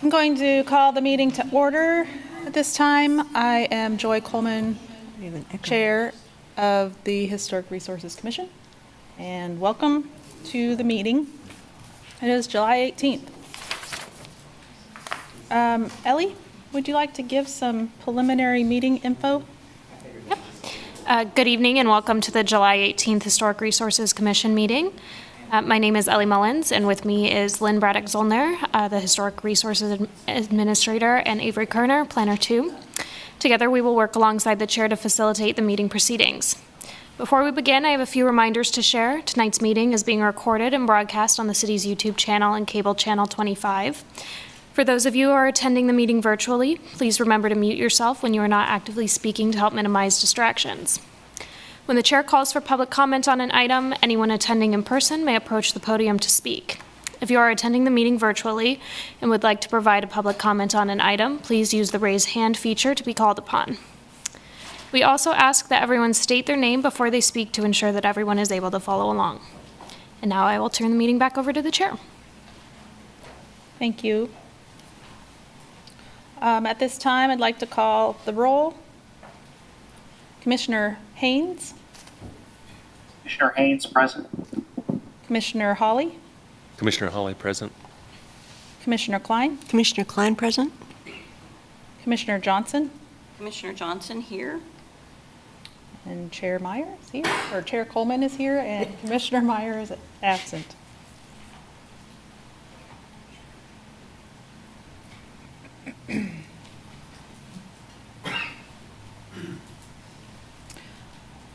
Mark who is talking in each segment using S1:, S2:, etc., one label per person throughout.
S1: I'm going to call the meeting to order at this time. I am Joy Coleman, Chair of the Historic Resources Commission, and welcome to the meeting. It is July 18th. Ellie, would you like to give some preliminary meeting info?
S2: Good evening and welcome to the July 18th Historic Resources Commission meeting. My name is Ellie Mullins, and with me is Lynn Braddock-Zollner, the Historic Resources Administrator, and Avery Kerner, Planner 2. Together we will work alongside the chair to facilitate the meeting proceedings. Before we begin, I have a few reminders to share. Tonight's meeting is being recorded and broadcast on the city's YouTube channel and cable channel 25. For those of you who are attending the meeting virtually, please remember to mute yourself when you are not actively speaking to help minimize distractions. When the chair calls for public comment on an item, anyone attending in person may approach the podium to speak. If you are attending the meeting virtually and would like to provide a public comment on an item, please use the raise hand feature to be called upon. We also ask that everyone state their name before they speak to ensure that everyone is able to follow along. And now I will turn the meeting back over to the chair.
S1: Thank you. At this time, I'd like to call the roll. Commissioner Haynes.
S3: Commissioner Haynes, present.
S1: Commissioner Hawley.
S4: Commissioner Hawley, present.
S1: Commissioner Klein.
S5: Commissioner Klein, present.
S1: Commissioner Johnson.
S6: Commissioner Johnson here.
S1: And Chair Meyer is here, or Chair Coleman is here, and Commissioner Meyer is absent.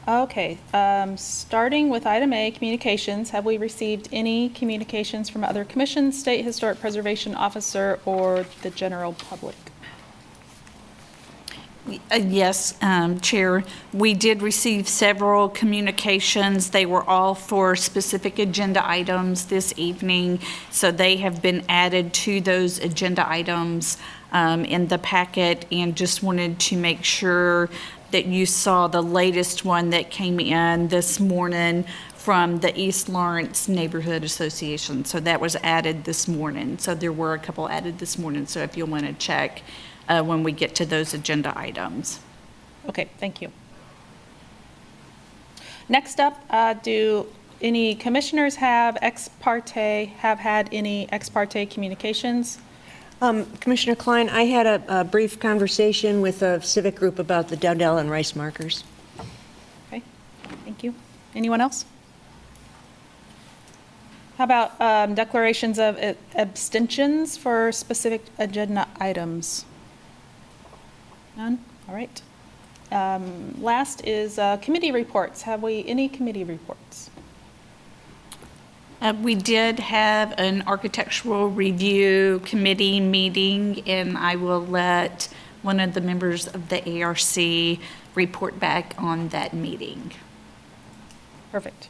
S1: Okay, starting with item A, communications. Have we received any communications from other commissions, State Historic Preservation Officer, or the general public?
S6: Yes, Chair. We did receive several communications. They were all for specific agenda items this evening, so they have been added to those agenda items in the packet, and just wanted to make sure that you saw the latest one that came in this morning from the East Lawrence Neighborhood Association. So that was added this morning. So there were a couple added this morning. So if you'll want to check when we get to those agenda items.
S1: Okay, thank you. Next up, do any commissioners have had any ex parte communications?
S5: Commissioner Klein, I had a brief conversation with a civic group about the Dowdell and Rice markers.
S1: Okay, thank you. Anyone else? How about declarations of abstentions for specific agenda items? None? All right. Last is committee reports. Have we any committee reports?
S6: We did have an architectural review committee meeting, and I will let one of the members of the ARC report back on that meeting.
S1: Perfect.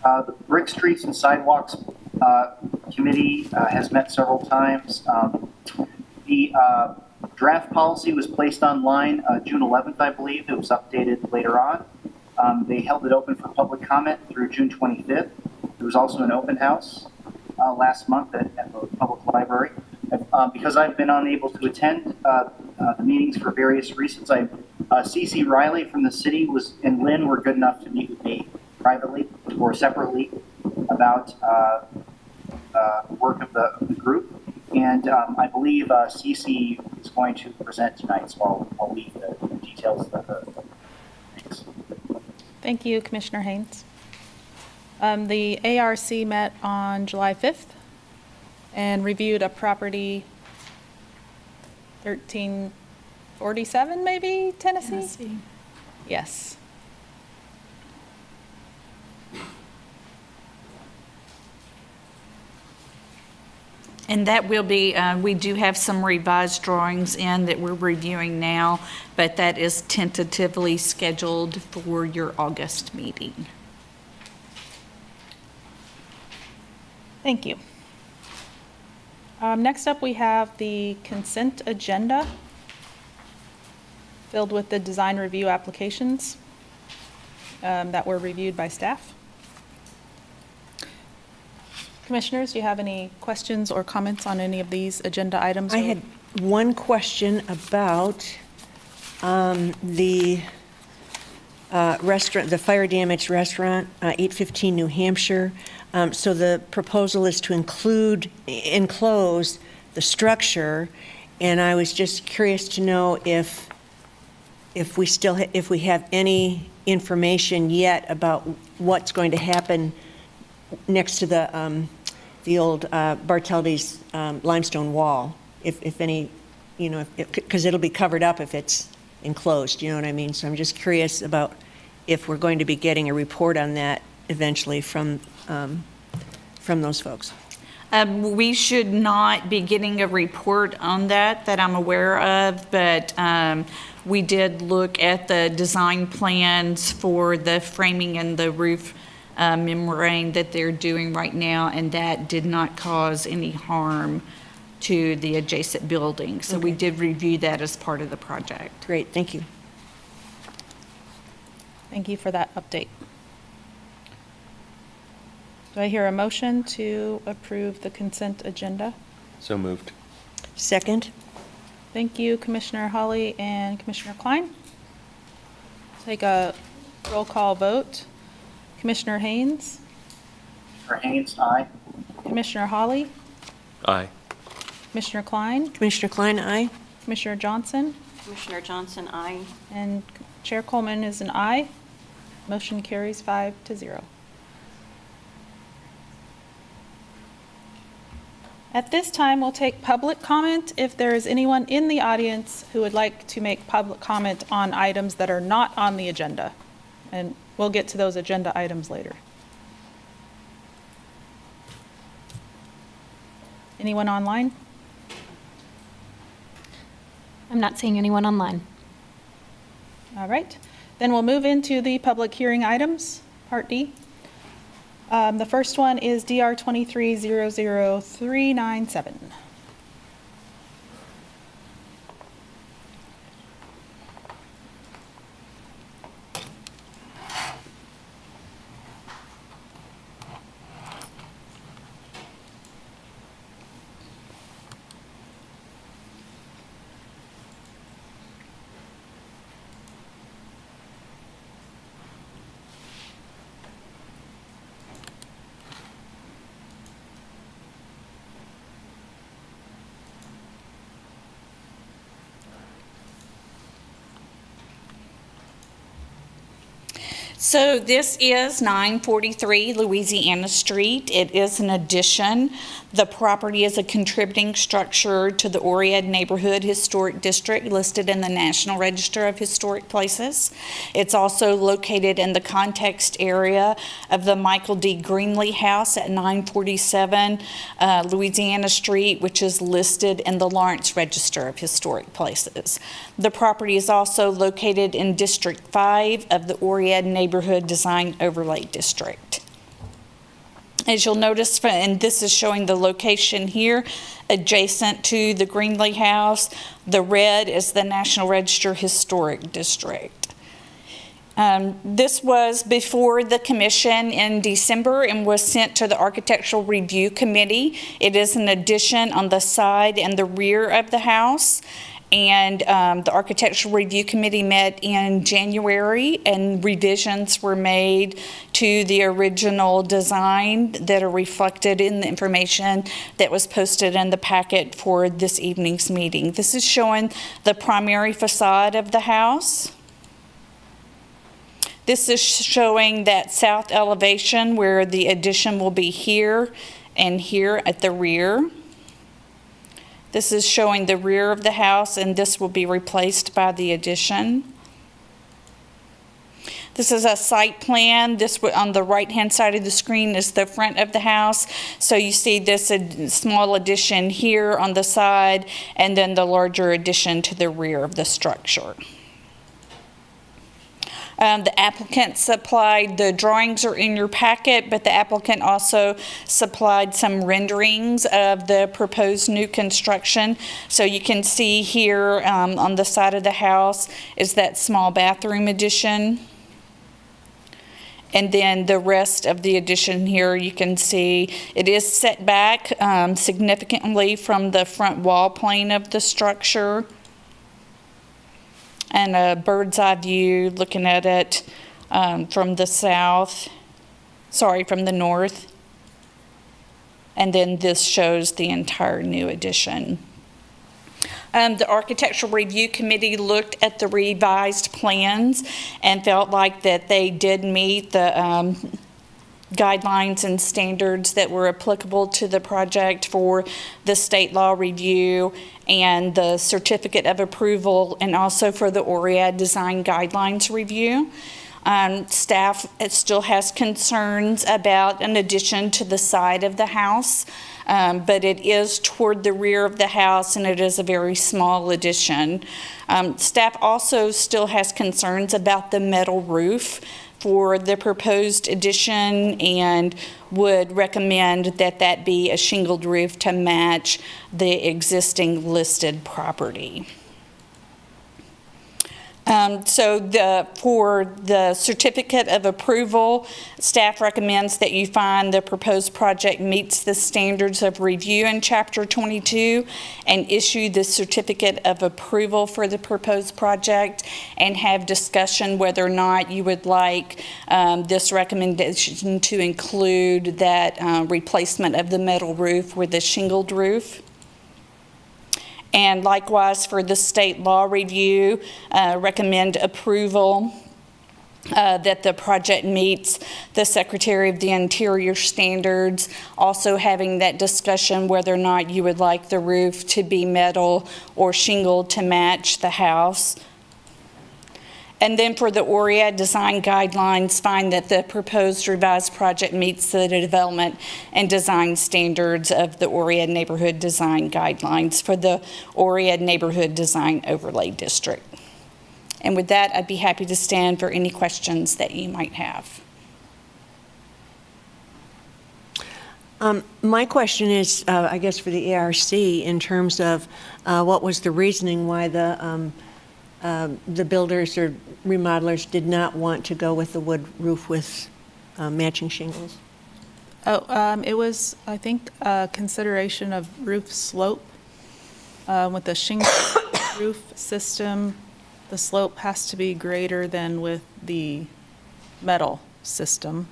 S3: The Brick Streets and Sidewalks Committee has met several times. The draft policy was placed online June 11th, I believe. It was updated later on. They held it open for public comment through June 25th. There was also an open house last month at the public library. Because I've been unable to attend the meetings for various reasons, CC Riley from the city and Lynn were good enough to meet with me privately or separately about the work of the group. And I believe CC is going to present tonight, so I'll leave the details of the things.
S1: Thank you, Commissioner Haynes. The ARC met on July 5th and reviewed a property 1347, maybe, Tennessee? Yes.
S6: And that will be, we do have some revised drawings in that we're reviewing now, but that is tentatively scheduled for your August meeting.
S1: Thank you. Next up, we have the consent agenda filled with the design review applications that were reviewed by staff. Commissioners, do you have any questions or comments on any of these agenda items?
S5: I had one question about the restaurant, the fire damaged restaurant, 815 New Hampshire. So the proposal is to enclose the structure, and I was just curious to know if we have any information yet about what's going to happen next to the old Bartelde's limestone wall, if any, you know, because it'll be covered up if it's enclosed, you know what I mean? So I'm just curious about if we're going to be getting a report on that eventually from those folks.
S6: We should not be getting a report on that I'm aware of, but we did look at the design plans for the framing and the roof membrane that they're doing right now, and that did not cause any harm to the adjacent building. So we did review that as part of the project.
S5: Great, thank you.
S1: Thank you for that update. Do I hear a motion to approve the consent agenda?
S4: So moved.
S5: Second?
S1: Thank you, Commissioner Hawley and Commissioner Klein. Take a roll call vote. Commissioner Haynes,
S3: For Haynes, aye.
S1: Commissioner Hawley,
S4: Aye.
S1: Commissioner Klein,
S5: Commissioner Klein, aye?
S1: Commissioner Johnson,
S7: Commissioner Johnson, aye.
S1: and Chair Coleman is an aye. Motion carries 5-0. At this time, we'll take public comment if there is anyone in the audience who would like to make public comment on items that are not on the agenda. And we'll get to those agenda items later. Anyone online?
S2: I'm not seeing anyone online.
S1: All right. Then we'll move into the public hearing items, Part D. The first one is DR 23-00397.
S6: So this is 943 Louisiana Street. It is an addition. The property is a contributing structure to the Oread Neighborhood Historic District listed in the National Register of Historic Places. It's also located in the context area of the Michael D. Greenlee House at 947 Louisiana Street, which is listed in the Lawrence Register of Historic Places. The property is also located in District 5 of the Oread Neighborhood Design Overlay District. As you'll notice, and this is showing the location here, adjacent to the Greenlee House, the red is the National Register Historic District. This was before the commission in December and was sent to the Architectural Review Committee. It is an addition on the side and the rear of the house. And the Architectural Review Committee met in January, and revisions were made to the original design that are reflected in the information that was posted in the packet for this evening's meeting. This is showing the primary facade of the house. This is showing that south elevation where the addition will be here and here at the rear. This is showing the rear of the house, and this will be replaced by the addition. This is a site plan. This on the right-hand side of the screen is the front of the house. So you see this small addition here on the side, and then the larger addition to the rear of the structure. The applicant supplied, the drawings are in your packet, but the applicant also supplied some renderings of the proposed new construction. So you can see here on the side of the house is that small bathroom addition. And then the rest of the addition here, you can see it is set back significantly from the front wall plane of the structure. And a bird's eye view looking at it from the north. And then this shows the entire new addition. The Architectural Review Committee looked at the revised plans and felt like that they did meet the guidelines and standards that were applicable to the project for the state law review and the certificate of approval, and also for the Oread design guidelines review. Staff still has concerns about an addition to the side of the house, but it is toward the rear of the house and it is a very small addition. Staff also still has concerns about the metal roof for the proposed addition and would recommend that that be a shingled roof to match the existing listed property. For the certificate of approval, staff recommends that you find the proposed project meets the standards of review in Chapter 22 and issue the certificate of approval for the proposed project, and have discussion whether or not you would like this recommendation to include that replacement of the metal roof with a shingled roof. And likewise, for the state law review, recommend approval that the project meets the Secretary of the Interior standards, also having that discussion whether or not you would like the roof to be metal or shingled to match the house. And then for the Oread design guidelines, find that the proposed revised project meets the development and design standards of the Oread neighborhood design guidelines for the Oread neighborhood design overlay district. And with that, I'd be happy to stand for any questions that you might have.
S5: My question is, I guess, for the ARC in terms of what was the reasoning why the builders or remodelers did not want to go with the wood roof with matching shingles?
S1: It was, I think, a consideration of roof slope. With the shingle roof system, the slope has to be greater than with the metal system.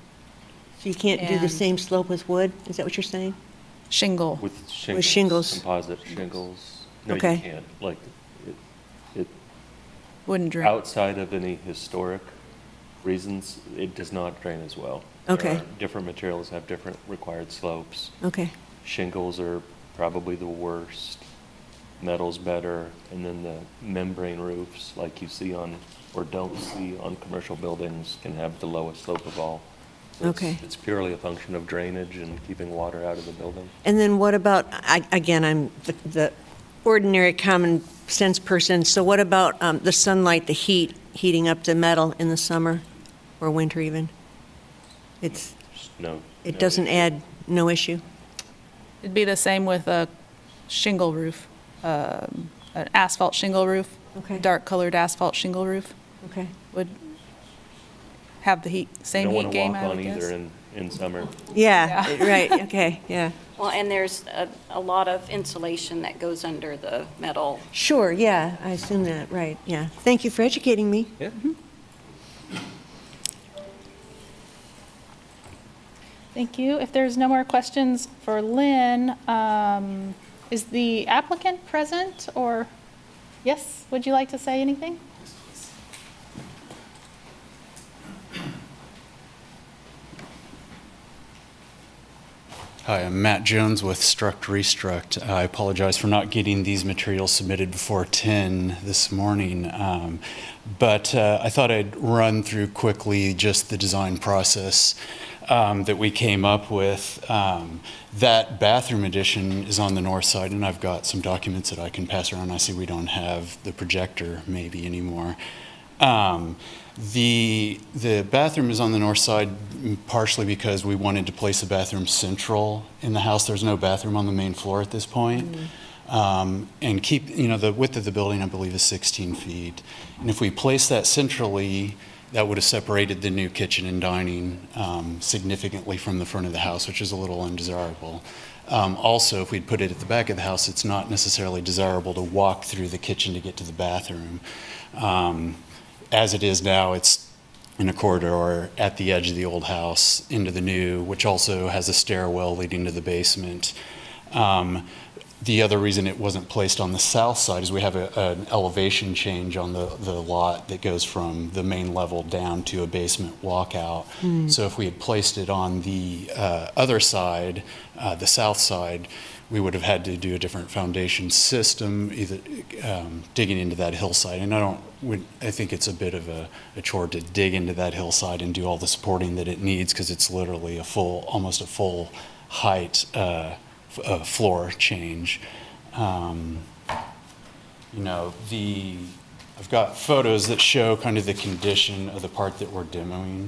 S5: So you can't do the
S1: And-
S5: same slope with wood? Is that what you're saying?
S1: Shingle.
S4: With shingles.
S5: shingles.
S4: Composite shingles. No,
S5: Okay.
S4: you can't. Like, it,
S1: Wouldn't drain.
S4: outside of any historic reasons, it does not drain as well.
S5: Okay.
S4: There are different materials have different required slopes.
S5: Okay.
S4: Shingles are probably the worst. Metal's better, and then the membrane roofs, like you see on, or don't see on commercial buildings, can have the lowest slope of all. So
S5: Okay.
S4: It's purely a function of drainage and keeping water out of the building.
S5: And then what about, again, I'm the ordinary common sense person, so what about the sunlight, the heat, heating up the metal in the summer or winter even? It
S4: No.
S5: doesn't add, no issue?
S1: It'd be the same with a shingle roof, an asphalt shingle roof.
S5: Okay.
S1: Dark colored asphalt shingle roof
S5: Okay.
S1: would have the heat, same heat game, I would
S4: You don't want to walk on
S1: guess.
S4: either in summer.
S5: Yeah,
S1: Yeah.
S5: right, okay, yeah.
S7: Well, and there's a lot of insulation that goes under the metal.
S5: Sure, yeah, I assume that, right, yeah. Thank you for educating me.
S4: Yeah.
S1: Thank you. If there's no more questions for Lynn, is the applicant present, or, yes, would you like to say anything?
S8: Hi, I'm Matt Jones with Struct Restruct. I apologize for not getting these materials submitted before 10 this morning, but I thought I'd run through quickly just the design process that we came up with. That bathroom addition is on the north side, and I've got some documents that I can pass around. I see we don't have the projector maybe anymore. The bathroom is on the north side partially because we wanted to place a bathroom central in the house. There's no bathroom on the main floor at this point. And keep, the width of the building, I believe, is 16 feet. And if we place that centrally, that would have separated the new kitchen and dining significantly from the front of the house, which is a little undesirable. Also, if we'd put it at the back of the house, it's not necessarily desirable to walk through the kitchen to get to the bathroom. As it is now, it's in a corridor at the edge of the old house into the new, which also has a stairwell leading to the basement. The other reason it wasn't placed on the south side is we have an elevation change on the lot that goes from the main level down to a basement walkout. So if we had placed it on the other side, the south side, we would have had to do a different foundation system, either digging into that hillside. And I think it's a bit of a chore to dig into that hillside and do all the supporting that it needs, because it's literally almost a full height floor change. I've got photos that show kind of the condition of the part that we're demoing.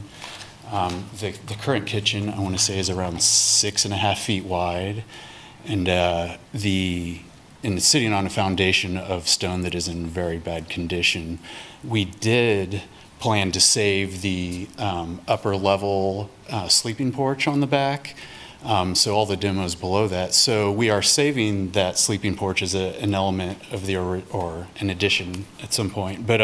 S8: The current kitchen, I want to say, is around 6.5 feet wide, and it's sitting on a foundation of stone that is in very bad condition. We did plan to save the upper level sleeping porch on the back. So all the demos below that. So we are saving that sleeping porch as an element of or an addition at some point. But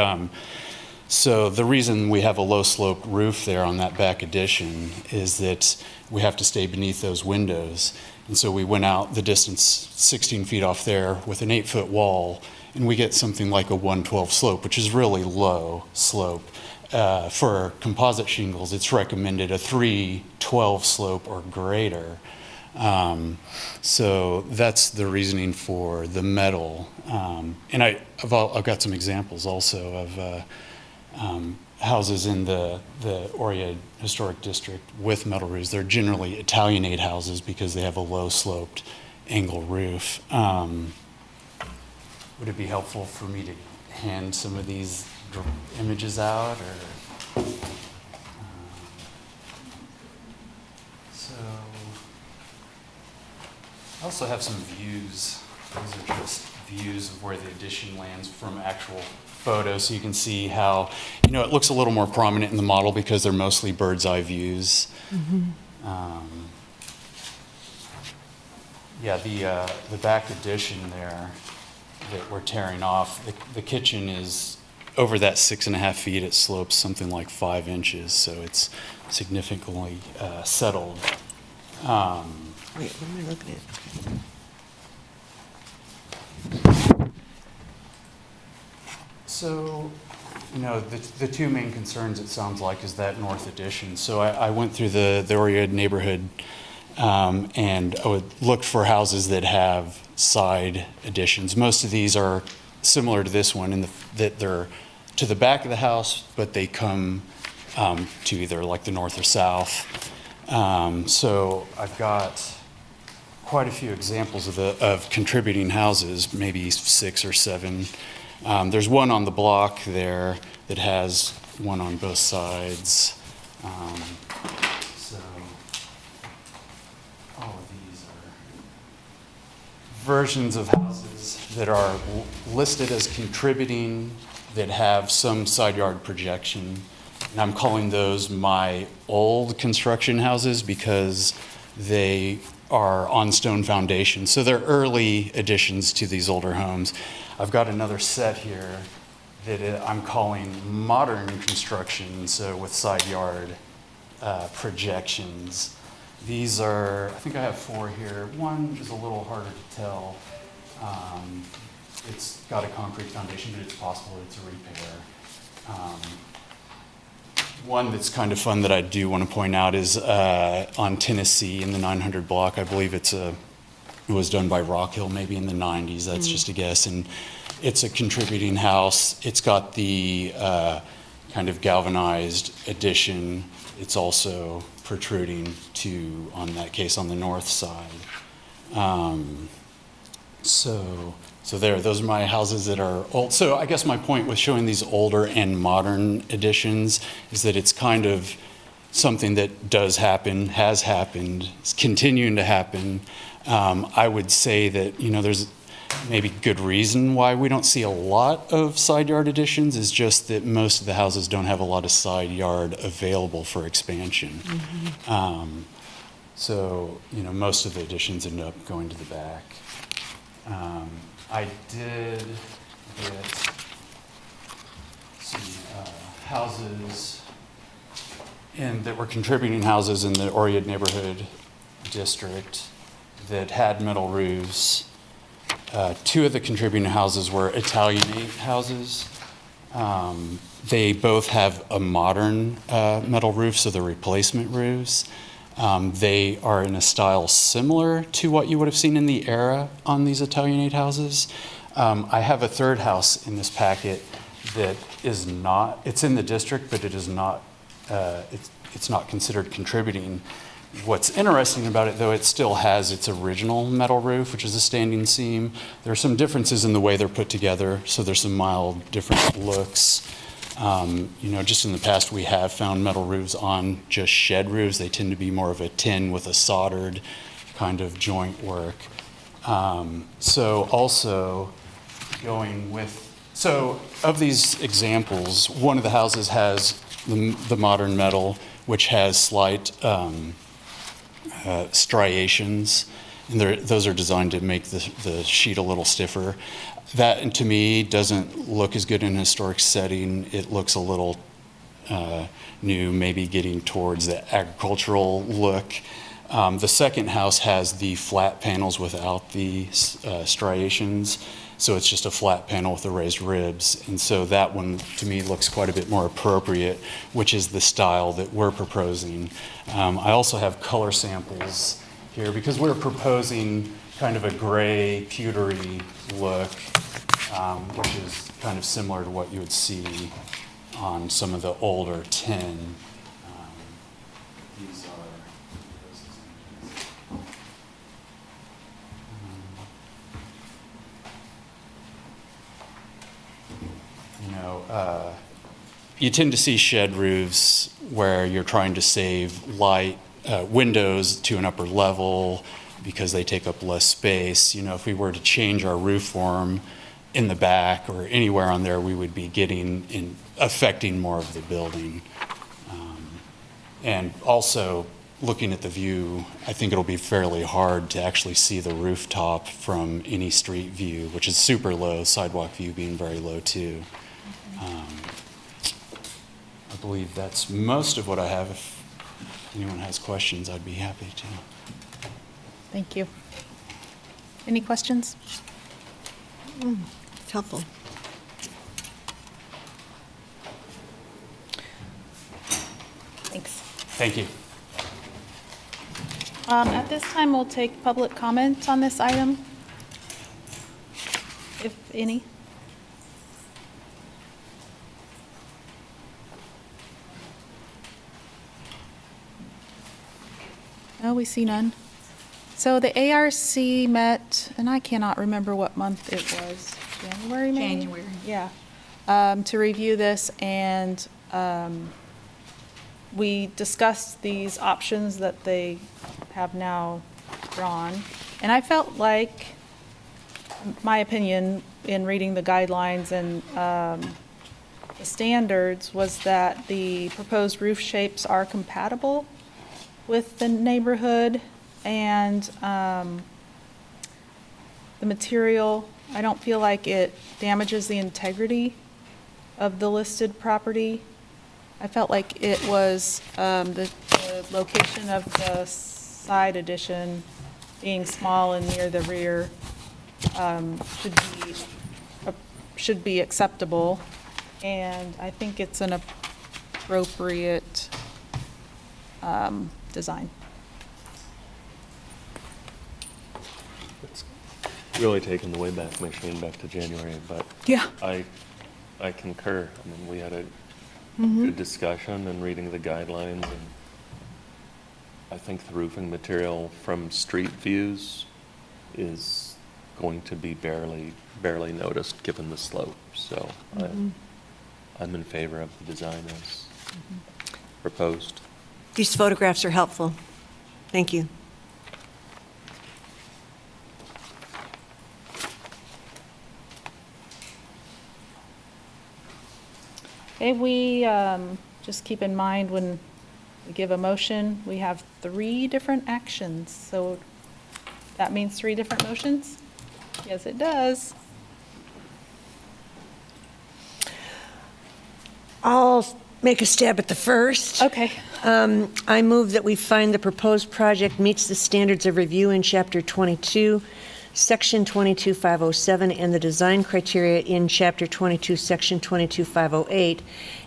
S8: so the reason we have a low slope roof there on that back addition is that we have to stay beneath those windows. And so we went out the distance 16 feet off there with an 8-foot wall, and we get something like a 112 slope, which is really low slope. For composite shingles, it's recommended a 312 slope or greater. So that's the reasoning for the metal. And I've got some examples also of houses in the Oread Historic District with metal roofs. They're generally Italianate houses because they have a low sloped angle roof. Would it be helpful for me to hand some of these images out, or so I also have some views. These are just views of where the addition lands from actual photos, so you can see how it looks a little more prominent in the model because they're mostly bird's eye views. The back addition there that we're tearing off, the kitchen is over that 6.5 feet. It slopes something like 5 inches, so it's significantly settled.
S5: Wait, what am I looking at? Okay.
S8: So, the two main concerns, it sounds like, is that north addition. So I went through the Oread neighborhood, and I would look for houses that have side additions. Most of these are similar to this one in that they're to the back of the house, but they come to either like the north or south. So I've got quite a few examples of contributing houses, maybe 6 or 7. There's one on the block there that has one on both sides. So all of these are versions of houses that are listed as contributing that have some side yard projection. And I'm calling those my old construction houses because they are on stone foundation. So they're early additions to these older homes. I've got another set here that I'm calling modern construction, so with side yard projections. These are, I think I have 4 here. One is a little harder to tell. It's got a concrete foundation, but it's possible it's a repair. One that's kind of fun that I do want to point out is on Tennessee in the 900 block. I believe it was done by Rockhill maybe in the 90s. That's just a guess. And it's a contributing house. It's got the kind of galvanized addition. It's also protruding on that case, on the north side. So those are my houses that are old. So I guess my point with showing these older and modern additions is that it's kind of something that does happen, has happened, is continuing to happen. I would say that, maybe good reason why we don't see a lot of side yard additions is just that most of the houses don't have a lot of side yard available for expansion. So, most of the additions end up going to the back. I did get some houses that were contributing houses in the Oread neighborhood district that had metal roofs. Two of the contributing houses were Italianate houses. They both have a modern metal roof, so they're replacement roofs. They are in a style similar to what you would have seen in the era on these Italianate houses. I have a third house in this packet that is not, it's in the district, but it is not, it's not considered contributing. What's interesting about it, though, it still has its original metal roof, which is a standing seam. There are some differences in the way they're put together, so there's some mild different looks. Just in the past, we have found metal roofs on just shed roofs. They tend to be more of a tin with a soldered kind of joint work. So of these examples, one of the houses has the modern metal, which has slight striations, and those are designed to make the sheet a little stiffer. That, to me, doesn't look as good in a historic setting. It looks a little new, maybe getting towards the agricultural look. The second house has the flat panels without the striations, so it's just a flat panel with the raised ribs. And so that one, to me, looks quite a bit more appropriate, which is the style that we're proposing. I also have color samples here because we're proposing kind of a gray, pewtery look, which is kind of similar to what you would see on some of the older tin. These are you tend to see shed roofs where you're trying to save light windows to an upper level because they take up less space. If we were to change our roof form in the back or anywhere on there, we would be affecting more of the building. And also, looking at the view, I think it'll be fairly hard to actually see the rooftop from any street view, which is super low, sidewalk view being very low too. I believe that's most of what I have. If anyone has questions, I'd be happy to.
S1: Thank you. Any questions?
S5: It's helpful.
S1: Thanks.
S8: Thank you.
S1: At this time, we'll take public comment on this item, if any. No, we see none. So the ARC met, and I cannot remember what month it was. January, maybe?
S6: January.
S1: Yeah. To review this, and we discussed these options that they have now drawn. And I felt like, my opinion, in reading the guidelines and the standards, was that the proposed roof shapes are compatible with the neighborhood, and the material, I don't feel like it damages the integrity of the listed property. I felt like it was the location of the side addition being small and near the rear should be acceptable, and I think it's an appropriate design.
S4: It's really taking the Wayback Machine back to January, but
S1: Yeah.
S4: I concur. I mean, we had a good discussion and reading the guidelines, and I think the roofing material from street views is going to be barely noticed given the slope. So I'm in favor of the design as proposed.
S5: These photographs are helpful. Thank you.
S1: Okay, we, just keep in mind when we give a motion, we have 3 different actions. So that means 3 different motions? Yes, it does.
S5: I'll make a stab at the first.
S1: Okay.
S5: I move that we find the proposed project meets the standards of review in Chapter 22, Section 22507, and the design criteria in Chapter 22, Section 22508,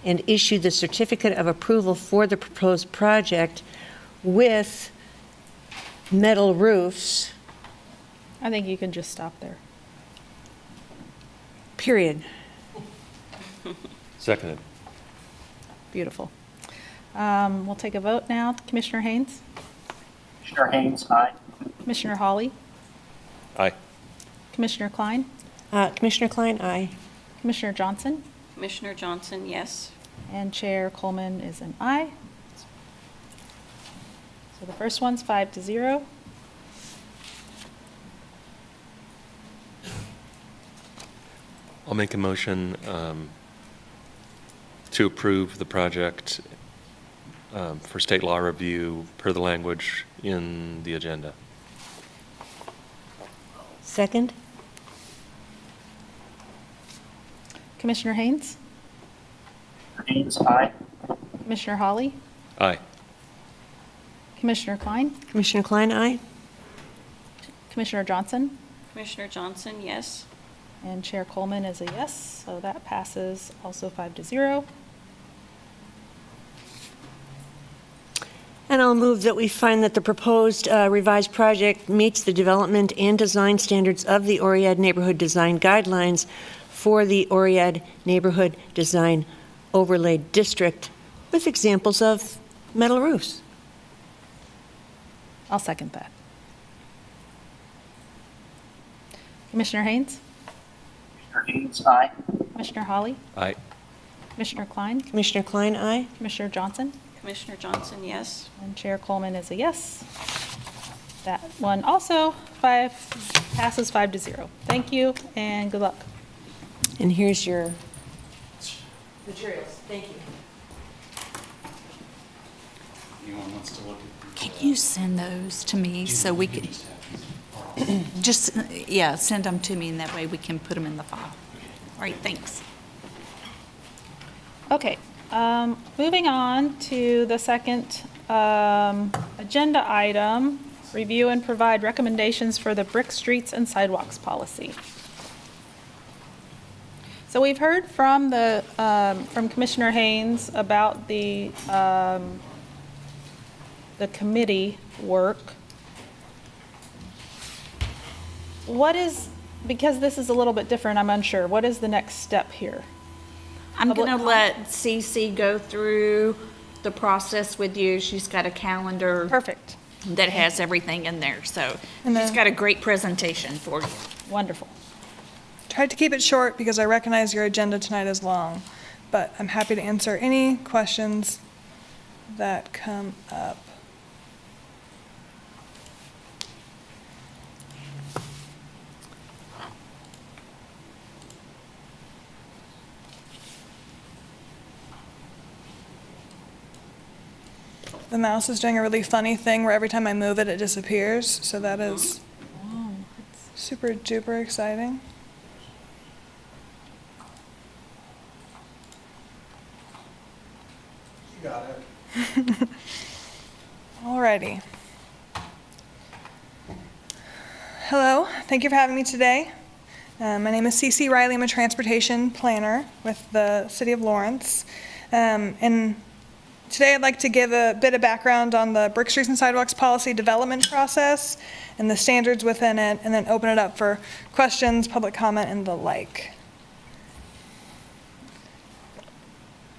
S5: and issue the certificate of approval for the proposed project with metal roofs,
S1: I think you can just stop there.
S5: period.
S4: Seconded.
S1: Beautiful. We'll take a vote now. Commissioner Haynes?
S3: Commissioner Haynes, aye.
S1: Commissioner Hawley?
S4: Aye.
S1: Commissioner Klein?
S5: Commissioner Klein, aye.
S1: Commissioner Johnson?
S7: Commissioner Johnson, yes.
S1: And Chair Coleman is an aye. So the first one's 5-0.
S4: I'll make a motion to approve the project for state law review per the language in the agenda.
S5: Second?
S1: Commissioner Haynes?
S3: Commissioner Haynes, aye.
S1: Commissioner Hawley?
S4: Aye.
S1: Commissioner Klein?
S5: Commissioner Klein, aye.
S1: Commissioner Johnson?
S7: Commissioner Johnson, yes.
S1: And Chair Coleman is a yes, so that passes also 5-0.
S5: And I'll move that we find that the proposed revised project meets the development and design standards of the Oread Neighborhood Design Guidelines for the Oread Neighborhood Design Overlay District with examples of metal roofs.
S1: I'll second that. Commissioner Haynes?
S3: Commissioner Haynes, aye.
S1: Commissioner Hawley?
S4: Aye.
S1: Commissioner Klein?
S5: Commissioner Klein, aye.
S1: Commissioner Johnson?
S7: Commissioner Johnson, yes.
S1: And Chair Coleman is a yes. That one also passes 5-0. Thank you and good luck.
S5: And here's your materials. Thank you.
S8: Anyone wants to look at?
S6: Can you send those to me so we could, just, yeah, send them to me and that way we can put them in the file. All right, thanks.
S1: Okay, moving on to the second agenda item, review and provide recommendations for the brick streets and sidewalks policy. So we've heard from from Commissioner Haynes about the committee work. What is, because this is a little bit different, I'm unsure, what is the next step here?
S6: I'm
S1: Public
S6: going to let Cece go through the process with you. She's got a calendar
S1: Perfect,
S6: that has everything in there, so
S9: And
S6: she's
S9: then-
S6: got a great presentation for you.
S1: wonderful.
S9: Tried to keep it short because I recognize your agenda tonight is long, but I'm happy to answer any questions that come up. The mouse is doing a really funny thing where every time I move it, it disappears, so that is super duper exciting. You got it. Alrighty. Hello, thank you for having me today. My name is Cece Riley. I'm a transportation planner with the City of Lawrence. And today I'd like to give a bit of background on the Brick Streets and Sidewalks policy development process and the standards within it, and then open it up for questions, public comment, and the like.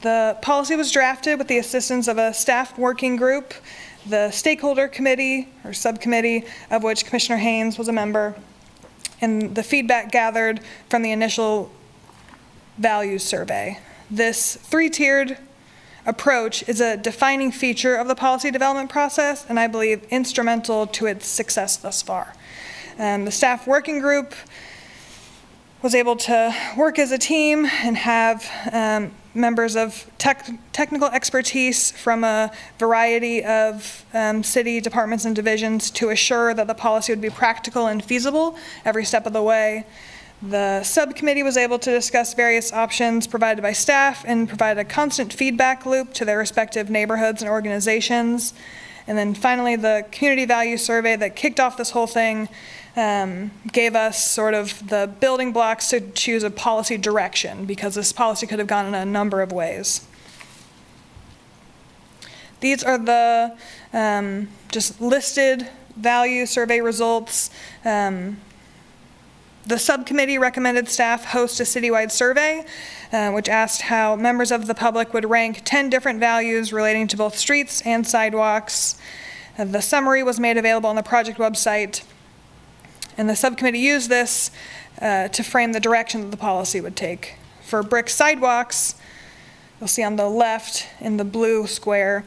S9: The policy was drafted with the assistance of a staff working group, the stakeholder committee or subcommittee of which Commissioner Haynes was a member, and the feedback gathered from the initial values survey. This three-tiered approach is a defining feature of the policy development process, and I believe instrumental to its success thus far. The staff working group was able to work as a team and have members of technical expertise from a variety of city departments and divisions to assure that the policy would be practical and feasible every step of the way. The subcommittee was able to discuss various options provided by staff and provide a constant feedback loop to their respective neighborhoods and organizations. And then finally, the community value survey that kicked off this whole thing gave us sort of the building blocks to choose a policy direction, because this policy could have gone in a number of ways. These are the just listed value survey results. The subcommittee recommended staff host a citywide survey, which asked how members of the public would rank 10 different values relating to both streets and sidewalks. The summary was made available on the project website, and the subcommittee used this to frame the direction that the policy would take. For brick sidewalks, you'll see on the left in the blue square,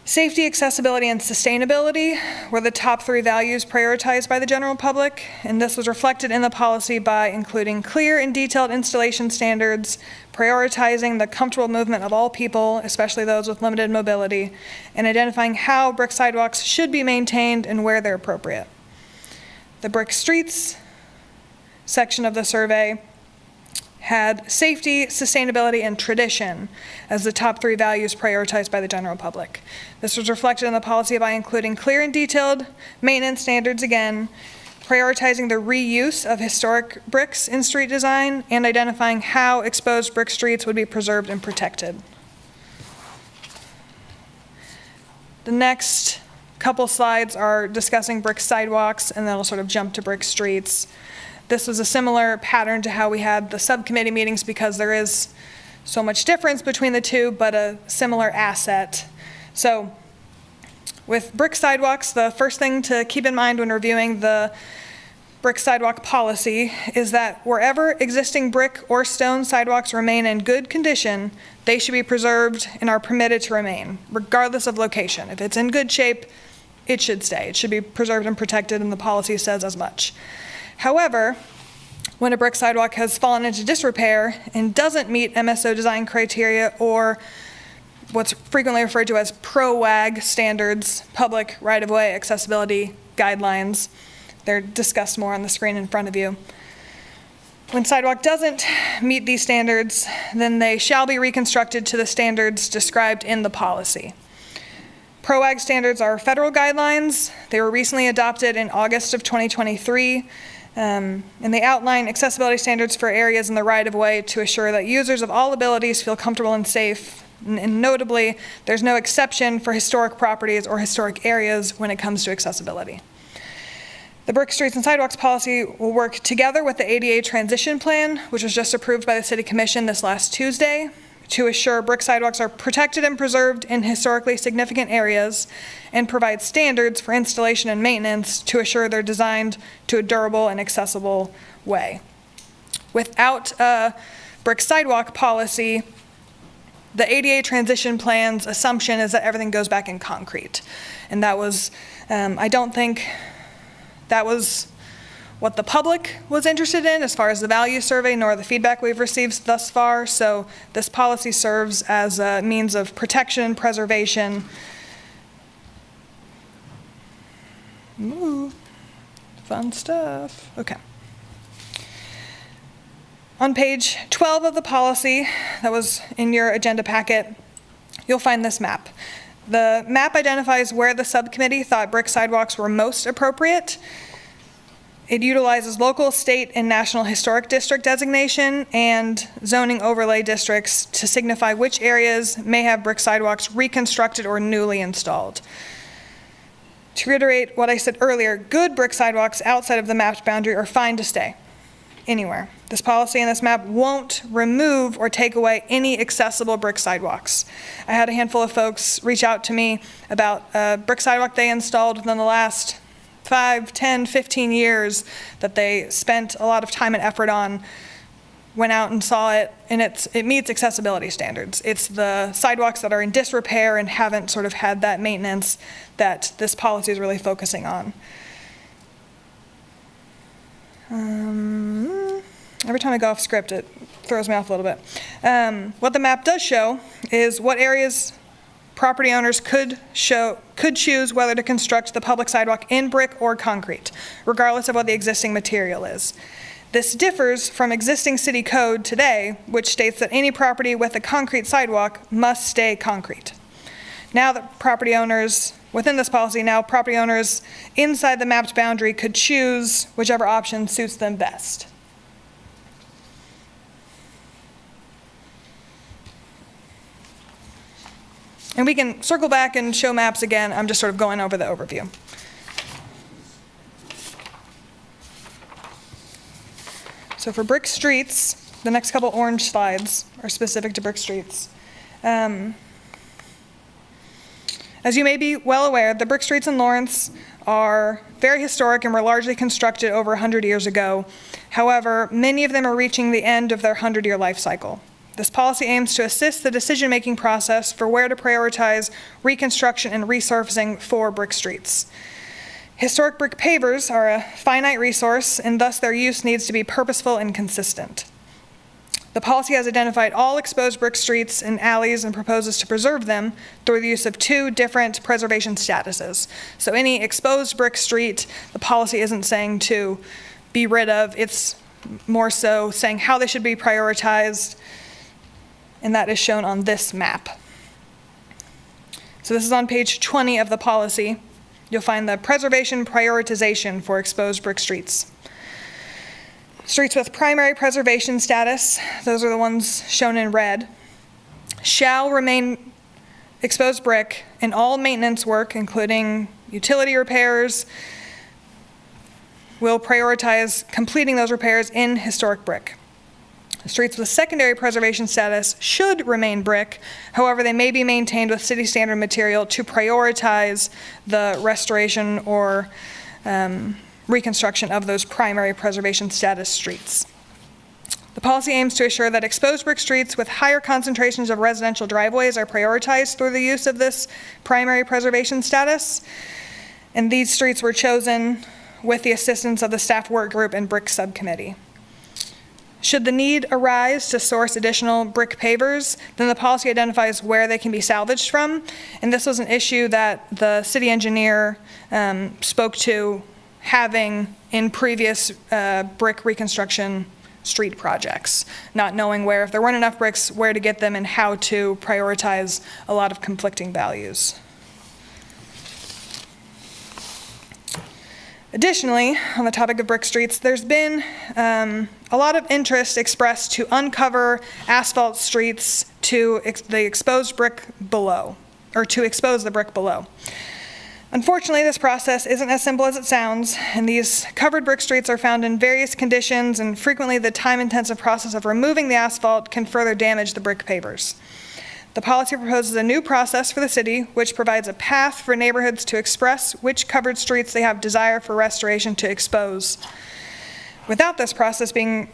S9: safety, accessibility, and sustainability were the top 3 values prioritized by the general public, and this was reflected in the policy by including clear and detailed installation standards, prioritizing the comfortable movement of all people, especially those with limited mobility, and identifying how brick sidewalks should be maintained and where they're appropriate. The brick streets section of the survey had safety, sustainability, and tradition as the top 3 values prioritized by the general public. This was reflected in the policy by including clear and detailed maintenance standards again, prioritizing the reuse of historic bricks in street design, and identifying how exposed brick streets would be preserved and protected. The next couple slides are discussing brick sidewalks, and then I'll sort of jump to brick streets. This was a similar pattern to how we had the subcommittee meetings, because there is so much difference between the two, but a similar asset. So with brick sidewalks, the first thing to keep in mind when reviewing the brick sidewalk policy is that wherever existing brick or stone sidewalks remain in good condition, they should be preserved and are permitted to remain, regardless of location. If it's in good shape, it should stay. It should be preserved and protected, and the policy says as much. However, when a brick sidewalk has fallen into disrepair and doesn't meet MSO design criteria, or what's frequently referred to as PRO-WAG standards, public right-of-way accessibility guidelines, they're discussed more on the screen in front of you. When sidewalk doesn't meet these standards, then they shall be reconstructed to the standards described in the policy. PRO-WAG standards are federal guidelines. They were recently adopted in August of 2023. And they outline accessibility standards for areas in the right-of-way to assure that users of all abilities feel comfortable and safe. And notably, there's no exception for historic properties or historic areas when it comes to accessibility. The Brick Streets and Sidewalks policy will work together with the ADA transition plan, which was just approved by the City Commission this last Tuesday, to assure brick sidewalks are protected and preserved in historically significant areas, and provide standards for installation and maintenance to assure they're designed to a durable and accessible way. Without a brick sidewalk policy, the ADA transition plan's assumption is that everything goes back in concrete. And that was, I don't think that was what the public was interested in as far as the value survey, nor the feedback we've received thus far. So this policy serves as a means of protection and preservation. Ooh, fun stuff. Okay. On page 12 of the policy that was in your agenda packet, you'll find this map. The map identifies where the subcommittee thought brick sidewalks were most appropriate. It utilizes local, state, and national historic district designation and zoning overlay districts to signify which areas may have brick sidewalks reconstructed or newly installed. To reiterate what I said earlier, good brick sidewalks outside of the mapped boundary are fine to stay anywhere. This policy and this map won't remove or take away any accessible brick sidewalks. I had a handful of folks reach out to me about a brick sidewalk they installed within the last 5, 10, 15 years that they spent a lot of time and effort on, went out and saw it, and it meets accessibility standards. It's the sidewalks that are in disrepair and haven't sort of had that maintenance that this policy is really focusing on. Every time I go off script, it throws me off a little bit. What the map does show is what areas property owners could choose whether to construct the public sidewalk in brick or concrete, regardless of what the existing material is. This differs from existing city code today, which states that any property with a concrete sidewalk must stay concrete. Now that property owners, within this policy, now property owners inside the mapped boundary could choose whichever option suits them best. And we can circle back and show maps again. I'm just sort of going over the overview. So for brick streets, the next couple orange slides are specific to brick streets. As you may be well aware, the brick streets in Lawrence are very historic and were largely constructed over 100 years ago. However, many of them are reaching the end of their 100-year life cycle. This policy aims to assist the decision-making process for where to prioritize reconstruction and resurfacing for brick streets. Historic brick pavers are a finite resource, and thus their use needs to be purposeful and consistent. The policy has identified all exposed brick streets and alleys and proposes to preserve them through the use of 2 different preservation statuses. So any exposed brick street, the policy isn't saying to be rid of, it's more so saying how they should be prioritized, and that is shown on this map. So this is on page 20 of the policy. You'll find the preservation prioritization for exposed brick streets. Streets with primary preservation status, those are the ones shown in red, shall remain exposed brick, and all maintenance work, including utility repairs, will prioritize completing those repairs in historic brick. Streets with secondary preservation status should remain brick. However, they may be maintained with city standard material to prioritize the restoration or reconstruction of those primary preservation status streets. The policy aims to assure that exposed brick streets with higher concentrations of residential driveways are prioritized through the use of this primary preservation status. And these streets were chosen with the assistance of the staff work group and brick subcommittee. Should the need arise to source additional brick pavers, then the policy identifies where they can be salvaged from. And this was an issue that the city engineer spoke to having in previous brick reconstruction street projects, not knowing where, if there weren't enough bricks, where to get them and how to prioritize a lot of conflicting values. Additionally, on the topic of brick streets, there's been a lot of interest expressed to uncover asphalt streets to the exposed brick below, or to expose the brick below. Unfortunately, this process isn't as simple as it sounds, and these covered brick streets are found in various conditions, and frequently the time-intensive process of removing the asphalt can further damage the brick pavers. The policy proposes a new process for the city, which provides a path for neighborhoods to express which covered streets they have desire for restoration to expose. Without this process being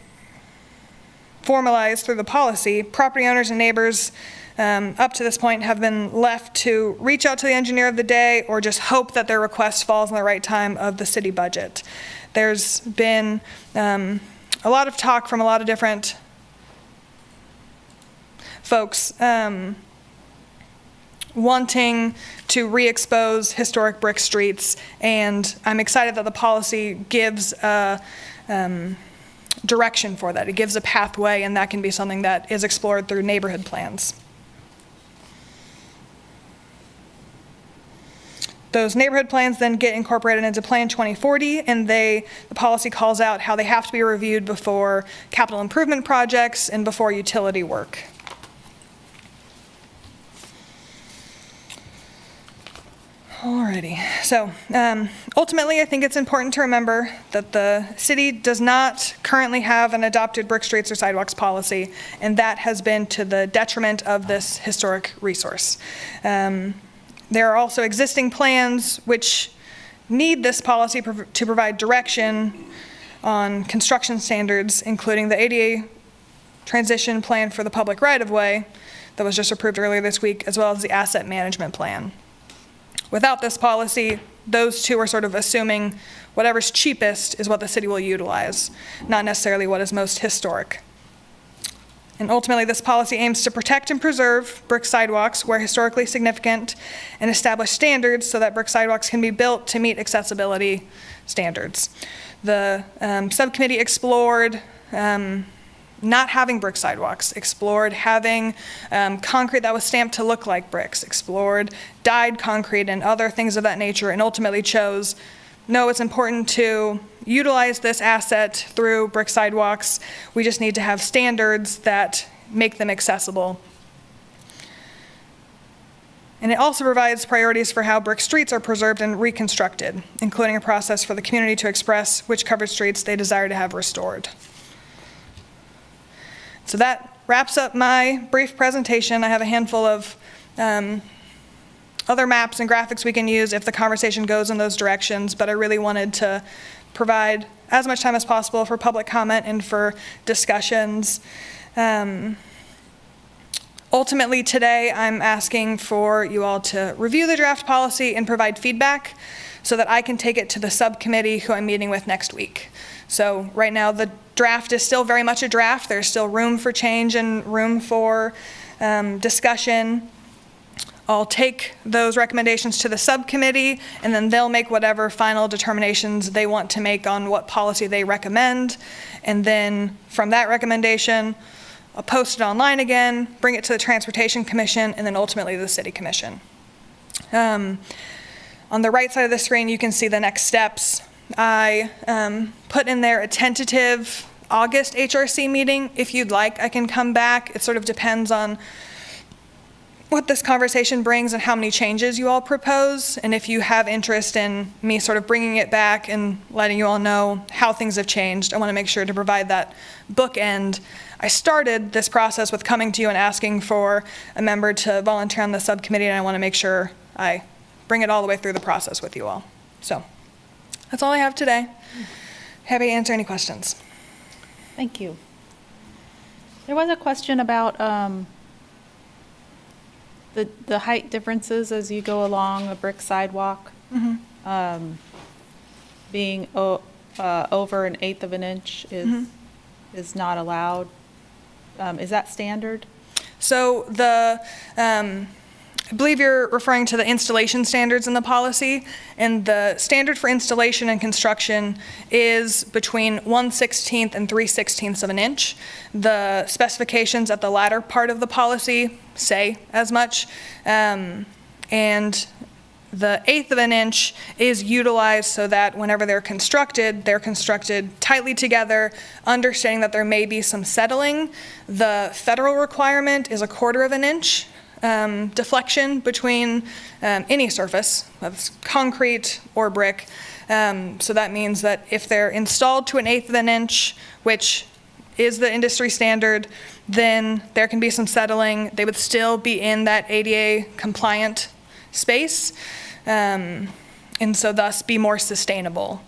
S9: formalized through the policy, property owners and neighbors up to this point have been left to reach out to the engineer of the day or just hope that their request falls in the right time of the city budget. There's been a lot of talk from a lot of different folks wanting to re-expose historic brick streets, and I'm excited that the policy gives a direction for that. It gives a pathway, and that can be something that is explored through neighborhood plans. Those neighborhood plans then get incorporated into Plan 2040, and the policy calls out how they have to be reviewed before capital improvement projects and before utility work. Alrighty, so ultimately I think it's important to remember that the city does not currently have an adopted brick streets or sidewalks policy, and that has been to the detriment of this historic resource. There are also existing plans which need this policy to provide direction on construction standards, including the ADA transition plan for the public right-of-way that was just approved earlier this week, as well as the asset management plan. Without this policy, those two are sort of assuming whatever's cheapest is what the city will utilize, not necessarily what is most historic. And ultimately, this policy aims to protect and preserve brick sidewalks where historically significant and establish standards so that brick sidewalks can be built to meet accessibility standards. The subcommittee explored not having brick sidewalks, explored having concrete that was stamped to look like bricks, explored dyed concrete and other things of that nature, and ultimately chose, no, it's important to utilize this asset through brick sidewalks. We just need to have standards that make them accessible. And it also provides priorities for how brick streets are preserved and reconstructed, including a process for the community to express which covered streets they desire to have restored. So that wraps up my brief presentation. I have a handful of other maps and graphics we can use if the conversation goes in those directions, but I really wanted to provide as much time as possible for public comment and for discussions. Ultimately today, I'm asking for you all to review the draft policy and provide feedback so that I can take it to the subcommittee who I'm meeting with next week. So right now, the draft is still very much a draft. There's still room for change and room for discussion. I'll take those recommendations to the subcommittee, and then they'll make whatever final determinations they want to make on what policy they recommend. And then from that recommendation, I'll post it online again, bring it to the Transportation Commission, and then ultimately the City Commission. On the right side of the screen, you can see the next steps. I put in there a tentative August HRC meeting. If you'd like, I can come back. It sort of depends on what this conversation brings and how many changes you all propose, and if you have interest in me sort of bringing it back and letting you all know how things have changed. I want to make sure to provide that bookend. I started this process with coming to you and asking for a member to volunteer on the subcommittee, and I want to make sure I bring it all the way through the process with you all. So that's all I have today. Happy to answer any questions.
S1: Thank you. There was a question about the height differences as you go along a brick sidewalk, being over 1/8 of an inch is not allowed. Is that standard?
S9: So I believe you're referring to the installation standards in the policy, and the standard for installation and construction is between 1/16 and 3/16 of an inch. The specifications at the latter part of the policy say as much, and the 1/8 of an inch is utilized so that whenever they're constructed tightly together, understanding that there may be some settling. The federal requirement is 1/4 of an inch. Deflection between any surface, whether it's concrete or brick. So that means that if they're installed to 1/8 of an inch, which is the industry standard, then there can be some settling. They would still be in that ADA compliant space, and so thus be more sustainable.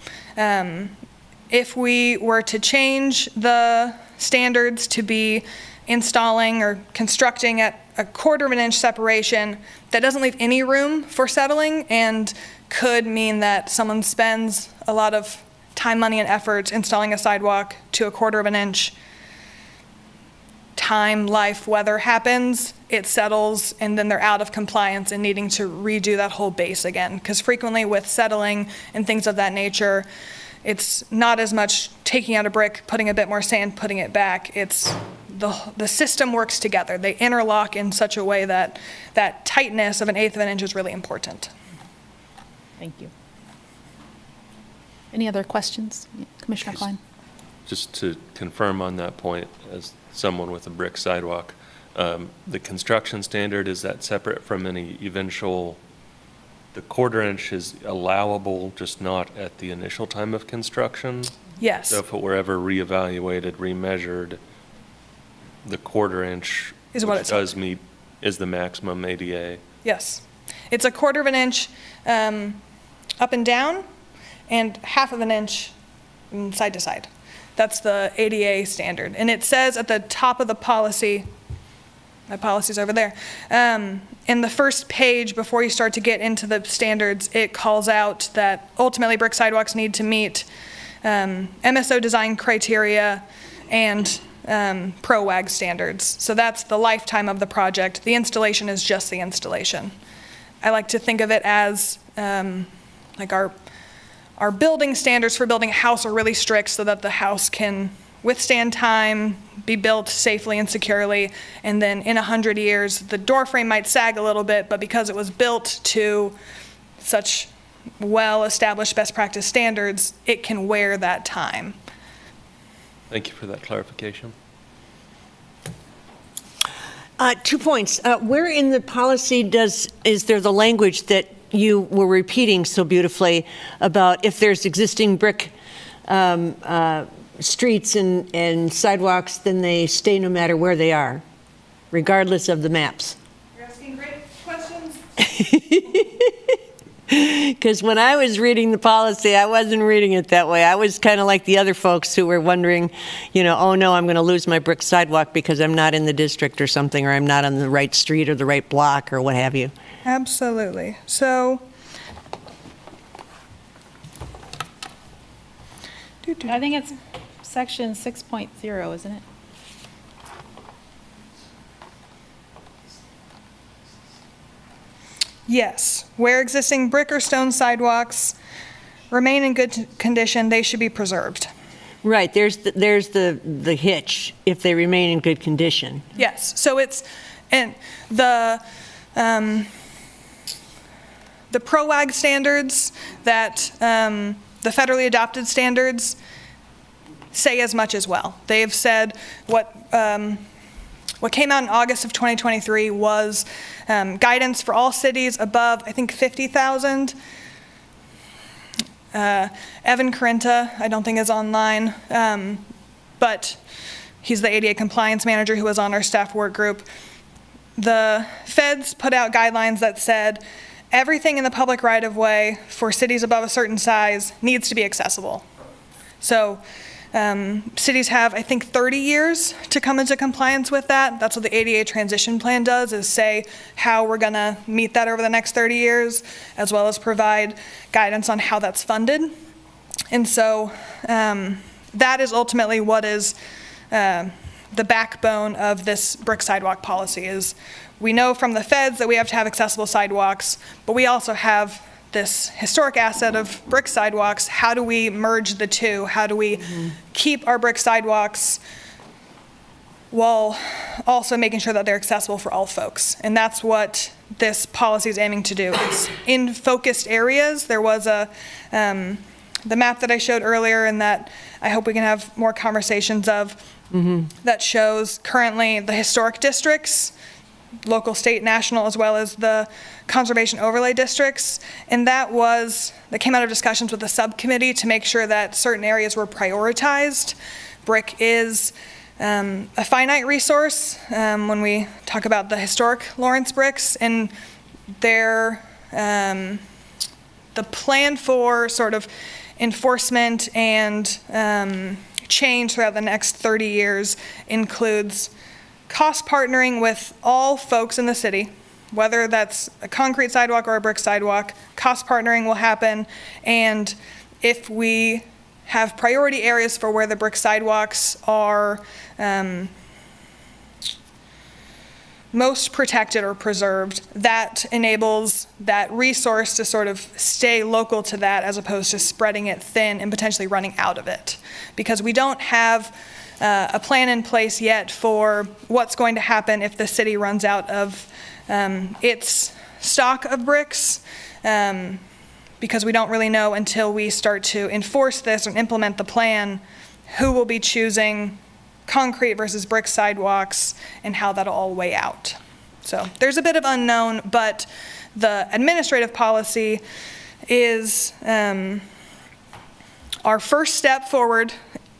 S9: If we were to change the standards to be installing or constructing at 1/4 of an inch separation, that doesn't leave any room for settling and could mean that someone spends a lot of time, money, and effort installing a sidewalk to 1/4 of an inch. Time, life, weather happens, it settles, and then they're out of compliance and needing to redo that whole base again. Because frequently with settling and things of that nature, it's not as much taking out a brick, putting a bit more sand, putting it back. It's the system works together. They interlock in such a way that that tightness of 1/8 of an inch is really important.
S1: Thank you. Any other questions? Commissioner Klein?
S4: Just to confirm on that point, as someone with a brick sidewalk, the construction standard, is that separate from any eventual, the 1/4 inch is allowable, just not at the initial time of construction?
S9: Yes.
S4: So if it were ever reevaluated, remeasured, the 1/4 inch,
S9: Is what
S4: which
S9: it's-
S4: does meet, is the maximum ADA?
S9: Yes. It's 1/4 of an inch up and down, and 1/2 of an inch side to side. That's the ADA standard. And it says at the top of the policy, my policy's over there, in the first page before you start to get into the standards, it calls out that ultimately brick sidewalks need to meet MSO design criteria and ProWAG standards. So that's the lifetime of the project. The installation is just the installation. I like to think of it as like our building standards for building a house are really strict so that the house can withstand time, be built safely and securely, and then in 100 years, the door frame might sag a little bit, but because it was built to such well-established best practice standards, it can wear that time.
S4: Thank you for that clarification.
S5: 2 points. Where in the policy is there the language that you were repeating so beautifully about if there's existing brick streets and sidewalks, then they stay no matter where they are, regardless of the maps?
S9: You're asking great questions.
S5: Because when I was reading the policy, I wasn't reading it that way. I was kind of like the other folks who were wondering, oh no, I'm going to lose my brick sidewalk because I'm not in the district or something, or I'm not on the right street or the right block or what have you.
S9: Absolutely. So,
S1: I think it's section 6.0, isn't it?
S9: yes, where existing brick or stone sidewalks remain in good condition, they should be preserved.
S5: Right, there's the hitch, if they remain in good condition.
S9: Yes, so it's, and the ProWAG standards that, the federally adopted standards say as much as well. They have said what came out in August of 2023 was guidance for all cities above, I think, 50,000. Evan Carenta, I don't think is online, but he's the ADA compliance manager who was on our staff work group. The feds put out guidelines that said everything in the public right-of-way for cities above a certain size needs to be accessible. So cities have, I think, 30 years to come into compliance with that. That's what the ADA transition plan does, is say how we're gonna meet that over the next 30 years, as well as provide guidance on how that's funded. And so that is ultimately what is the backbone of this brick sidewalk policy. Is we know from the feds that we have to have accessible sidewalks, but we also have this historic asset of brick sidewalks. How do we merge the two? How do we keep our brick sidewalks while also making sure that they're accessible for all folks? And that's what this policy is aiming to do. It's in focused areas. There was the map that I showed earlier, and that I hope we can have more conversations of, that shows currently the historic districts, local, state, national, as well as the conservation overlay districts. And that came out of discussions with the subcommittee to make sure that certain areas were prioritized. Brick is a finite resource when we talk about the historic Lawrence bricks, and the plan for sort of enforcement and change throughout the next 30 years includes cost partnering with all folks in the city, whether that's a concrete sidewalk or a brick sidewalk. Cost partnering will happen, and if we have priority areas for where the brick sidewalks are most protected or preserved, that enables that resource to sort of stay local to that, as opposed to spreading it thin and potentially running out of it. Because we don't have a plan in place yet for what's going to happen if the city runs out of its stock of bricks, because we don't really know until we start to enforce this and implement the plan who will be choosing concrete versus brick sidewalks and how that'll all weigh out. So there's a bit of unknown, but the administrative policy is our first step forward,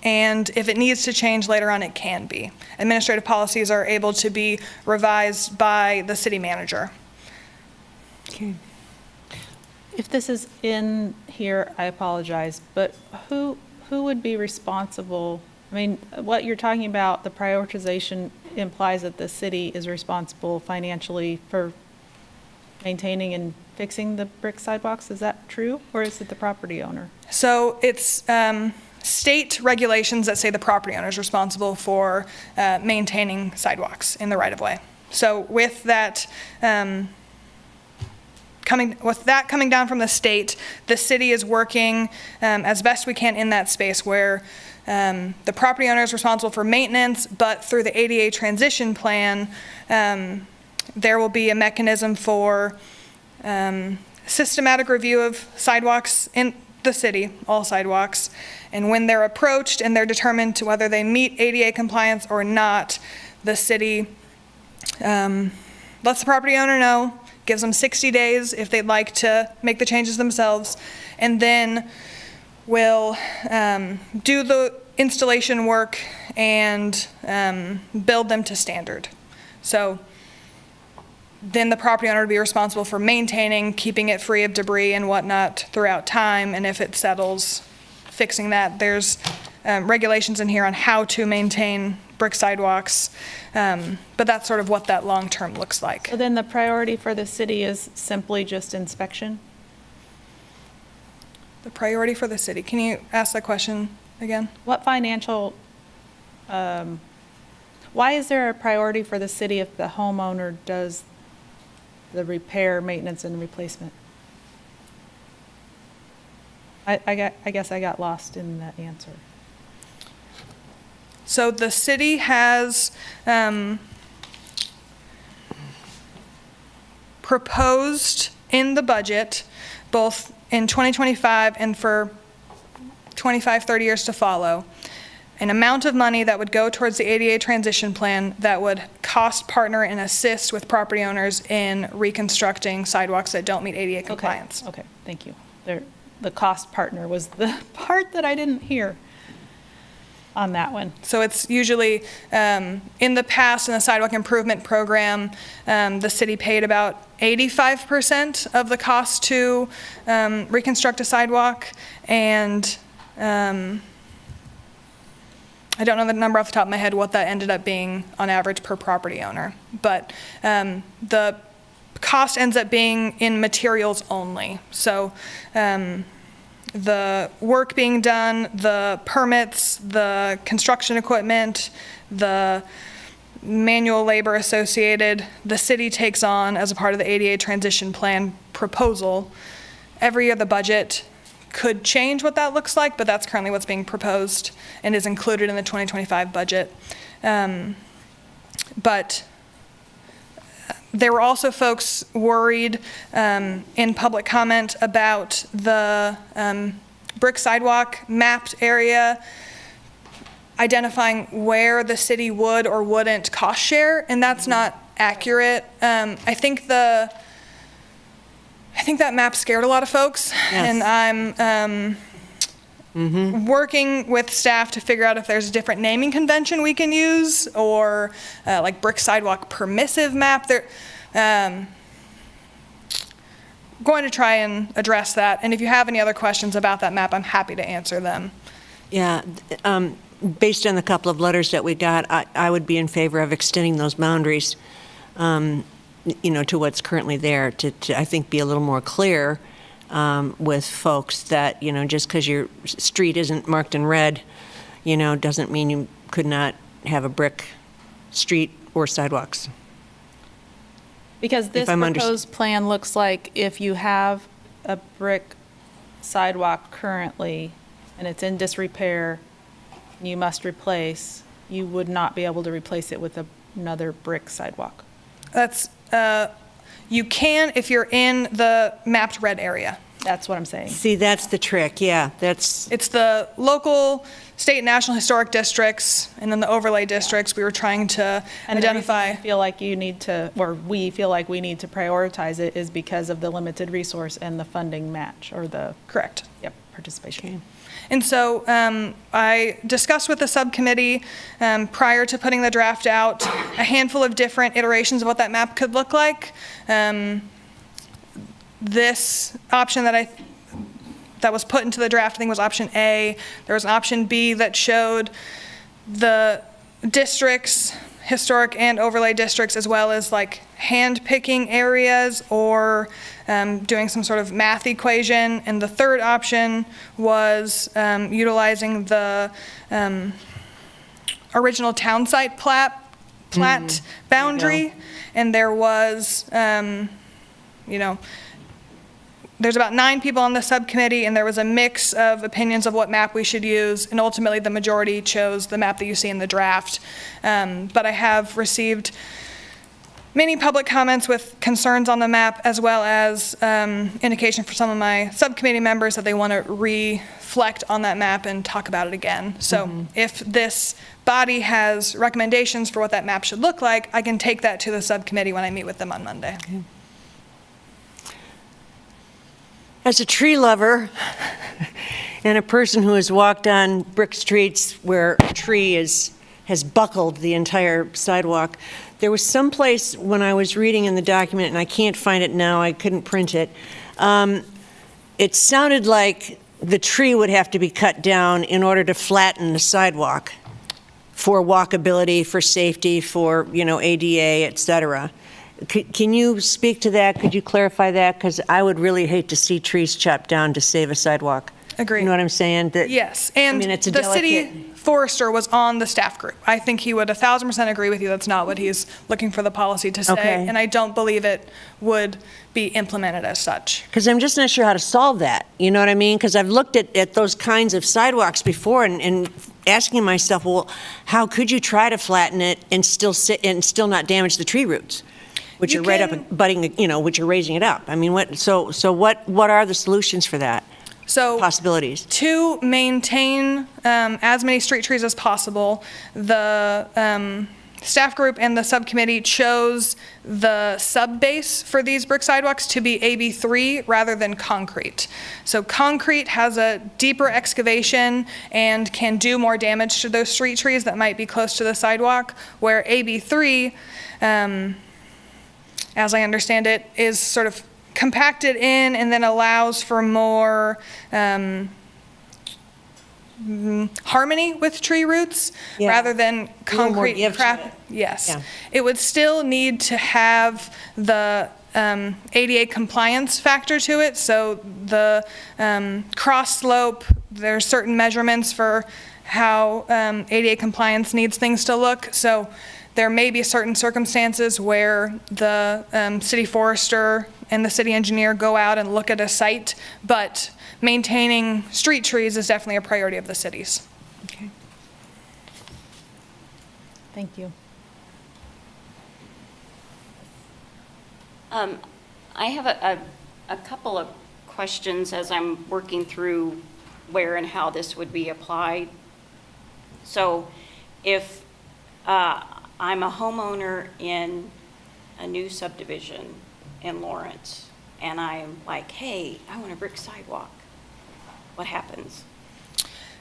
S9: and if it needs to change later on, it can be. Administrative policies are able to be revised by the city manager.
S5: Okay.
S1: If this is in here, I apologize, but who would be responsible? I mean, what you're talking about, the prioritization implies that the city is responsible financially for maintaining and fixing the brick sidewalks. Is that true, or is it the property owner?
S9: So it's state regulations that say the property owner is responsible for maintaining sidewalks in the right-of-way. So with that, coming down from the state, the city is working as best we can in that space where the property owner is responsible for maintenance, but through the ADA transition plan, there will be a mechanism for systematic review of sidewalks in the city, all sidewalks, and when they're approached and they're determined to whether they meet ADA compliance or not, the city lets the property owner know, gives them 60 days if they'd like to make the changes themselves, and then will do the installation work and build them to standard. So then the property owner would be responsible for maintaining, keeping it free of debris and whatnot throughout time, and if it settles, fixing that. There's regulations in here on how to maintain brick sidewalks, but that's sort of what that long-term looks like.
S1: So then the priority for the city is simply just inspection?
S9: The priority for the city, can you ask that question again?
S1: What financial, why is there a priority for the city if the homeowner does the repair, maintenance, and replacement? I guess I got lost in that answer.
S9: So the city has proposed in the budget, both in 2025 and for 25, 30 years to follow, an amount of money that would go towards the ADA transition plan that would cost, partner, and assist with property owners in reconstructing sidewalks that don't meet ADA compliance.
S1: Okay, thank you. The cost partner was the part that I didn't hear on that one.
S9: So it's usually, in the past, in the sidewalk improvement program, the city paid about 85% of the cost to reconstruct a sidewalk, and I don't know the number off the top of my head what that ended up being on average per property owner, but the cost ends up being in materials only. So the work being done, the permits, the construction equipment, the manual labor associated, the city takes on as a part of the ADA transition plan proposal. Every year the budget could change what that looks like, but that's currently what's being proposed and is included in the 2025 budget. But there were also folks worried in public comment about the brick sidewalk mapped area, identifying where the city would or wouldn't cost share, and that's not accurate. I think that map scared a lot of folks,
S5: Yes.
S9: and I'm working with staff to figure out if there's a different naming convention we can use, or like brick sidewalk permissive map. Going to try and address that, and if you have any other questions about that map, I'm happy to answer them.
S5: Yeah, based on the couple of letters that we got, I would be in favor of extending those boundaries, to what's currently there, to I think be a little more clear with folks that, just because your street isn't marked in red, doesn't mean you could not have a brick street or sidewalks.
S1: Because this proposed plan looks like if you have a brick sidewalk currently and it's in disrepair, you must replace, you would not be able to replace it with another brick sidewalk.
S9: That's, you can if you're in the mapped red area.
S1: That's what I'm saying.
S5: See, that's the trick, yeah,
S9: It's the local, state, and national historic districts, and then the overlay districts. We were trying to identify.
S1: I feel like you need to, or we feel like we need to prioritize it is because of the limited resource and the funding match, or the.
S9: Correct.
S1: Yep, participation.
S5: Okay.
S9: And so I discussed with the subcommittee prior to putting the draft out a handful of different iterations of what that map could look like. This option that was put into the draft, I think, was option A. There was an option B that showed the districts historic and overlay districts, as well as like hand-picking areas or doing some sort of math equation. And the third option was utilizing the original town site plat boundary. And there was, there's about 9 people on the subcommittee, and there was a mix of opinions of what map we should use, and ultimately the majority chose the map that you see in the draft. But I have received many public comments with concerns on the map, as well as indication for some of my subcommittee members that they want to reflect on that map and talk about it again. So if this body has recommendations for what that map should look like, I can take that to the subcommittee when I meet with them on Monday.
S5: As a tree lover and a person who has walked on brick streets where a tree has buckled the entire sidewalk, there was some place when I was reading in the document, and I can't find it now, I couldn't print it, it sounded like the tree would have to be cut down in order to flatten the sidewalk for walkability, for safety, for, ADA, et cetera. Can you speak to that? Could you clarify that? Because I would really hate to see trees chopped down to save a sidewalk.
S9: Agreed.
S5: You know what I'm saying?
S9: Yes, and
S5: it's a
S9: the
S5: delicate...
S9: city forester was on the staff group. I think he would 1,000% agree with you. That's not what he's looking for the policy to say,
S5: Okay.
S9: and I don't believe it would be implemented as such.
S5: Because I'm just not sure how to solve that. You know what I mean? Because I've looked at those kinds of sidewalks before and asking myself, well, how could you try to flatten it and still not damage the tree roots? Which
S9: You
S5: are right up,
S9: can-
S5: budding, which are raising it up. I mean, what are the solutions for that?
S9: So
S5: Possibilities?
S9: to maintain as many street trees as possible, the staff group and the subcommittee chose the sub-base for these brick sidewalks to be AB3 rather than concrete. So concrete has a deeper excavation and can do more damage to those street trees that might be close to the sidewalk, where AB3, as I understand it, is sort of compacted in and then allows for more harmony with tree roots
S5: Yeah.
S9: rather than
S5: A little more
S9: concrete
S5: give to
S9: crap.
S5: it.
S9: Yes.
S5: Yeah.
S9: It would still need to have the ADA compliance factor to it. So the cross slope, there's certain measurements for how ADA compliance needs things to look. So there may be certain circumstances where the city forester and the city engineer go out and look at a site, but maintaining street trees is definitely a priority of the cities.
S5: Okay.
S1: Thank you.
S7: I have a couple of questions as I'm working through where and how this would be applied. So if I'm a homeowner in a new subdivision in Lawrence, and I'm like, hey, I want a brick sidewalk, what happens?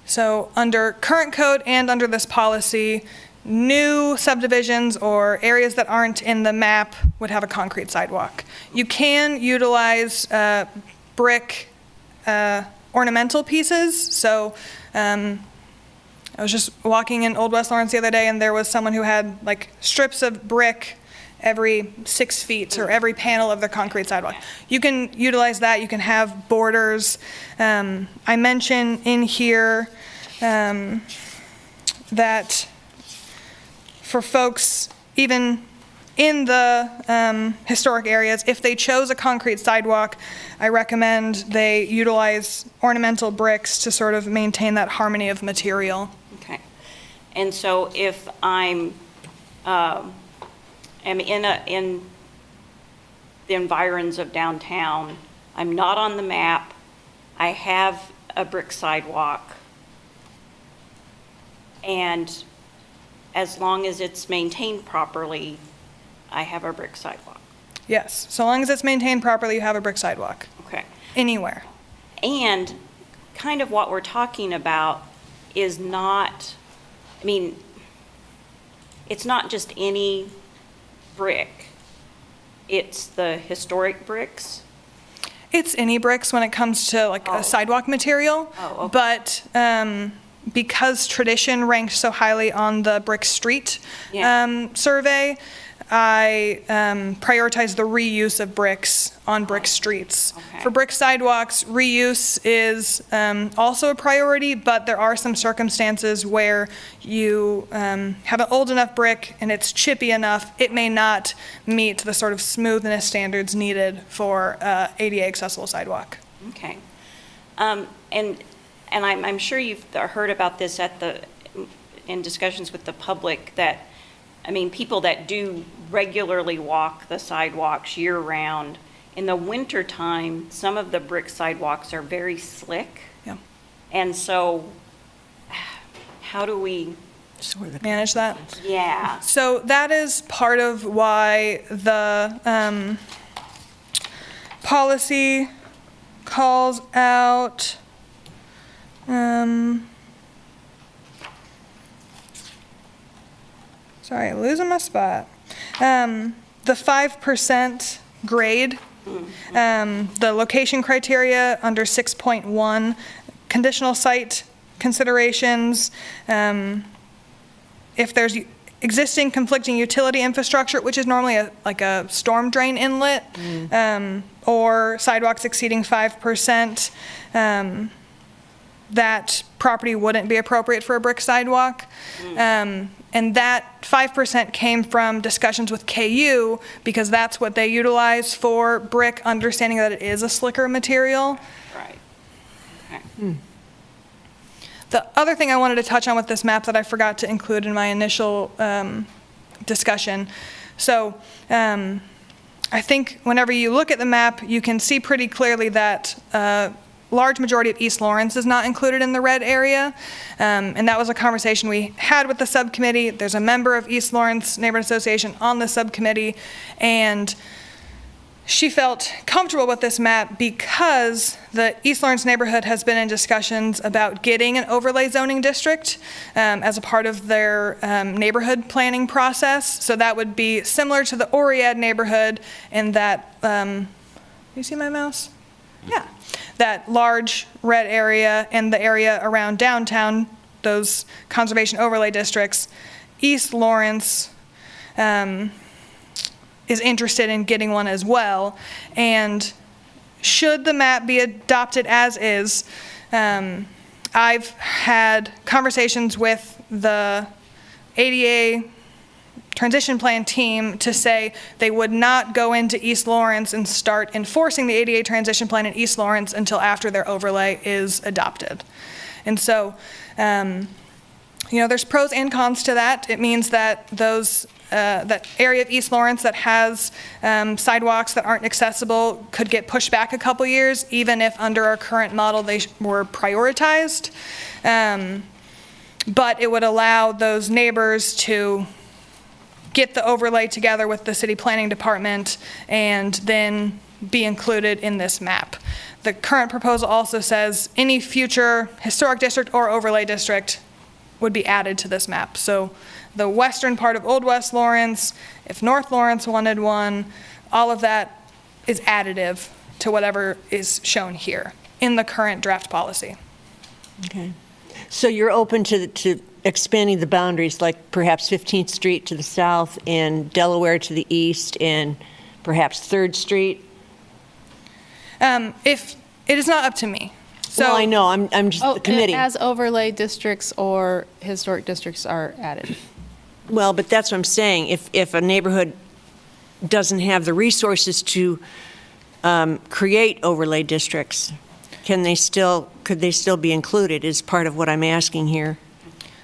S9: So under current code and under this policy, new subdivisions or areas that aren't in the map would have a concrete sidewalk. You can utilize brick ornamental pieces. So I was just walking in Old West Lawrence the other day, and there was someone who had like strips of brick every 6 feet or every panel of their concrete sidewalk. You can utilize that. You can have borders. I mention in here that for folks even in the historic areas, if they chose a concrete sidewalk, I recommend they utilize ornamental bricks to sort of maintain that harmony of material.
S7: Okay. And so if I'm in the environs of downtown, I'm not on the map, I have a brick sidewalk, and as long as it's maintained properly, I have a brick sidewalk.
S9: Yes, so long as it's maintained properly, you have a brick sidewalk,
S7: Okay.
S9: anywhere.
S7: And kind of what we're talking about is not, I mean, it's not just any brick. It's the historic bricks.
S9: It's any bricks when it comes to like
S7: Oh.
S9: a sidewalk material.
S7: Oh, okay.
S9: But because tradition ranked so highly on the brick street
S7: Yeah.
S9: survey, I prioritize the reuse of bricks on brick streets.
S7: Okay.
S9: For brick sidewalks, reuse is also a priority, but there are some circumstances where you have an old enough brick and it's chippy enough, it may not meet the sort of smoothness standards needed for ADA accessible sidewalk.
S7: Okay. And I'm sure you've heard about this in discussions with the public, that, I mean, people that do regularly walk the sidewalks year-round, in the wintertime, some of the brick sidewalks are very slick.
S9: Yeah.
S7: And so, how do we,
S9: Manage that.
S7: yeah,
S9: So that is part of why the policy calls out, sorry, losing my spot. The 5% grade, the location criteria under 6.1, conditional site considerations, if there's existing conflicting utility infrastructure, which is normally like a storm drain inlet, or sidewalks exceeding 5%, that property wouldn't be appropriate for a brick sidewalk. And that 5% came from discussions with KU, because that's what they utilize for brick, understanding that it is a slicker material.
S7: right, okay.
S9: The other thing I wanted to touch on with this map that I forgot to include in my initial discussion. So I think whenever you look at the map, you can see pretty clearly that large majority of East Lawrence is not included in the red area. And that was a conversation we had with the subcommittee. There's a member of East Lawrence Neighborhood Association on the subcommittee, and she felt comfortable with this map because the East Lawrence neighborhood has been in discussions about getting an overlay zoning district as a part of their neighborhood planning process. So that would be similar to the Oread neighborhood in that, you see my mouse? Yeah. That large red area and the area around downtown, those conservation overlay districts. East Lawrence is interested in getting one as well. And should the map be adopted as is, I've had conversations with the ADA transition plan team to say they would not go into East Lawrence and start enforcing the ADA transition plan in East Lawrence until after their overlay is adopted. And so, there's pros and cons to that. It means that that area of East Lawrence that has sidewalks that aren't accessible could get pushed back a couple years, even if under our current model they were prioritized. But it would allow those neighbors to get the overlay together with the city planning department and then be included in this map. The current proposal also says any future historic district or overlay district would be added to this map. So the western part of Old West Lawrence, if North Lawrence wanted one, all of that is additive to whatever is shown here in the current draft policy.
S5: Okay. So you're open to expanding the boundaries, like perhaps 15th Street to the south and Delaware to the east and perhaps 3rd Street?
S9: If it is not up to me. So
S5: Well, I know, I'm just the committee.
S1: As overlay districts or historic districts are added.
S5: Well, but that's what I'm saying. If a neighborhood doesn't have the resources to create overlay districts, could they still be included is part of what I'm asking here.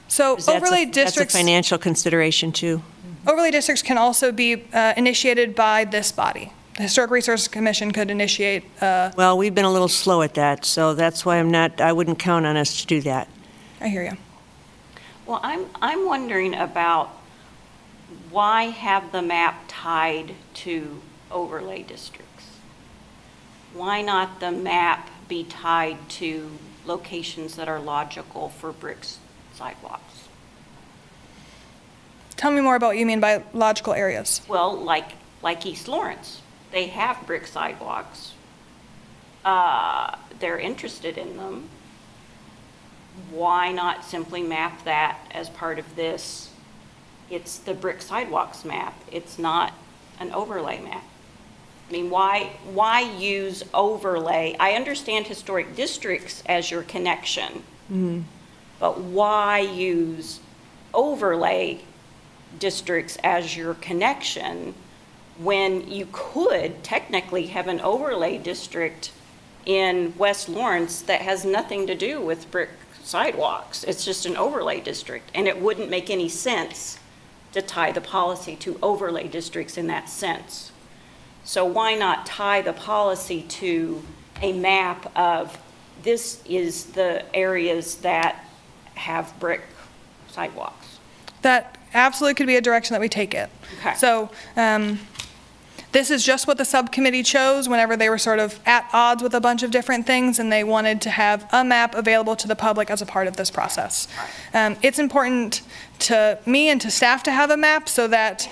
S9: So
S5: 'Cause that's
S9: overlay
S5: That's
S9: districts.
S5: a financial consideration too.
S9: Overlay districts can also be initiated by this body. The Historic Resources Commission could initiate,
S5: Well, we've been a little slow at that, so that's why I wouldn't count on us to do that.
S9: I hear you.
S7: Well, I'm wondering about why have the map tied to overlay districts? Why not the map be tied to locations that are logical for bricks sidewalks?
S9: Tell me more about what you mean by logical areas.
S7: Well, like East Lawrence, they have brick sidewalks. They're interested in them. why not simply map that as part of this? It's the brick sidewalks map. It's not an overlay map. I mean, why use overlay? I understand historic districts as your connection, but why use overlay districts as your connection when you could technically have an overlay district in West Lawrence that has nothing to do with brick sidewalks? It's just an overlay district, and it wouldn't make any sense to tie the policy to overlay districts in that sense. So why not tie the policy to a map of this is the areas that have brick sidewalks?
S9: That absolutely could be a direction that we take it.
S7: Okay.
S9: So this is just what the subcommittee chose whenever they were sort of at odds with a bunch of different things, and they wanted to have a map available to the public as a part of this process. It's important to me and to staff to have a map so that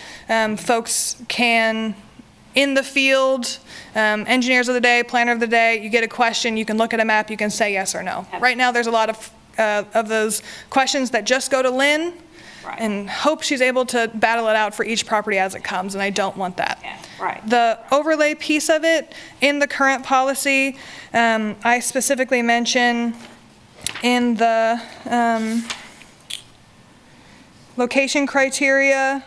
S9: folks can, in the field, engineers of the day, planner of the day, you get a question, you can look at a map, you can say yes or no. Right now, there's a lot of those questions that just go to Lynn and hope she's able to battle it out for each property as it comes, and I don't want that.
S7: Yeah, right.
S9: The overlay piece of it, in the current policy, I specifically mention in the location criteria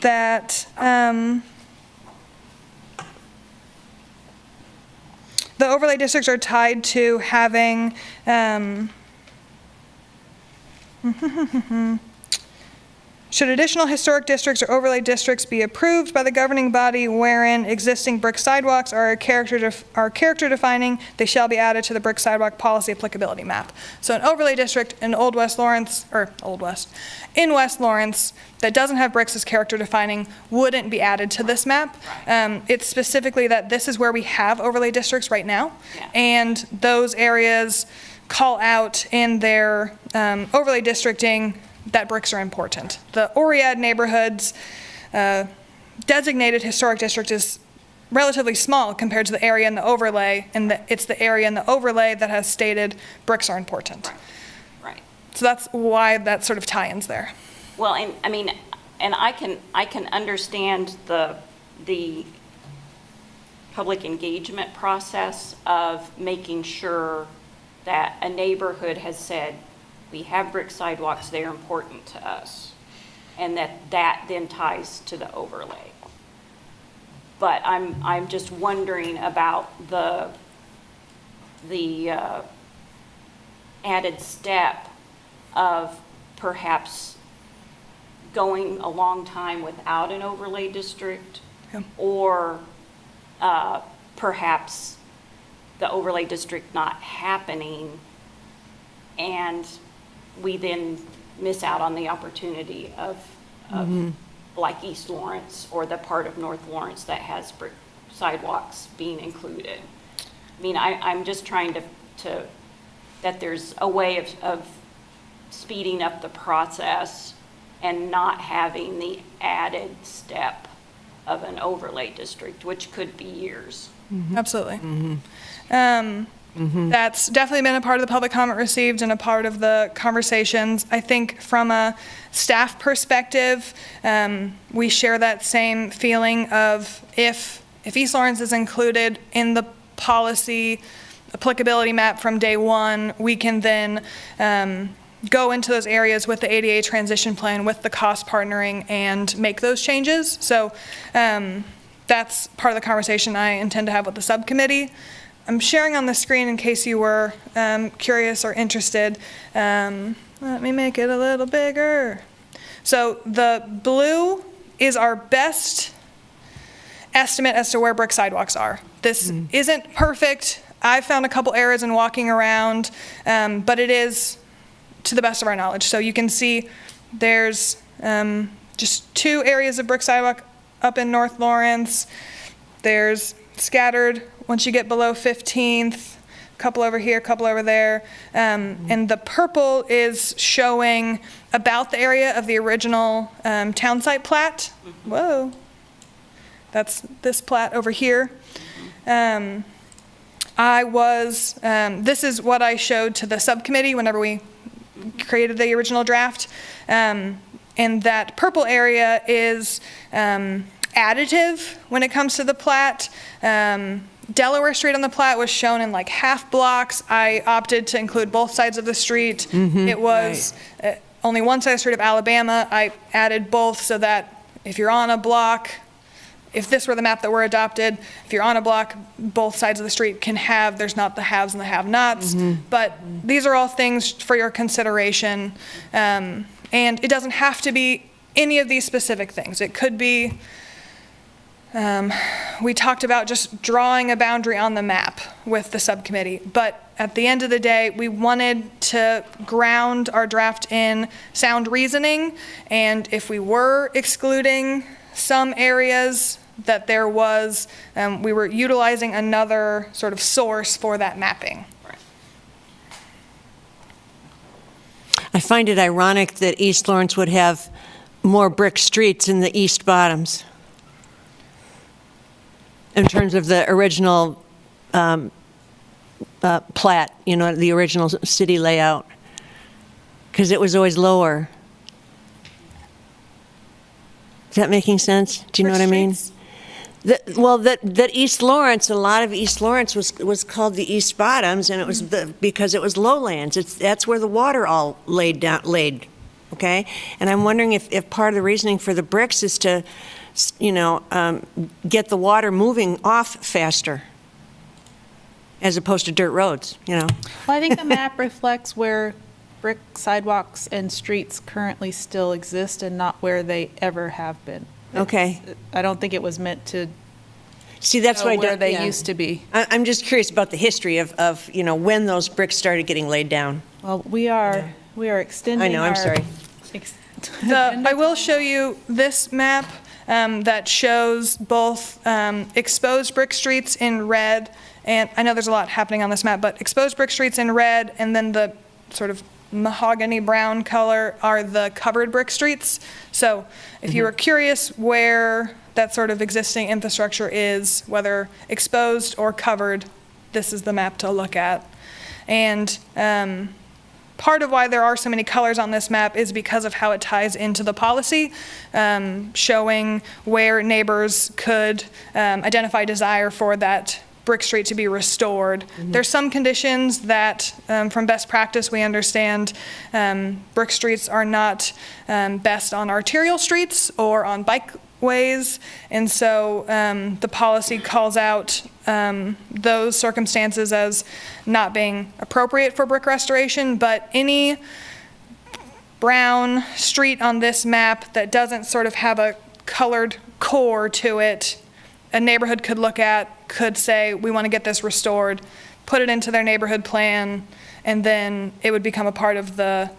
S9: that the overlay districts are tied to having should additional historic districts or overlay districts be approved by the governing body wherein existing brick sidewalks are character defining, they shall be added to the brick sidewalk policy applicability map. So an overlay district in in West Lawrence that doesn't have bricks as character defining wouldn't be added to this map. It's specifically that this is where we have overlay districts right now, and those areas call out in their overlay districting that bricks are important. The Oread neighborhood's designated historic district is relatively small compared to the area in the overlay, and it's the area in the overlay that has stated bricks are important.
S7: Right.
S9: So that's why that sort of tie-ins there.
S7: Well, and I mean, and I can understand the public engagement process of making sure that a neighborhood has said, we have brick sidewalks, they're important to us, and that then ties to the overlay. But I'm just wondering about the added step of perhaps going a long time without an overlay district, or perhaps the overlay district not happening, and we then miss out on the opportunity of like East Lawrence or the part of North Lawrence that has brick sidewalks being included. I mean, I'm just trying to that there's a way of speeding up the process and not having the added step of an overlay district, which could be years.
S9: Absolutely. That's definitely been a part of the public comment received and a part of the conversations. I think from a staff perspective, we share that same feeling of if East Lawrence is included in the policy applicability map from day one, we can then go into those areas with the ADA transition plan, with the cost partnering, and make those changes. So that's part of the conversation I intend to have with the subcommittee. I'm sharing on the screen in case you were curious or interested. Let me make it a little bigger. So the blue is our best estimate as to where brick sidewalks are. This isn't perfect. I found a couple errors in walking around, but it is to the best of our knowledge. So you can see there's just 2 areas of brick sidewalk up in North Lawrence. There's scattered once you get below 15th, a couple over here, a couple over there. And the purple is showing about the area of the original town site plat. Whoa. That's this plat over here. this is what I showed to the subcommittee whenever we created the original draft. And that purple area is additive when it comes to the plat. Delaware Street on the plat was shown in like half blocks. I opted to include both sides of the street. It was only one side of the street of Alabama. I added both so that if you're on a block, if this were the map that were adopted, if you're on a block, both sides of the street can have, there's not the haves and the have-nots. But these are all things for your consideration. And it doesn't have to be any of these specific things. It could be, we talked about just drawing a boundary on the map with the subcommittee. But at the end of the day, we wanted to ground our draft in sound reasoning. And if we were excluding some areas, that there was, we were utilizing another sort of source for that mapping.
S5: I find it ironic that East Lawrence would have more brick streets in the east bottoms in terms of the original plat, you know, the original city layout, because it was always lower. Is that making sense? Do you know what I mean? That East Lawrence, a lot of East Lawrence was called the East Bottoms, and it was because it was lowlands. That's where the water all laid, okay? And I'm wondering if part of the reasoning for the bricks is to, you know, get the water moving off faster, as opposed to dirt roads, you know?
S1: Well, I think the map reflects where brick sidewalks and streets currently still exist and not where they ever have been.
S5: Okay.
S1: I don't think it was meant to
S5: See, that's
S1: show
S5: what I
S1: where
S5: don't,
S1: they
S5: yeah.
S1: used to be.
S5: I'm just curious about the history of, you know, when those bricks started getting laid down.
S1: Well, we are extending
S5: I know, I'm
S1: our
S5: sorry.
S9: I will show you this map that shows both exposed brick streets in red, and I know there's a lot happening on this map, but exposed brick streets in red, and then the sort of mahogany brown color are the covered brick streets. So if you were curious where that sort of existing infrastructure is, whether exposed or covered, this is the map to look at. And part of why there are so many colors on this map is because of how it ties into the policy, showing where neighbors could identify desire for that brick street to be restored. There's some conditions that, from best practice, we understand brick streets are not best on arterial streets or on bikeways, and so the policy calls out those circumstances as not being appropriate for brick restoration, but any brown street on this map that doesn't sort of have a colored core to it, a neighborhood could look at, could say, we want to get this restored, put it into their neighborhood plan, and then it would become a part of the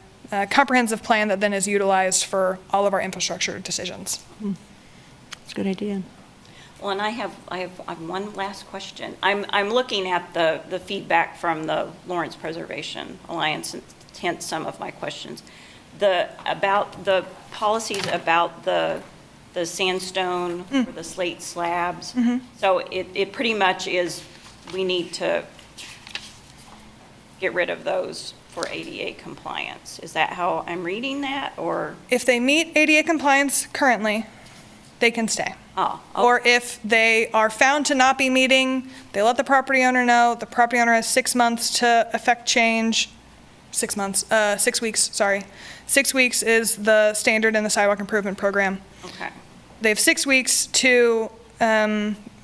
S9: comprehensive plan that then is utilized for all of our infrastructure decisions.
S5: That's a good idea.
S7: Well, and I have one last question. I'm looking at the feedback from the Lawrence Preservation Alliance, and hence some of my questions. About the policies about the sandstone or the slate slabs. So it pretty much is, we need to get rid of those for ADA compliance. Is that how I'm reading that, or?
S9: If they meet ADA compliance currently, they can stay.
S7: Oh, okay.
S9: Or if they are found to not be meeting, they let the property owner know. The property owner has 6 months to effect change. 6 months, 6 weeks, sorry. 6 weeks is the standard in the sidewalk improvement program.
S7: Okay.
S9: They have 6 weeks to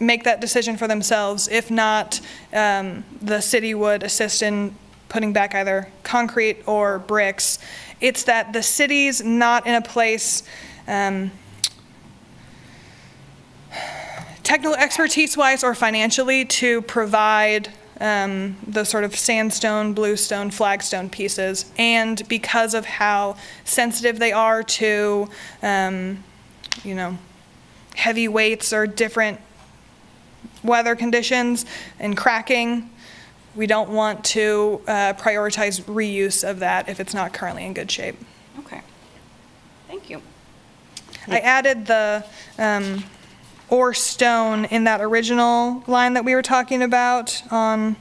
S9: make that decision for themselves. If not, the city would assist in putting back either concrete or bricks. It's that the city's not in a place, technical expertise-wise or financially, to provide the sort of sandstone, bluestone, flagstone pieces. And because of how sensitive they are to, you know, heavy weights or different weather conditions and cracking, we don't want to prioritize reuse of that if it's not currently in good shape.
S7: Okay. Thank you.
S9: I added the or stone in that original line that we were talking about on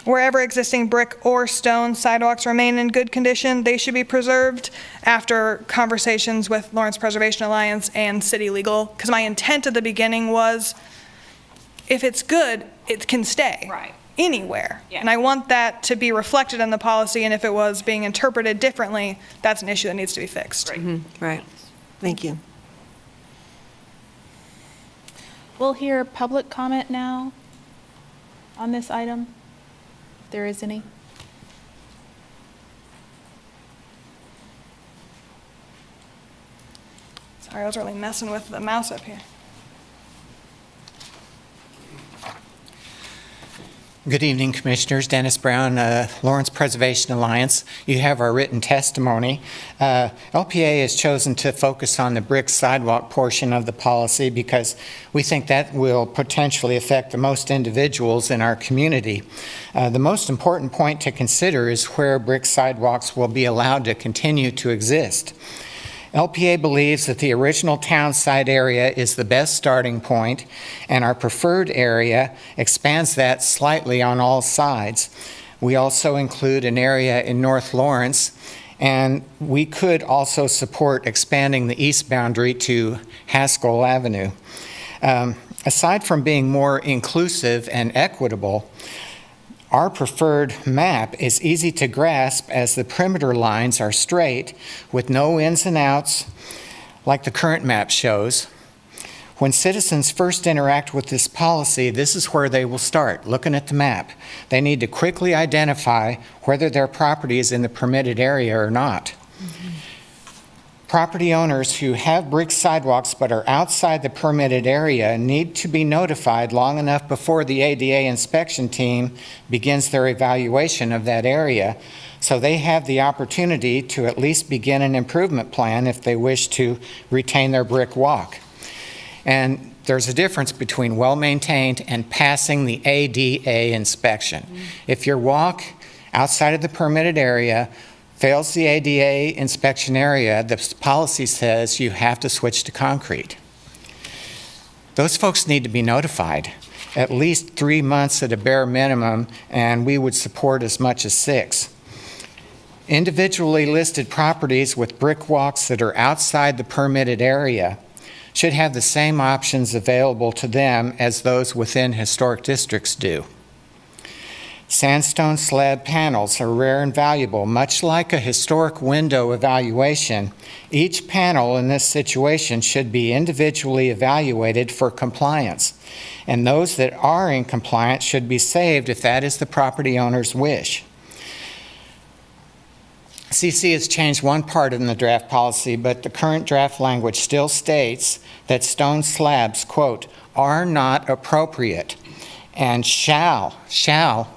S9: wherever existing brick or stone sidewalks remain in good condition, they should be preserved after conversations with Lawrence Preservation Alliance and city legal. Because my intent at the beginning was, if it's good, it can stay.
S7: Right.
S9: Anywhere.
S7: Yeah.
S9: And I want that to be reflected in the policy, and if it was being interpreted differently, that's an issue that needs to be fixed.
S7: Right.
S5: Right. Thank you.
S1: We'll hear public comment now on this item, if there is any.
S9: Sorry, I was really messing with the mouse up here.
S10: Good evening, Commissioners. Dennis Brown, Lawrence Preservation Alliance. You have our written testimony. LPA has chosen to focus on the brick sidewalk portion of the policy because we think that will potentially affect the most individuals in our community. The most important point to consider is where brick sidewalks will be allowed to continue to exist. LPA believes that the original town site area is the best starting point, and our preferred area expands that slightly on all sides. We also include an area in North Lawrence, and we could also support expanding the east boundary to Haskell Avenue. Aside from being more inclusive and equitable, our preferred map is easy to grasp as the perimeter lines are straight with no ins and outs like the current map shows. When citizens first interact with this policy, this is where they will start, looking at the map. They need to quickly identify whether their property is in the permitted area or not. Property owners who have brick sidewalks but are outside the permitted area need to be notified long enough before the ADA inspection team begins their evaluation of that area, so they have the opportunity to at least begin an improvement plan if they wish to retain their brick walk. And there's a difference between well-maintained and passing the ADA inspection. If your walk outside of the permitted area fails the ADA inspection area, the policy says you have to switch to concrete. Those folks need to be notified, at least 3 months at a bare minimum, and we would support as much as 6. Individually listed properties with brick walks that are outside the permitted area should have the same options available to them as those within historic districts do. Sandstone slab panels are rare and valuable. Much like a historic window evaluation, each panel in this situation should be individually evaluated for compliance, and those that are in compliance should be saved if that is the property owner's wish. CC has changed one part in the draft policy, but the current draft language still states that stone slabs, quote, are not appropriate and shall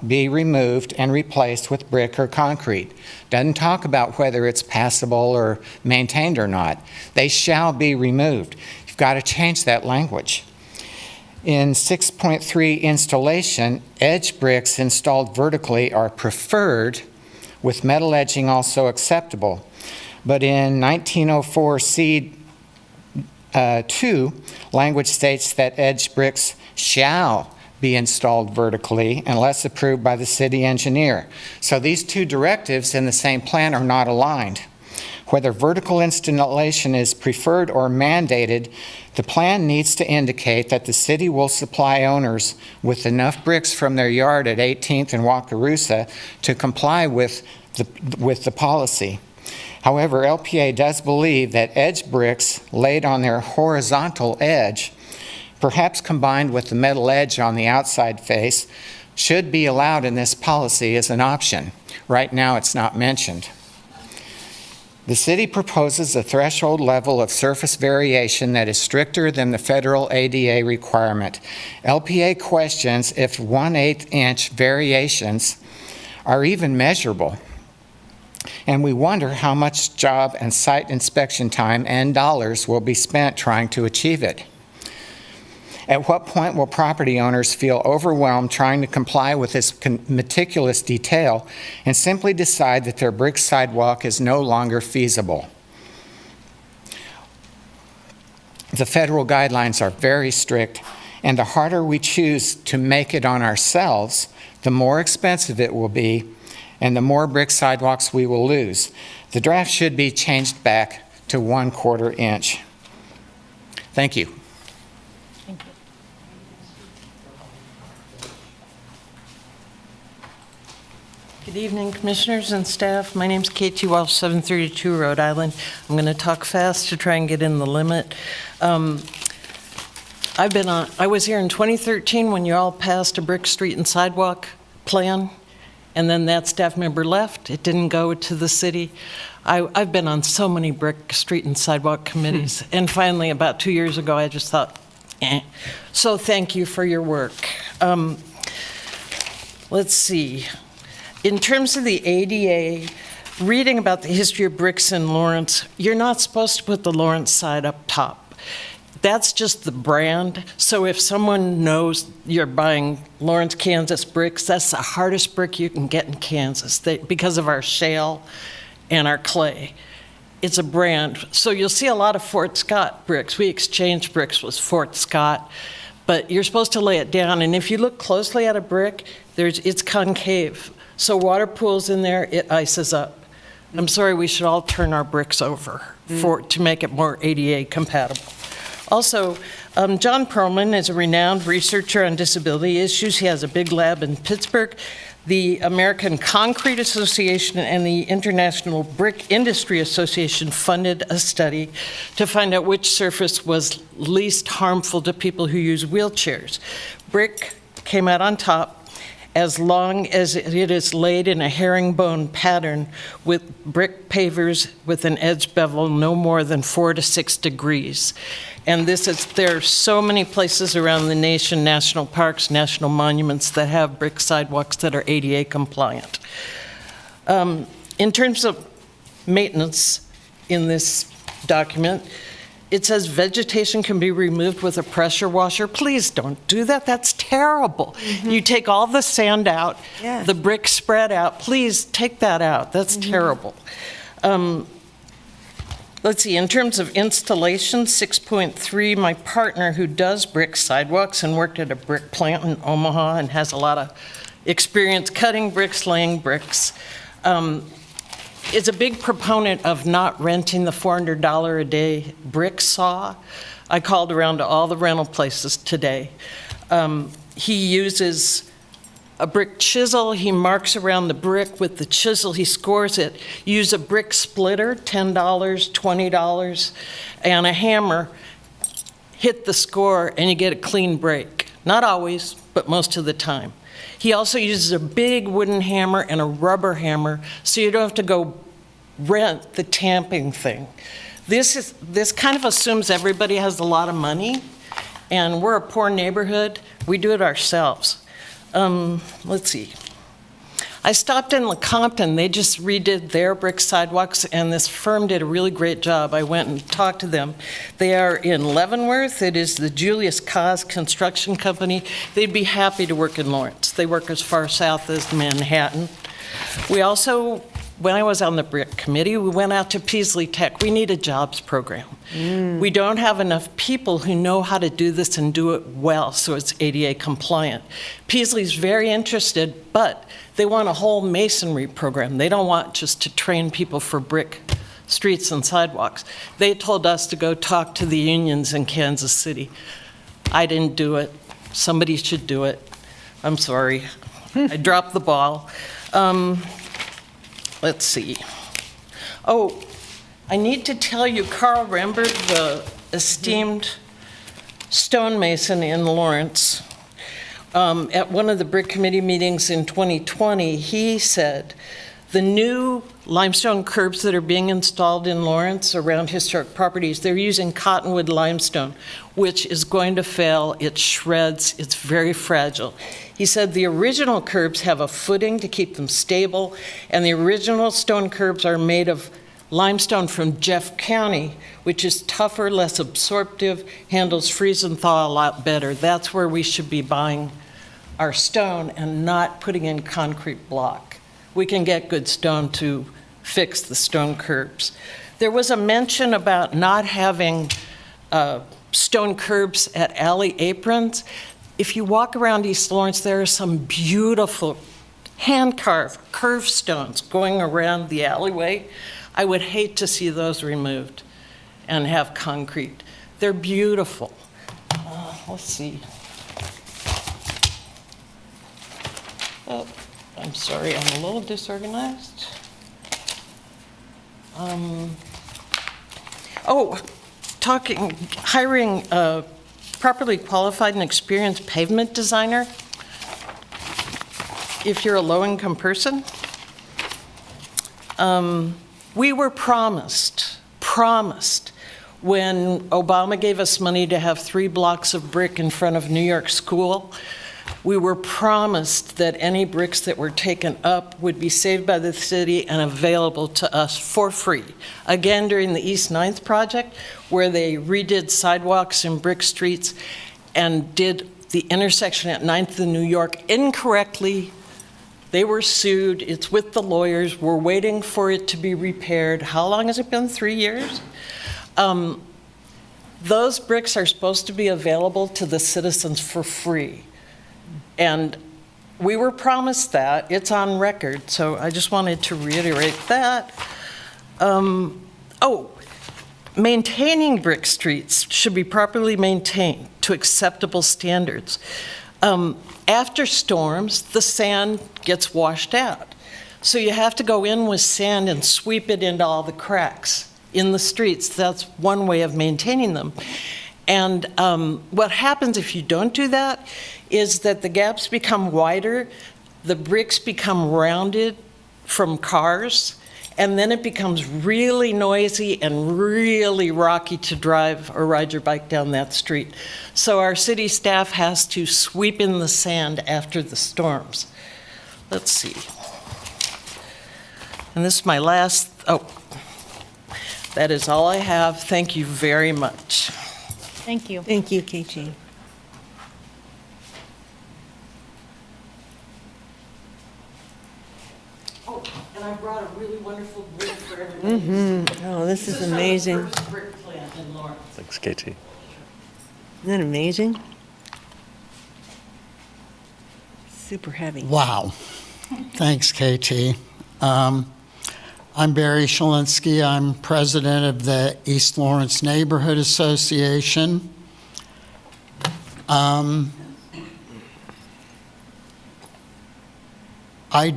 S10: be removed and replaced with brick or concrete. Doesn't talk about whether it's passable or maintained or not. They shall be removed. You've got to change that language. In 6.3 installation, edge bricks installed vertically are preferred, with metal edging also acceptable. But in 1904 C2, language states that edge bricks shall be installed vertically unless approved by the city engineer. So these two directives in the same plan are not aligned. Whether vertical installation is preferred or mandated, the plan needs to indicate that the city will supply owners with enough bricks from their yard at 18th and Wakarusa to comply with the policy. However, LPA does believe that edge bricks laid on their horizontal edge, perhaps combined with the metal edge on the outside face, should be allowed in this policy as an option. Right now, it's not mentioned. The city proposes a threshold level of surface variation that is stricter than the federal ADA requirement. LPA questions if 1/8 inch variations are even measurable. And we wonder how much job and site inspection time and dollars will be spent trying to achieve it. At what point will property owners feel overwhelmed trying to comply with this meticulous detail and simply decide that their brick sidewalk is no longer feasible? The federal guidelines are very strict, and the harder we choose to make it on ourselves, the more expensive it will be, and the more brick sidewalks we will lose. The draft should be changed back to 1/4 inch. Thank you.
S11: Good evening, Commissioners and staff. My name's Katie Walsh, 732 Rhode Island. I'm going to talk fast to try and get in the limit. I was here in 2013 when you all passed a brick street and sidewalk plan, and then that staff member left. It didn't go to the city. I've been on so many brick street and sidewalk committees, and finally, about 2 years ago, I just thought, eh. So thank you for your work. Let's see. In terms of the ADA, reading about the history of bricks in Lawrence, you're not supposed to put the Lawrence side up top. That's just the brand. So if someone knows you're buying Lawrence, Kansas bricks, that's the hardest brick you can get in Kansas because of our shale and our clay. It's a brand. So you'll see a lot of Fort Scott bricks. We exchange bricks with Fort Scott, but you're supposed to lay it down. And if you look closely at a brick, it's concave. So water pools in there, it ices up. I'm sorry, we should all turn our bricks over to make it more ADA compatible. Also, John Perlman is a renowned researcher on disability issues. He has a big lab in Pittsburgh. The American Concrete Association and the International Brick Industry Association funded a study to find out which surface was least harmful to people who use wheelchairs. Brick came out on top, as long as it is laid in a herringbone pattern with brick pavers with an edge bevel no more than 4 to 6 degrees. And there are so many places around the nation, national parks, national monuments, that have brick sidewalks that are ADA compliant. In terms of maintenance in this document, it says vegetation can be removed with a pressure washer. Please don't do that. That's terrible. You take all the sand out, the brick spread out. Please take that out. That's terrible. Let's see, in terms of installation, 6.3, my partner who does brick sidewalks and worked at a brick plant in Omaha and has a lot of experience cutting bricks, laying bricks, is a big proponent of not renting the $400 a day brick saw. I called around to all the rental places today. He uses a brick chisel. He marks around the brick with the chisel. He scores it. Use a brick splitter, $10, $20, and a hammer. Hit the score, and you get a clean break. Not always, but most of the time. He also uses a big wooden hammer and a rubber hammer, so you don't have to go rent the tamping thing. This kind of assumes everybody has a lot of money, and we're a poor neighborhood. We do it ourselves. Let's see. I stopped in Lecompton. They just redid their brick sidewalks, and this firm did a really great job. I went and talked to them. They are in Leavenworth. It is the Julius Cause Construction Company. They'd be happy to work in Lawrence. They work as far south as Manhattan. We also, when I was on the brick committee, we went out to Peaslee Tech. We need a jobs program. We don't have enough people who know how to do this and do it well, so it's ADA compliant. Peaslee's very interested, but they want a whole masonry program. They don't want just to train people for brick streets and sidewalks. They told us to go talk to the unions in Kansas City. I didn't do it. Somebody should do it. I'm sorry. I dropped the ball. Let's see. Oh, I need to tell you, Carl Rembert, the esteemed stonemason in Lawrence, at one of the brick committee meetings in 2020, he said, the new limestone curbs that are being installed in Lawrence around historic properties, they're using cottonwood limestone, which is going to fail. It shreds. It's very fragile. He said the original curbs have a footing to keep them stable, and the original stone curbs are made of limestone from Jeff County, which is tougher, less absorptive, handles freeze and thaw a lot better. That's where we should be buying our stone and not putting in concrete block. We can get good stone to fix the stone curbs. There was a mention about not having stone curbs at alley aprons. If you walk around East Lawrence, there are some beautiful hand-carved curved stones going around the alleyway. I would hate to see those removed and have concrete. They're beautiful. Let's see. Oh, I'm sorry, I'm a little disorganized. Hiring a properly qualified and experienced pavement designer. If you're a low-income person, we were promised when Obama gave us money to have 3 blocks of brick in front of New York School, we were promised that any bricks that were taken up would be saved by the city and available to us for free. Again, during the East 9th project, where they redid sidewalks and brick streets and did the intersection at 9th and New York incorrectly. They were sued. It's with the lawyers. We're waiting for it to be repaired. How long has it been? 3 years? Those bricks are supposed to be available to the citizens for free. And we were promised that. It's on record, so I just wanted to reiterate that. Maintaining brick streets should be properly maintained to acceptable standards. After storms, the sand gets washed out. So you have to go in with sand and sweep it into all the cracks in the streets. That's one way of maintaining them. And what happens if you don't do that is that the gaps become wider, the bricks become rounded from cars, and then it becomes really noisy and really rocky to drive or ride your bike down that street. So our city staff has to sweep in the sand after the storms. Let's see. And this is my last, that is all I have. Thank you very much.
S1: Thank you.
S5: Thank you, KG.
S11: Oh, and I brought a really wonderful brick for everybody.
S5: Oh, this is amazing.
S11: This is our first brick plant in Lawrence.
S4: Thanks, KT.
S5: Isn't that amazing? Super heavy.
S12: Wow. Thanks, KT. I'm Barry Shalinsky. I'm president of the East Lawrence Neighborhood Association. I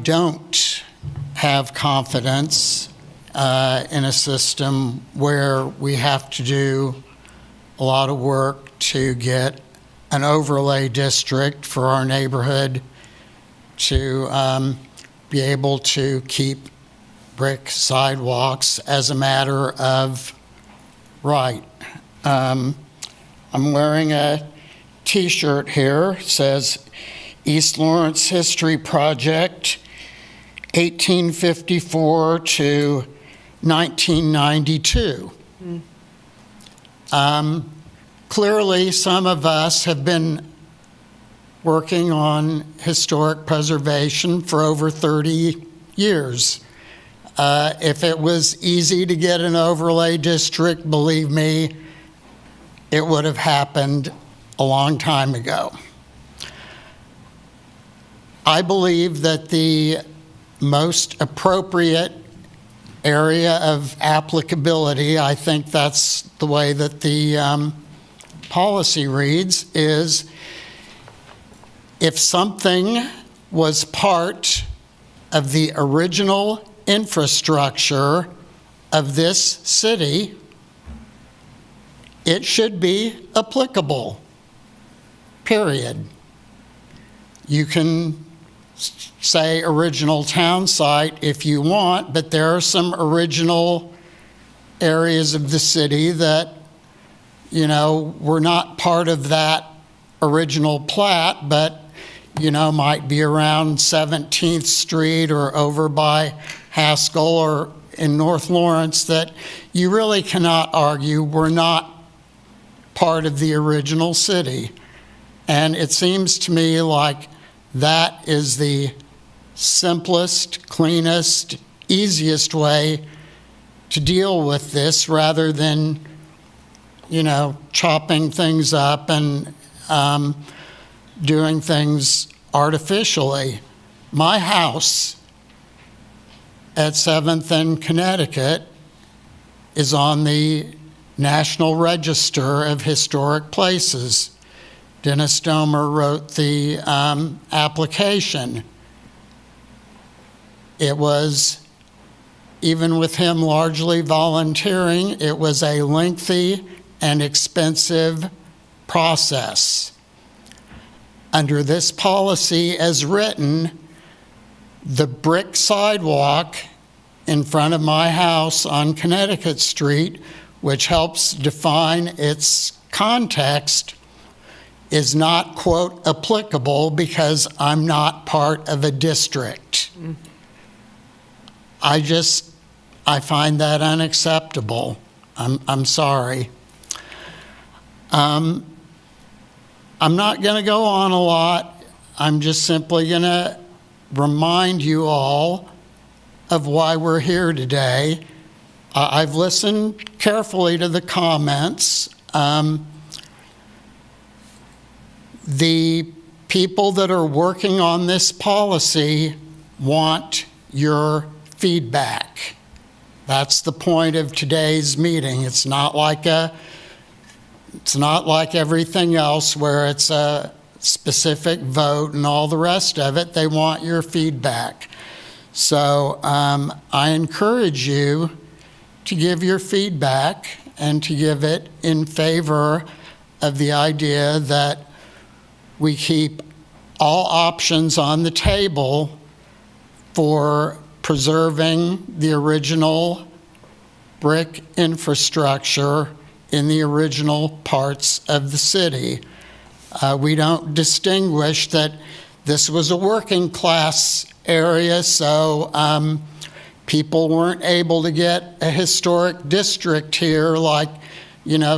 S12: don't have confidence in a system where we have to do a lot of work to get an overlay district for our neighborhood to be able to keep brick sidewalks as a matter of right. I'm wearing a t-shirt here. It says East Lawrence History Project, 1854 to 1992. Clearly, some of us have been working on historic preservation for over 30 years. If it was easy to get an overlay district, believe me, it would have happened a long time ago. I believe that the most appropriate area of applicability, I think that's the way that the policy reads, is if something was part of the original infrastructure of this city, it should be applicable, period. You can say original town site if you want, but there are some original areas of the city that, you know, were not part of that original plat, but, you know, might be around 17th Street or over by Haskell or in North Lawrence that you really cannot argue were not part of the original city. And it seems to me like that is the simplest, cleanest, easiest way to deal with this rather than chopping things up and doing things artificially. My house at 7th and Connecticut is on the National Register of Historic Places. Dennis Domer wrote the application. It was, even with him largely volunteering, it was a lengthy and expensive process. Under this policy as written, the brick sidewalk in front of my house on Connecticut Street, which helps define its context, is not, quote, applicable because I'm not part of a district. I find that unacceptable. I'm sorry. I'm not going to go on a lot. I'm just simply going to remind you all of why we're here today. I've listened carefully to the comments. The people that are working on this policy want your feedback. That's the point of today's meeting. It's not like everything else where it's a specific vote and all the rest of it. They want your feedback. So I encourage you to give your feedback and to give it in favor of the idea that we keep all options on the table for preserving the original brick infrastructure in the original parts of the city. We don't distinguish that this was a working class area, so people weren't able to get a historic district here like,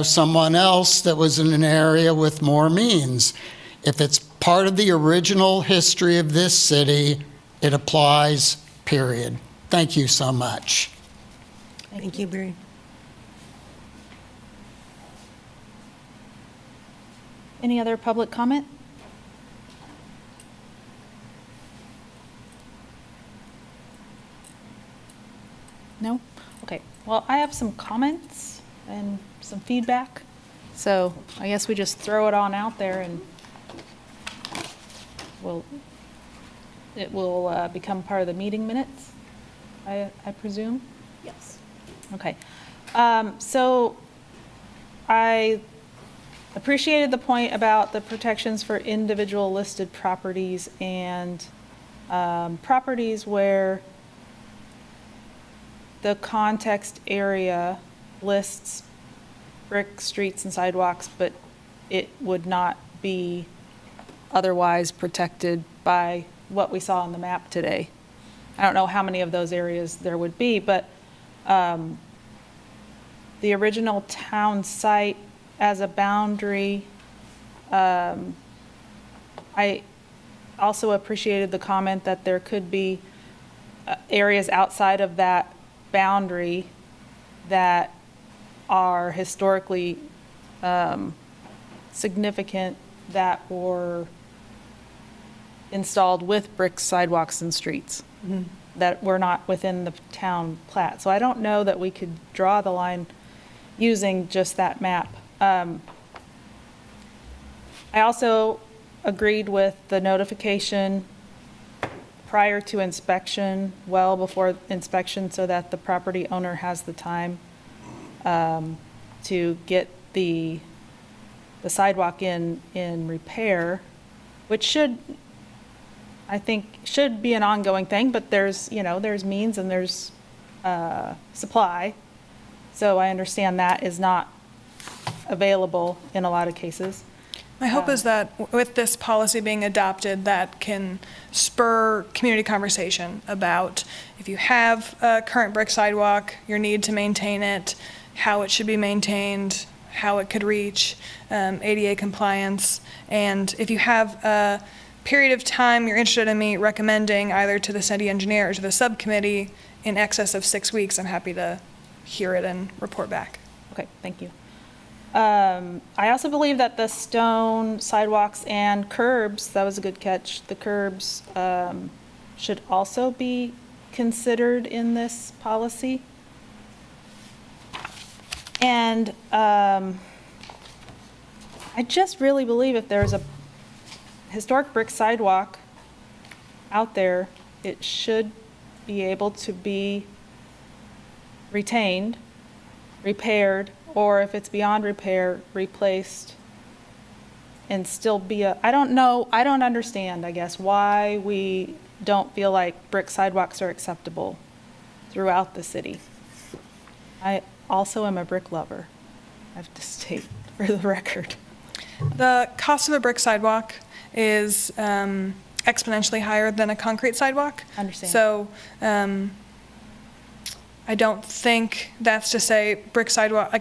S12: someone else that was in an area with more means. If it's part of the original history of this city, it applies, period. Thank you so much.
S5: Thank you, Barry.
S1: Any other public comment? No? Okay. Well, I have some comments and some feedback. So I guess we just throw it on out there and it will become part of the meeting minutes, I presume? Yes. Okay. So I appreciated the point about the protections for individual listed properties and properties where the context area lists brick streets and sidewalks, but it would not be otherwise protected by what we saw on the map today. I don't know how many of those areas there would be, but the original town site as a boundary, I also appreciated the comment that there could be areas outside of that boundary that are historically significant that were installed with brick sidewalks and streets that were not within the town plat. So I don't know that we could draw the line using just that map. I also agreed with the notification prior to inspection, well before inspection, so that the property owner has the time to get the sidewalk in repair, which should be an ongoing thing, but there's means and there's supply. So I understand that is not available in a lot of cases.
S9: My hope is that with this policy being adopted, that can spur community conversation about if you have a current brick sidewalk, your need to maintain it, how it should be maintained, how it could reach ADA compliance, and if you have a period of time you're interested in me recommending either to the city engineer or to the subcommittee in excess of 6 weeks, I'm happy to hear it and report back.
S1: Okay, thank you. I also believe that the stone sidewalks and curbs, that was a good catch, the curbs should also be considered in this policy. And I just really believe if there's a historic brick sidewalk out there, it should be able to be retained, repaired, or if it's beyond repair, replaced, and still be I don't know, I don't understand, I guess, why we don't feel like brick sidewalks are acceptable throughout the city. I also am a brick lover, I have to state for the record.
S9: The cost of a brick sidewalk is exponentially higher than a concrete sidewalk.
S1: Understand.
S9: So I don't think that's to say brick sidewalk,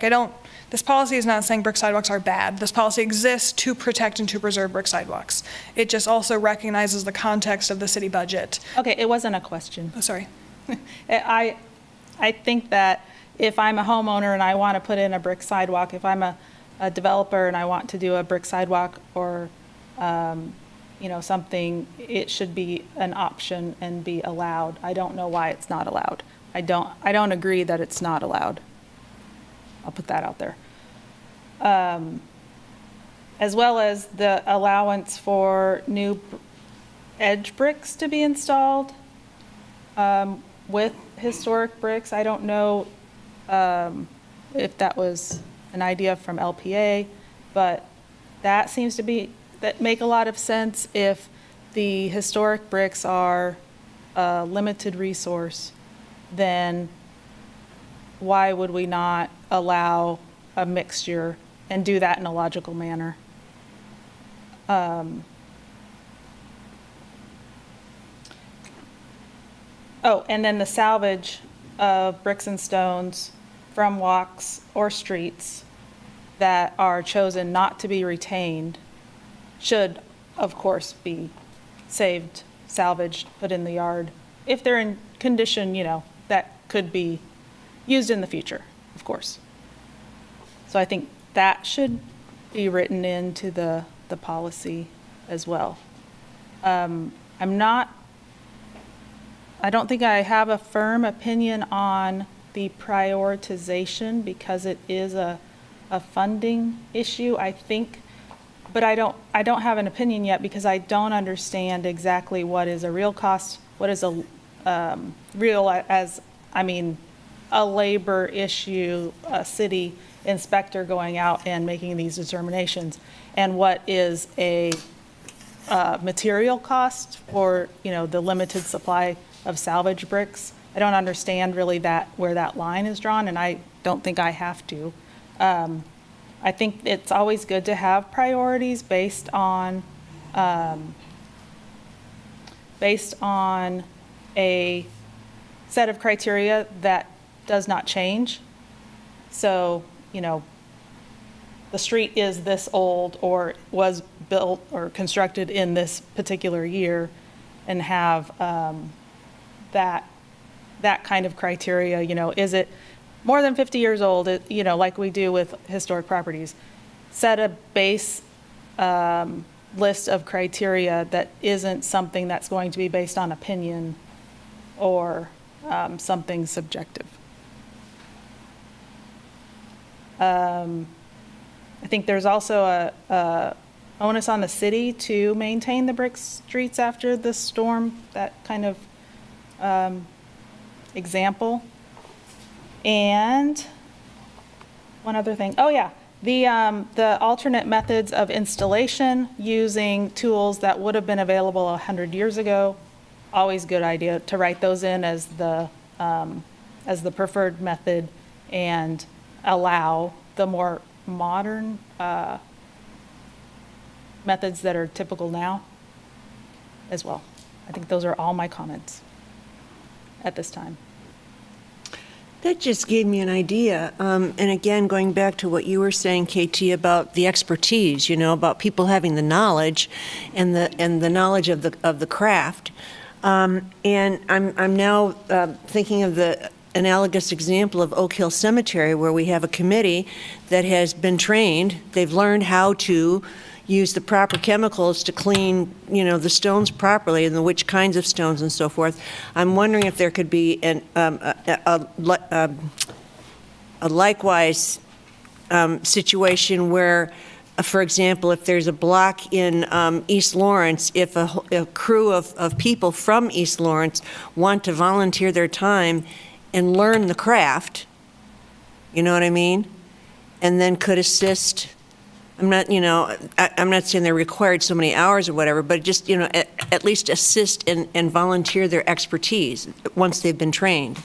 S9: this policy is not saying brick sidewalks are bad. This policy exists to protect and to preserve brick sidewalks. It just also recognizes the context of the city budget.
S1: Okay, it wasn't a question.
S9: Oh, sorry.
S1: I think that if I'm a homeowner and I want to put in a brick sidewalk, if I'm a developer and I want to do a brick sidewalk or, something, it should be an option and be allowed. I don't know why it's not allowed. I don't agree that it's not allowed. I'll put that out there. As well as the allowance for new edge bricks to be installed with historic bricks. I don't know if that was an idea from LPA, but that seems to make a lot of sense if the historic bricks are a limited resource, then why would we not allow a mixture and do that in a logical manner? Oh, and then the salvage of bricks and stones from walks or streets that are chosen not to be retained should, of course, be saved, salvaged, put in the yard. If they're in condition, that could be used in the future, of course. So I think that should be written into the policy as well. I don't think I have a firm opinion on the prioritization because it is a funding issue, I think. But I don't have an opinion yet because I don't understand exactly what is a real cost, what is a a labor issue, a city inspector going out and making these determinations, and what is a material cost for, the limited supply of salvage bricks. I don't understand really where that line is drawn, and I don't think I have to. I think it's always good to have priorities based on a set of criteria that does not change. So, the street is this old or was built or constructed in this particular year, and have that kind of criteria, is it more than 50 years old, like we do with historic properties. Set a base list of criteria that isn't something that's going to be based on opinion or something subjective. I think there's also a onus on the city to maintain the brick streets after the storm, that kind of example. And one other thing, the alternate methods of installation using tools that would have been available 100 years ago, always good idea to write those in as the preferred method and allow the more modern methods that are typical now as well. I think those are all my comments at this time.
S5: That just gave me an idea. And again, going back to what you were saying, KT, about the expertise, about people having the knowledge and the knowledge of the craft. And I'm now thinking of the analogous example of Oak Hill Cemetery, where we have a committee that has been trained, they've learned how to use the proper chemicals to clean, the stones properly and which kinds of stones and so forth. I'm wondering if there could be a likewise situation where, for example, if there's a block in East Lawrence, if a crew of people from East Lawrence want to volunteer their time and learn the craft, you know what I mean? And then could assist. I'm not saying they're required so many hours or whatever, but just, at least assist and volunteer their expertise once they've been trained.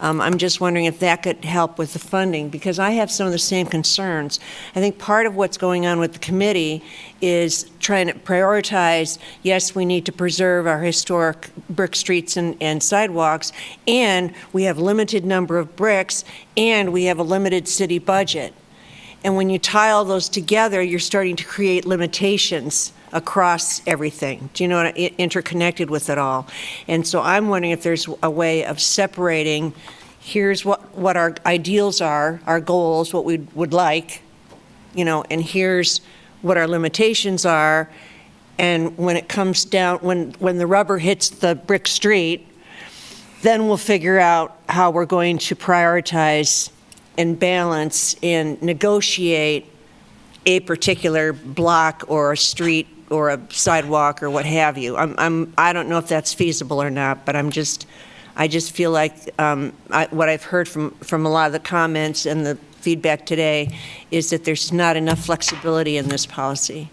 S5: I'm just wondering if that could help with the funding, because I have some of the same concerns. I think part of what's going on with the committee is trying to prioritize, yes, we need to preserve our historic brick streets and sidewalks, and we have limited number of bricks, and we have a limited city budget. And when you tie all those together, you're starting to create limitations across everything. Do you know what interconnected with it all? And so I'm wondering if there's a way of separating, here's what our ideals are, our goals, what we would like, and here's what our limitations are. And when it comes down, when the rubber hits the brick street, then we'll figure out how we're going to prioritize and balance and negotiate a particular block or a street or a sidewalk or what have you. I don't know if that's feasible or not, but I just feel like what I've heard from a lot of the comments and the feedback today is that there's not enough flexibility in this policy,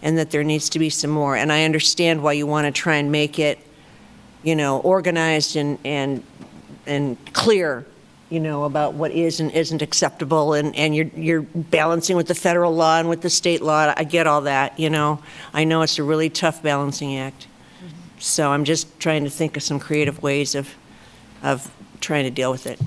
S5: and that there needs to be some more. And I understand why you want to try and make it, organized and clear, about what is and isn't acceptable, and you're balancing with the federal law and with the state law. I get all that, I know it's a really tough balancing act. So I'm just trying to think of some creative ways of trying to deal with it.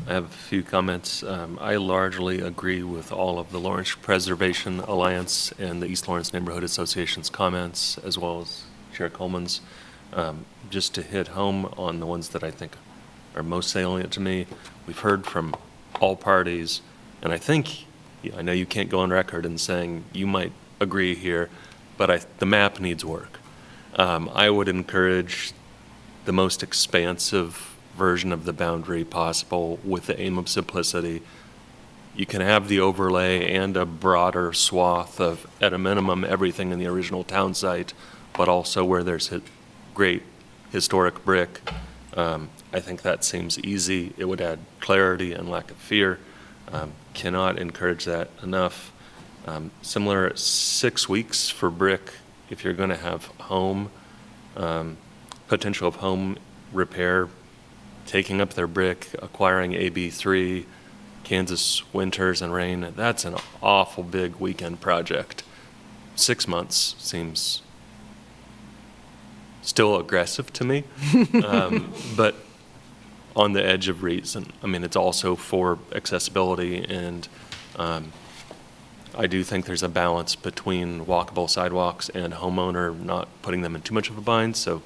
S4: I have a few comments. I largely agree with all of the Lawrence Preservation Alliance and the East Lawrence Neighborhood Association's comments, as well as Chair Coleman's. Just to hit home on the ones that I think are most salient to me, we've heard from all parties, and I know you can't go on record in saying you might agree here, but the map needs work. I would encourage the most expansive version of the boundary possible with the aim of simplicity. You can have the overlay and a broader swath of, at a minimum, everything in the original town site, but also where there's great historic brick. I think that seems easy. It would add clarity and lack of fear. Cannot encourage that enough. Similar, 6 weeks for brick if you're going to have potential of home repair, taking up their brick, acquiring AB3, Kansas winters and rain. That's an awful big weekend project. 6 months seems still aggressive to me, but on the edge of reason. I mean, it's also for accessibility, and I do think there's a balance between walkable sidewalks and homeowner not putting them in too much of a bind. So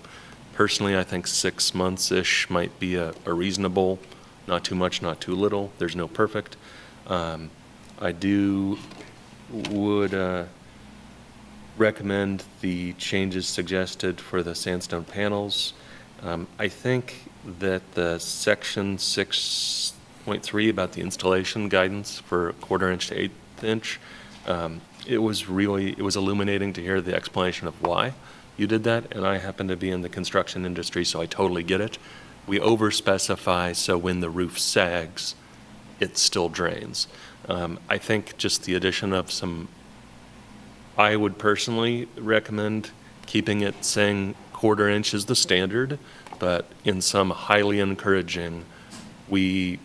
S4: personally, I think 6 months-ish might be a reasonable, not too much, not too little. There's no perfect. I would recommend the changes suggested for the sandstone panels. I think that the section 6.3 about the installation guidance for 1/4 inch to 1/8 inch, it was illuminating to hear the explanation of why you did that, and I happen to be in the construction industry, so I totally get it. We over-specify so when the roof sags, it still drains. I think just the addition of I would personally recommend keeping it saying 1/4 inch is the standard, but in some highly encouraging, we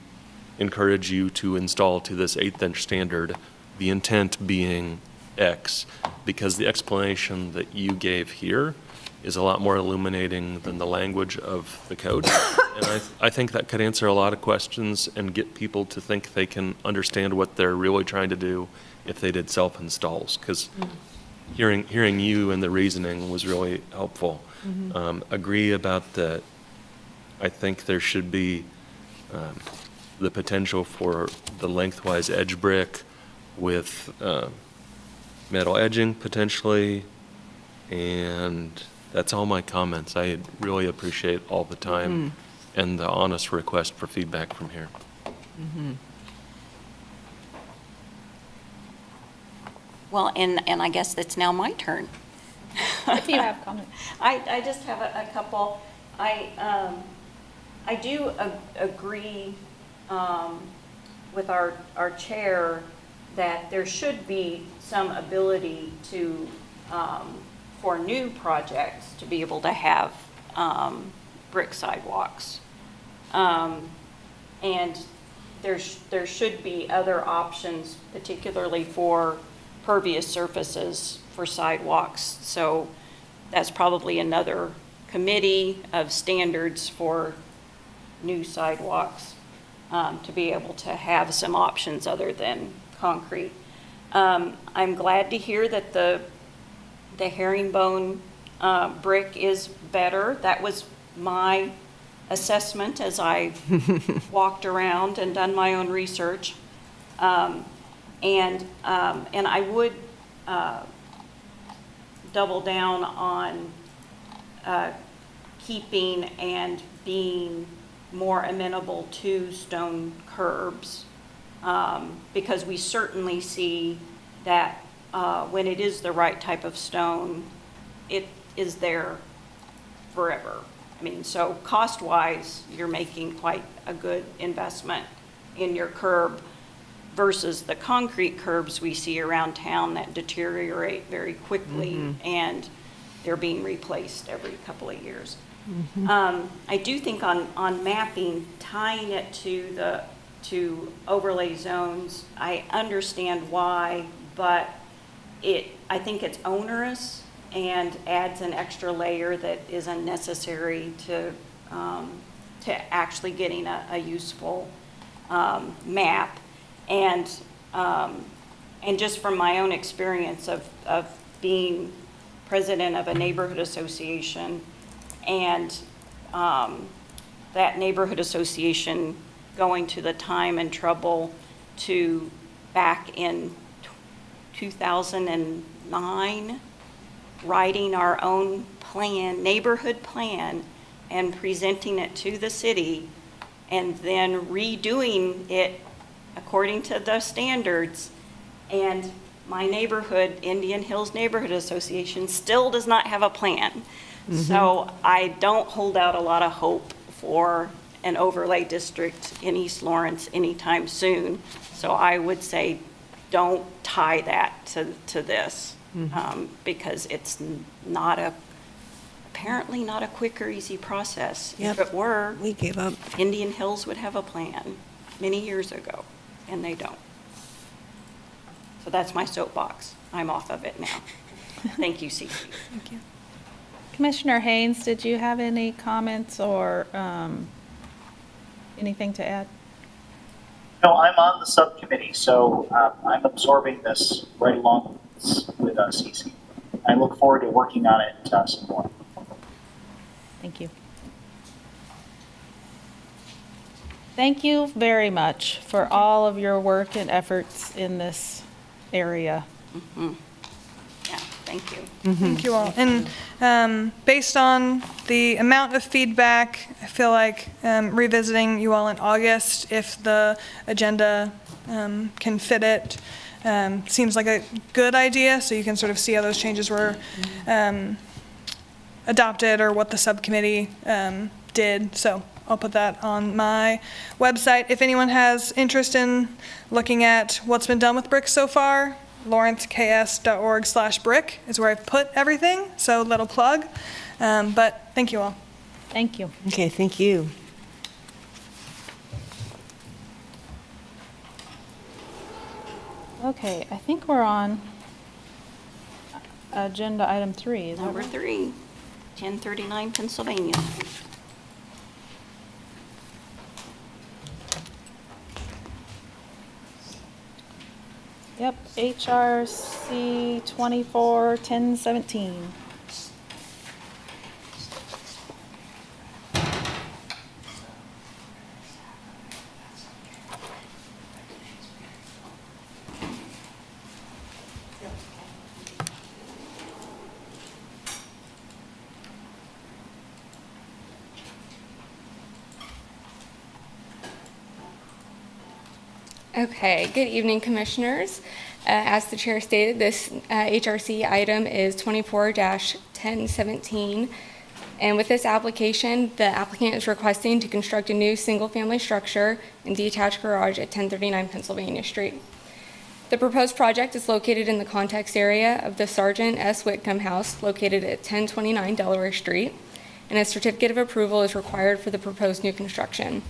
S4: encourage you to install to this 1/8 inch standard, the intent being X, because the explanation that you gave here is a lot more illuminating than the language of the code. And I think that could answer a lot of questions and get people to think they can understand what they're really trying to do if they did self-installs. Because hearing you and the reasoning was really helpful. Agree about I think there should be the potential for the lengthwise edge brick with metal edging potentially, and that's all my comments. I really appreciate all the time and the honest request for feedback from here.
S7: Well, and I guess it's now my turn.
S1: If you have comments.
S7: I just have a couple. I do agree with our chair that there should be some ability to, for new projects, to be able to have brick sidewalks. And there should be other options, particularly for pervious surfaces for sidewalks. So that's probably another committee of standards for new sidewalks, to be able to have some options other than concrete. I'm glad to hear that the herringbone brick is better. That was my assessment as I walked around and done my own research. And I would double down on keeping and being more amenable to stone curbs, because we certainly see that when it is the right type of stone, it is there forever. I mean, so cost-wise, you're making quite a good investment in your curb versus the concrete curbs we see around town that deteriorate very quickly, and they're being replaced every couple of years. I do think on mapping, tying it to overlay zones, I understand why, but I think it's onerous and adds an extra layer that is unnecessary to actually getting a useful map. And just from my own experience of being president of a neighborhood association, and that neighborhood association going to the time and trouble to, back in 2009, writing our own plan, neighborhood plan, and presenting it to the city, and then redoing it according to the standards. And my neighborhood, Indian Hills Neighborhood Association, still does not have a plan. So I don't hold out a lot of hope for an overlay district in East Lawrence anytime soon. So I would say don't tie that to this, because it's apparently not a quick or easy process.
S5: Yep.
S7: If it were,
S5: We gave up.
S7: Indian Hills would have a plan many years ago, and they don't. So that's my soapbox. I'm off of it now. Thank you, Cece.
S1: Thank you. Commissioner Haynes, did you have any comments or anything to add?
S3: No, I'm on the subcommittee, so I'm absorbing this right along with Cece. I look forward to working on it some more.
S1: Thank you. Thank you very much for all of your work and efforts in this area.
S7: Yeah, thank you.
S9: Thank you all. And based on the amount of feedback, I feel like revisiting you all in August, if the agenda can fit it, seems like a good idea, so you can sort of see how those changes were adopted or what the subcommittee did. So I'll put that on my website. If anyone has interest in looking at what's been done with bricks so far, lawrenceks.org/brick is where I've put everything, so little plug. But thank you all.
S1: Thank you.
S5: Okay, thank you.
S1: Okay, I think we're on agenda item 3. Is that
S7: Number
S1: right?
S7: 3, 1039 Pennsylvania.
S1: Yep, HRC 241017.
S13: Okay, good evening, Commissioners. As the Chair stated, this HRC item is 24-1017. And with this application, the applicant is requesting to construct a new single-family structure and detached garage at 1039 Pennsylvania Street. The proposed project is located in the context area of the Sergeant S. Whitcomb House located at 1029 Delaware Street, and a certificate of approval is required for the proposed new construction.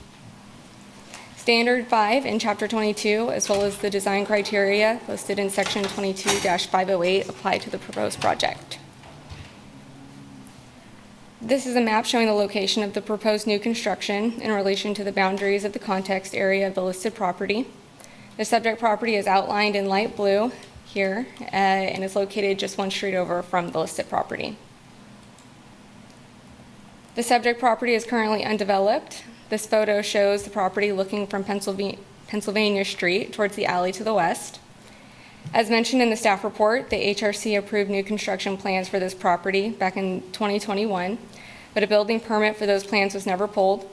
S13: Standard 5 in Chapter 22, as well as the design criteria listed in Section 22-508 apply to the proposed project. This is a map showing the location of the proposed new construction in relation to the boundaries of the context area of the listed property. The subject property is outlined in light blue here and is located just one street over from the listed property. The subject property is currently undeveloped. This photo shows the property looking from Pennsylvania Street towards the alley to the west. As mentioned in the staff report, the HRC approved new construction plans for this property back in 2021, but a building permit for those plans was never pulled.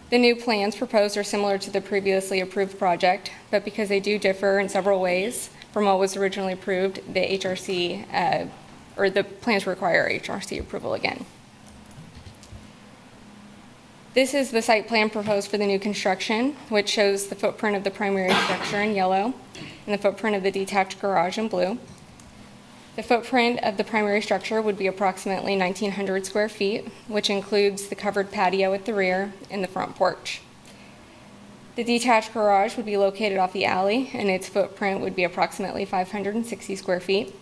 S13: The new plans proposed are similar to the previously approved project, but because they do differ in several ways from what was originally approved, the HRC, or the plans require HRC approval again. This is the site plan proposed for the new construction, which shows the footprint of the primary structure in yellow and the footprint of the detached garage in blue. The footprint of the primary structure would be approximately 1,900 square feet, which includes the covered patio at the rear and the front porch. The detached garage would be located off the alley, and its footprint would be approximately 560 square feet.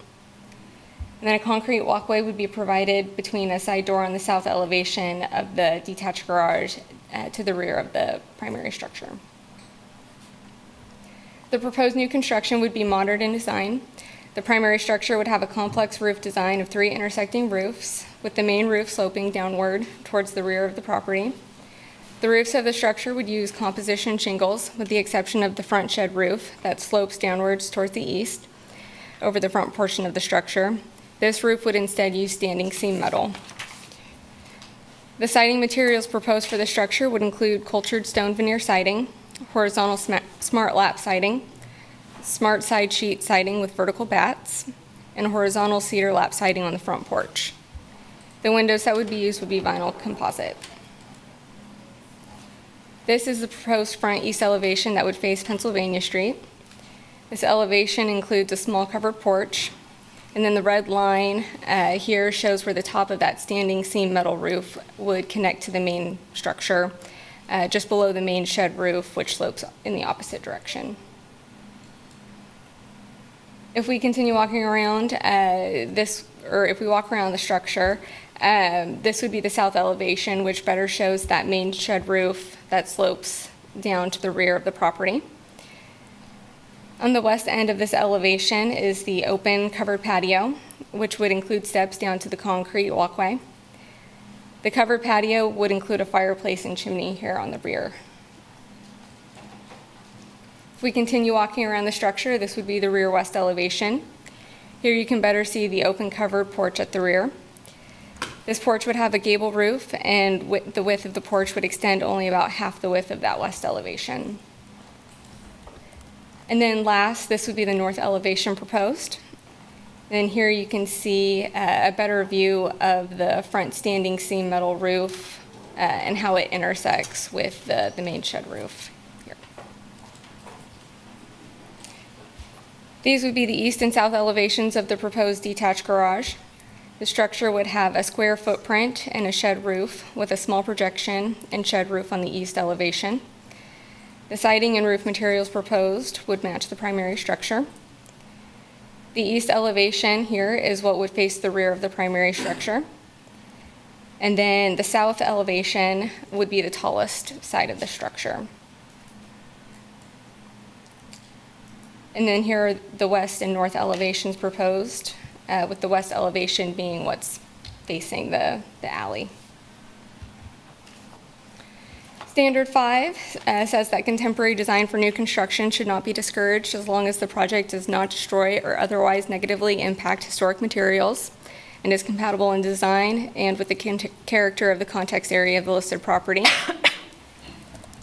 S13: And then a concrete walkway would be provided between a side door on the south elevation of the detached garage to the rear of the primary structure. The proposed new construction would be modern in design. The primary structure would have a complex roof design of 3 intersecting roofs, with the main roof sloping downward towards the rear of the property. The roofs of the structure would use composition shingles, with the exception of the front shed roof that slopes downwards towards the east over the front portion of the structure. This roof would instead use standing seam metal. The siding materials proposed for the structure would include cultured stone veneer siding, horizontal smart lap siding, smart side sheet siding with vertical bats, and horizontal cedar lap siding on the front porch. The windows that would be used would be vinyl composite. This is the proposed front east elevation that would face Pennsylvania Street. This elevation includes a small covered porch, and then the red line here shows where the top of that standing seam metal roof would connect to the main structure, just below the main shed roof, which slopes in the opposite direction. If we continue walking around if we walk around the structure, this would be the south elevation, which better shows that main shed roof that slopes down to the rear of the property. On the west end of this elevation is the open covered patio, which would include steps down to the concrete walkway. The covered patio would include a fireplace and chimney here on the rear. If we continue walking around the structure, this would be the rear west elevation. Here you can better see the open covered porch at the rear. This porch would have a gable roof, and the width of the porch would extend only about half the width of that west elevation. And then last, this would be the north elevation proposed. And here you can see a better view of the front standing seam metal roof and how it intersects with the main shed roof here. These would be the east and south elevations of the proposed detached garage. The structure would have a square footprint and a shed roof with a small projection and shed roof on the east elevation. The siding and roof materials proposed would match the primary structure. The east elevation here is what would face the rear of the primary structure. And then the south elevation would be the tallest side of the structure. And then here are the west and north elevations proposed, with the west elevation being what's facing the alley. Standard 5 says that contemporary design for new construction should not be discouraged as long as the project does not destroy or otherwise negatively impact historic materials and is compatible in design and with the character of the context area of the listed property.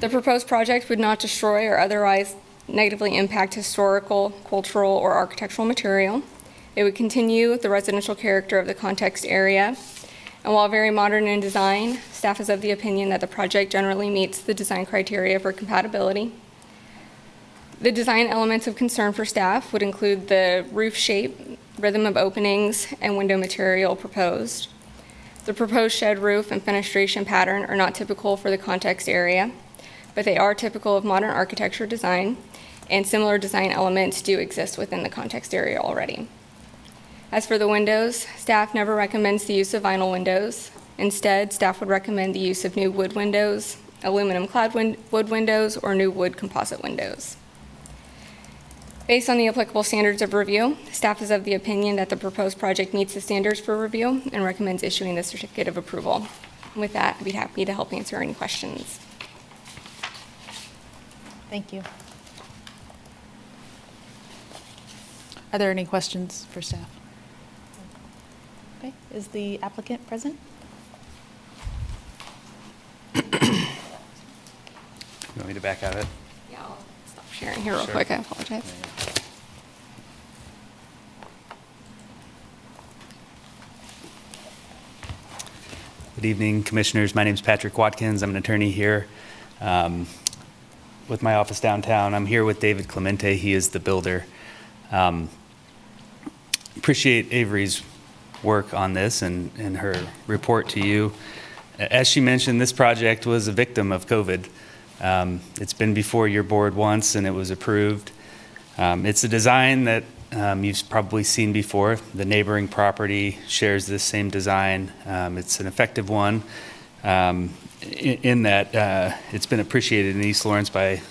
S13: The proposed project would not destroy or otherwise negatively impact historical, cultural, or architectural material. It would continue the residential character of the context area. And while very modern in design, staff is of the opinion that the project generally meets the design criteria for compatibility. The design elements of concern for staff would include the roof shape, rhythm of openings, and window material proposed. The proposed shed roof and fenestration pattern are not typical for the context area, but they are typical of modern architecture design, and similar design elements do exist within the context area already. As for the windows, staff never recommends the use of vinyl windows. Instead, staff would recommend the use of new wood windows, aluminum-clad wood windows, or new wood composite windows. Based on the applicable standards of review, staff is of the opinion that the proposed project meets the standards for review and recommends issuing the certificate of approval. With that, I'd be happy to help answer any questions.
S1: Thank you. Are there any questions for staff? Okay, is the applicant present?
S14: You want me to back out of it?
S13: Yeah, I'll stop sharing here real quick. I apologize.
S14: Good evening, commissioners. My name is Patrick Watkins. I'm an attorney here with my office downtown. I'm here with David Clemente. He is the builder. Appreciate Avery's work on this and her report to you. As she mentioned, this project was a victim of COVID. It's been before your board once and it was approved. It's a design that you've probably seen before. The neighboring property shares this same design. It's an effective one in that it's been appreciated in East Lawrence by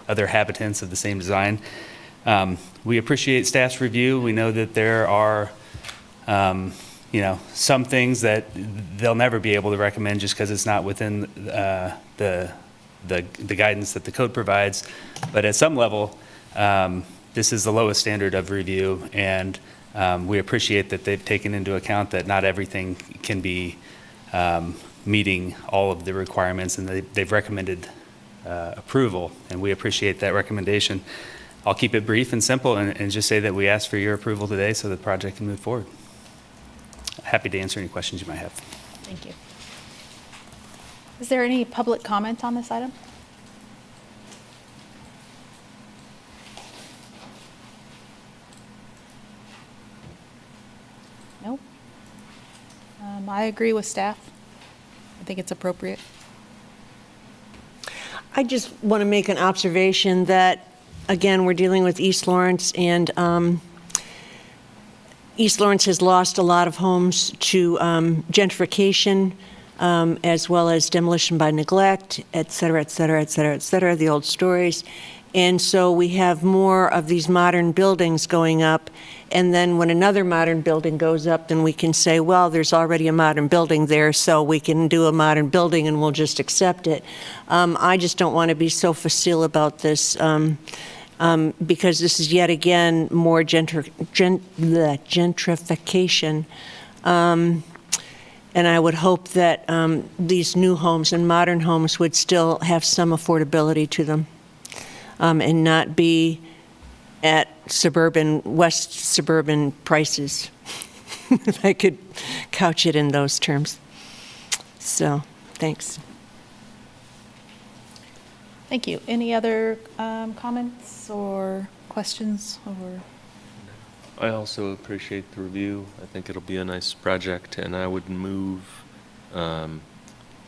S14: other habitants of the same design. We appreciate staff's review. We know that there are some things that they'll never be able to recommend just because it's not within the guidance that the code provides. But at some level, this is the lowest standard of review, and we appreciate that they've taken into account that not everything can be meeting all of the requirements, and they've recommended approval, and we appreciate that recommendation. I'll keep it brief and simple and just say that we ask for your approval today so the project can move forward. Happy to answer any questions you might have.
S1: Thank you. Is there any public comment on this item? Nope. I agree with staff. I think it's appropriate.
S5: I just want to make an observation that, again, we're dealing with East Lawrence, and East Lawrence has lost a lot of homes to gentrification, as well as demolition by neglect, et cetera, et cetera, et cetera, et cetera, the old stories. And so we have more of these modern buildings going up, and then when another modern building goes up, then we can say, well, there's already a modern building there, so we can do a modern building and we'll just accept it. I just don't want to be so facile about this, because this is yet again more gentrification. And I would hope that these new homes and modern homes would still have some affordability to them, and not be at west suburban prices, if I could couch it in those terms. So, thanks.
S1: Thank you. Any other comments or questions?
S4: I also appreciate the review. I think it'll be a nice project, and I would move to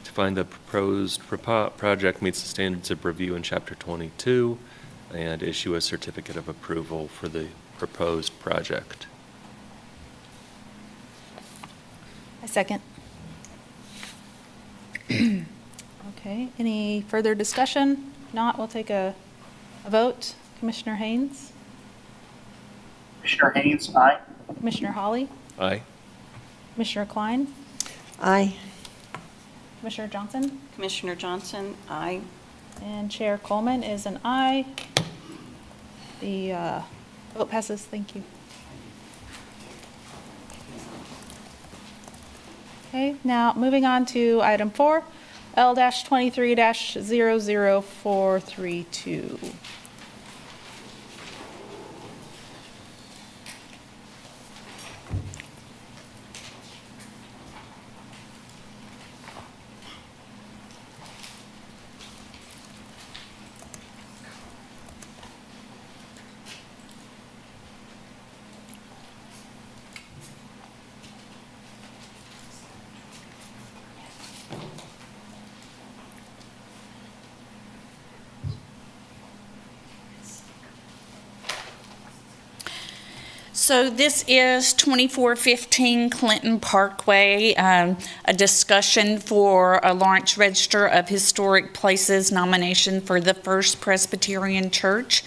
S4: find the proposed project meets the standards of review in Chapter 22 and issue a certificate of approval for the proposed project.
S1: I second. Okay, any further discussion? If not, we'll take a vote. Commissioner Haynes?
S3: Commissioner Haynes, aye.
S1: Commissioner Hawley,
S4: Aye.
S1: Commissioner Klein,
S5: Aye.
S1: Commissioner Johnson,
S7: Commissioner Johnson, aye.
S1: and Chair Coleman is an aye. The vote passes. Thank you. Okay, now moving on to item 4, L-23-00432.
S6: So this is 2415 Clinton Parkway, a discussion for a Lawrence Register of Historic Places nomination for the First Presbyterian Church.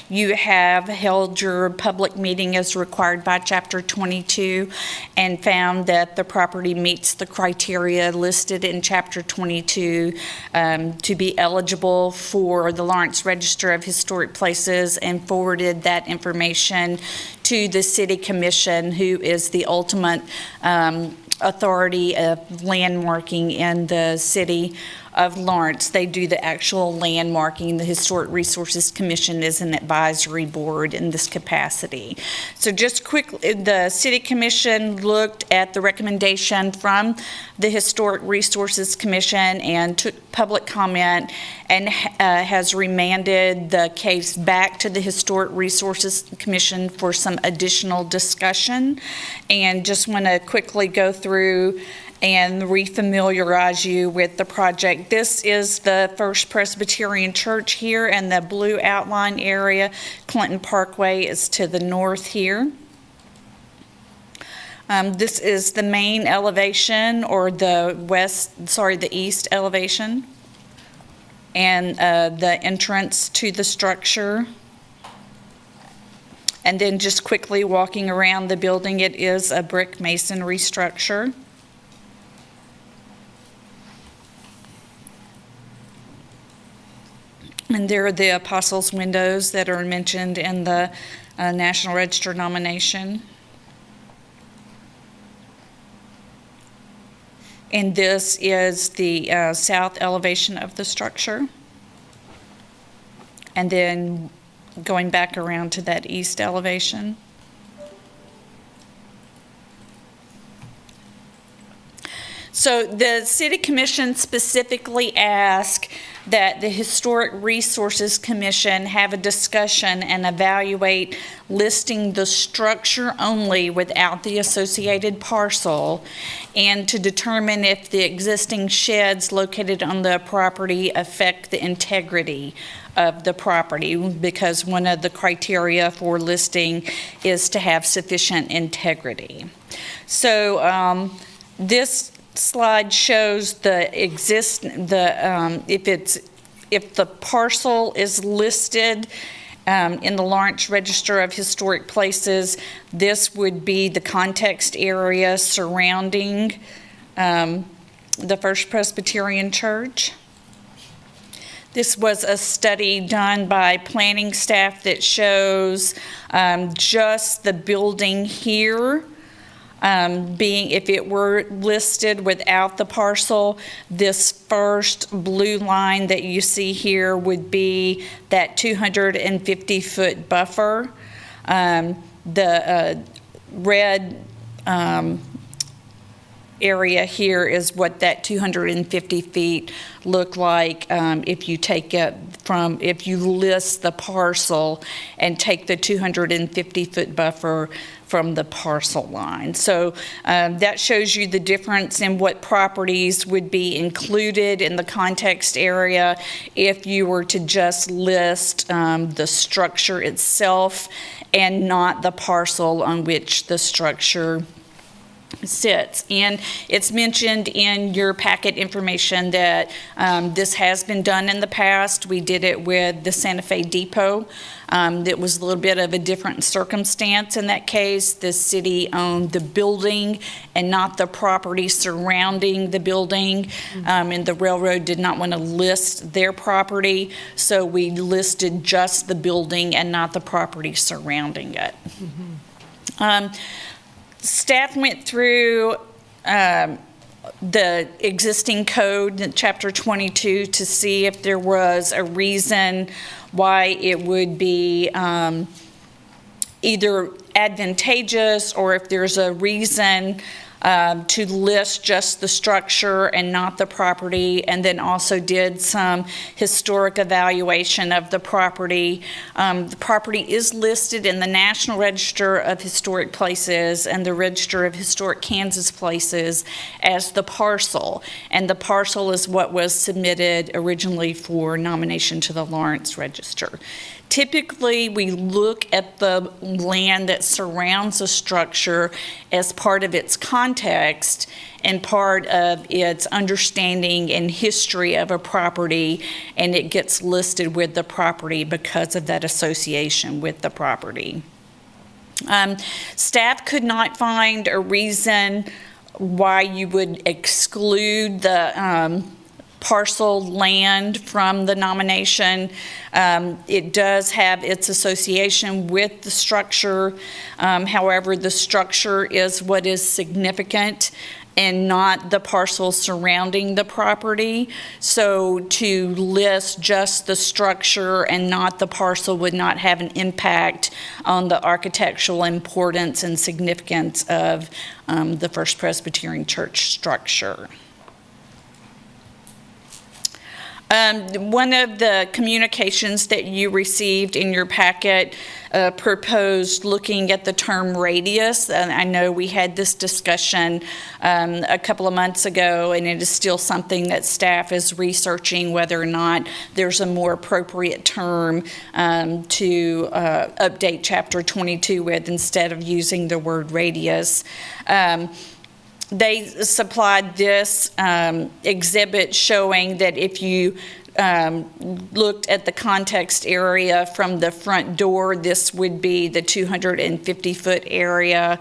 S6: You have held your public meeting as required by Chapter 22 and found that the property meets the criteria listed in Chapter 22 to be eligible for the Lawrence Register of Historic Places, and forwarded that information to the City Commission, who is the ultimate authority of landmarking in the city of Lawrence. They do the actual landmarking. The Historic Resources Commission is an advisory board in this capacity. So just quickly, the City Commission looked at the recommendation from the Historic Resources Commission and took public comment and has remanded the case back to the Historic Resources Commission for some additional discussion. And just want to quickly go through and refamiliarize you with the project. This is the First Presbyterian Church here in the blue outline area. Clinton Parkway is to the north here. This is the main elevation, or the east elevation, and the entrance to the structure. And then just quickly walking around the building, it is a brick masonry structure. And there are the apostles' windows that are mentioned in the National Register nomination. And this is the south elevation of the structure. And then going back around to that east elevation. So the City Commission specifically asked that the Historic Resources Commission have a discussion and evaluate listing the structure only without the associated parcel, and to determine if the existing sheds located on the property affect the integrity of the property, because one of the criteria for listing is to have sufficient integrity. So this slide shows if the parcel is listed in the Lawrence Register of Historic Places, this would be the context area surrounding the First Presbyterian Church. This was a study done by planning staff that shows just the building here being, if it were listed without the parcel, this first blue line that you see here would be that 250-foot buffer. The red area here is what that 250 feet look like if you take it from, if you list the parcel and take the 250-foot buffer from the parcel line. So that shows you the difference in what properties would be included in the context area if you were to just list the structure itself and not the parcel on which the structure sits. And it's mentioned in your packet information that this has been done in the past. We did it with the Santa Fe Depot. It was a little bit of a different circumstance in that case. The city owned the building and not the property surrounding the building, and the railroad did not want to list their property, so we listed just the building and not the property surrounding it. Staff went through the existing code, Chapter 22, to see if there was a reason why it would be either advantageous or if there's a reason to list just the structure and not the property, and then also did some historic evaluation of the property. The property is listed in the National Register of Historic Places and the Register of Historic Kansas Places as the parcel, and the parcel is what was submitted originally for nomination to the Lawrence Register. Typically, we look at the land that surrounds a structure as part of its context and part of its understanding and history of a property, and it gets listed with the property because of that association with the property. Staff could not find a reason why you would exclude the parcel land from the nomination. It does have its association with the structure. However, the structure is what is significant and not the parcel surrounding the property. So to list just the structure and not the parcel would not have an impact on the architectural importance and significance of the First Presbyterian Church structure. One of the communications that you received in your packet proposed looking at the term radius. And I know we had this discussion a couple of months ago, and it is still something that staff is researching whether or not there's a more appropriate term to update Chapter 22 with instead of using the word radius. They supplied this exhibit showing that if you looked at the context area from the front door, this would be the 250-foot area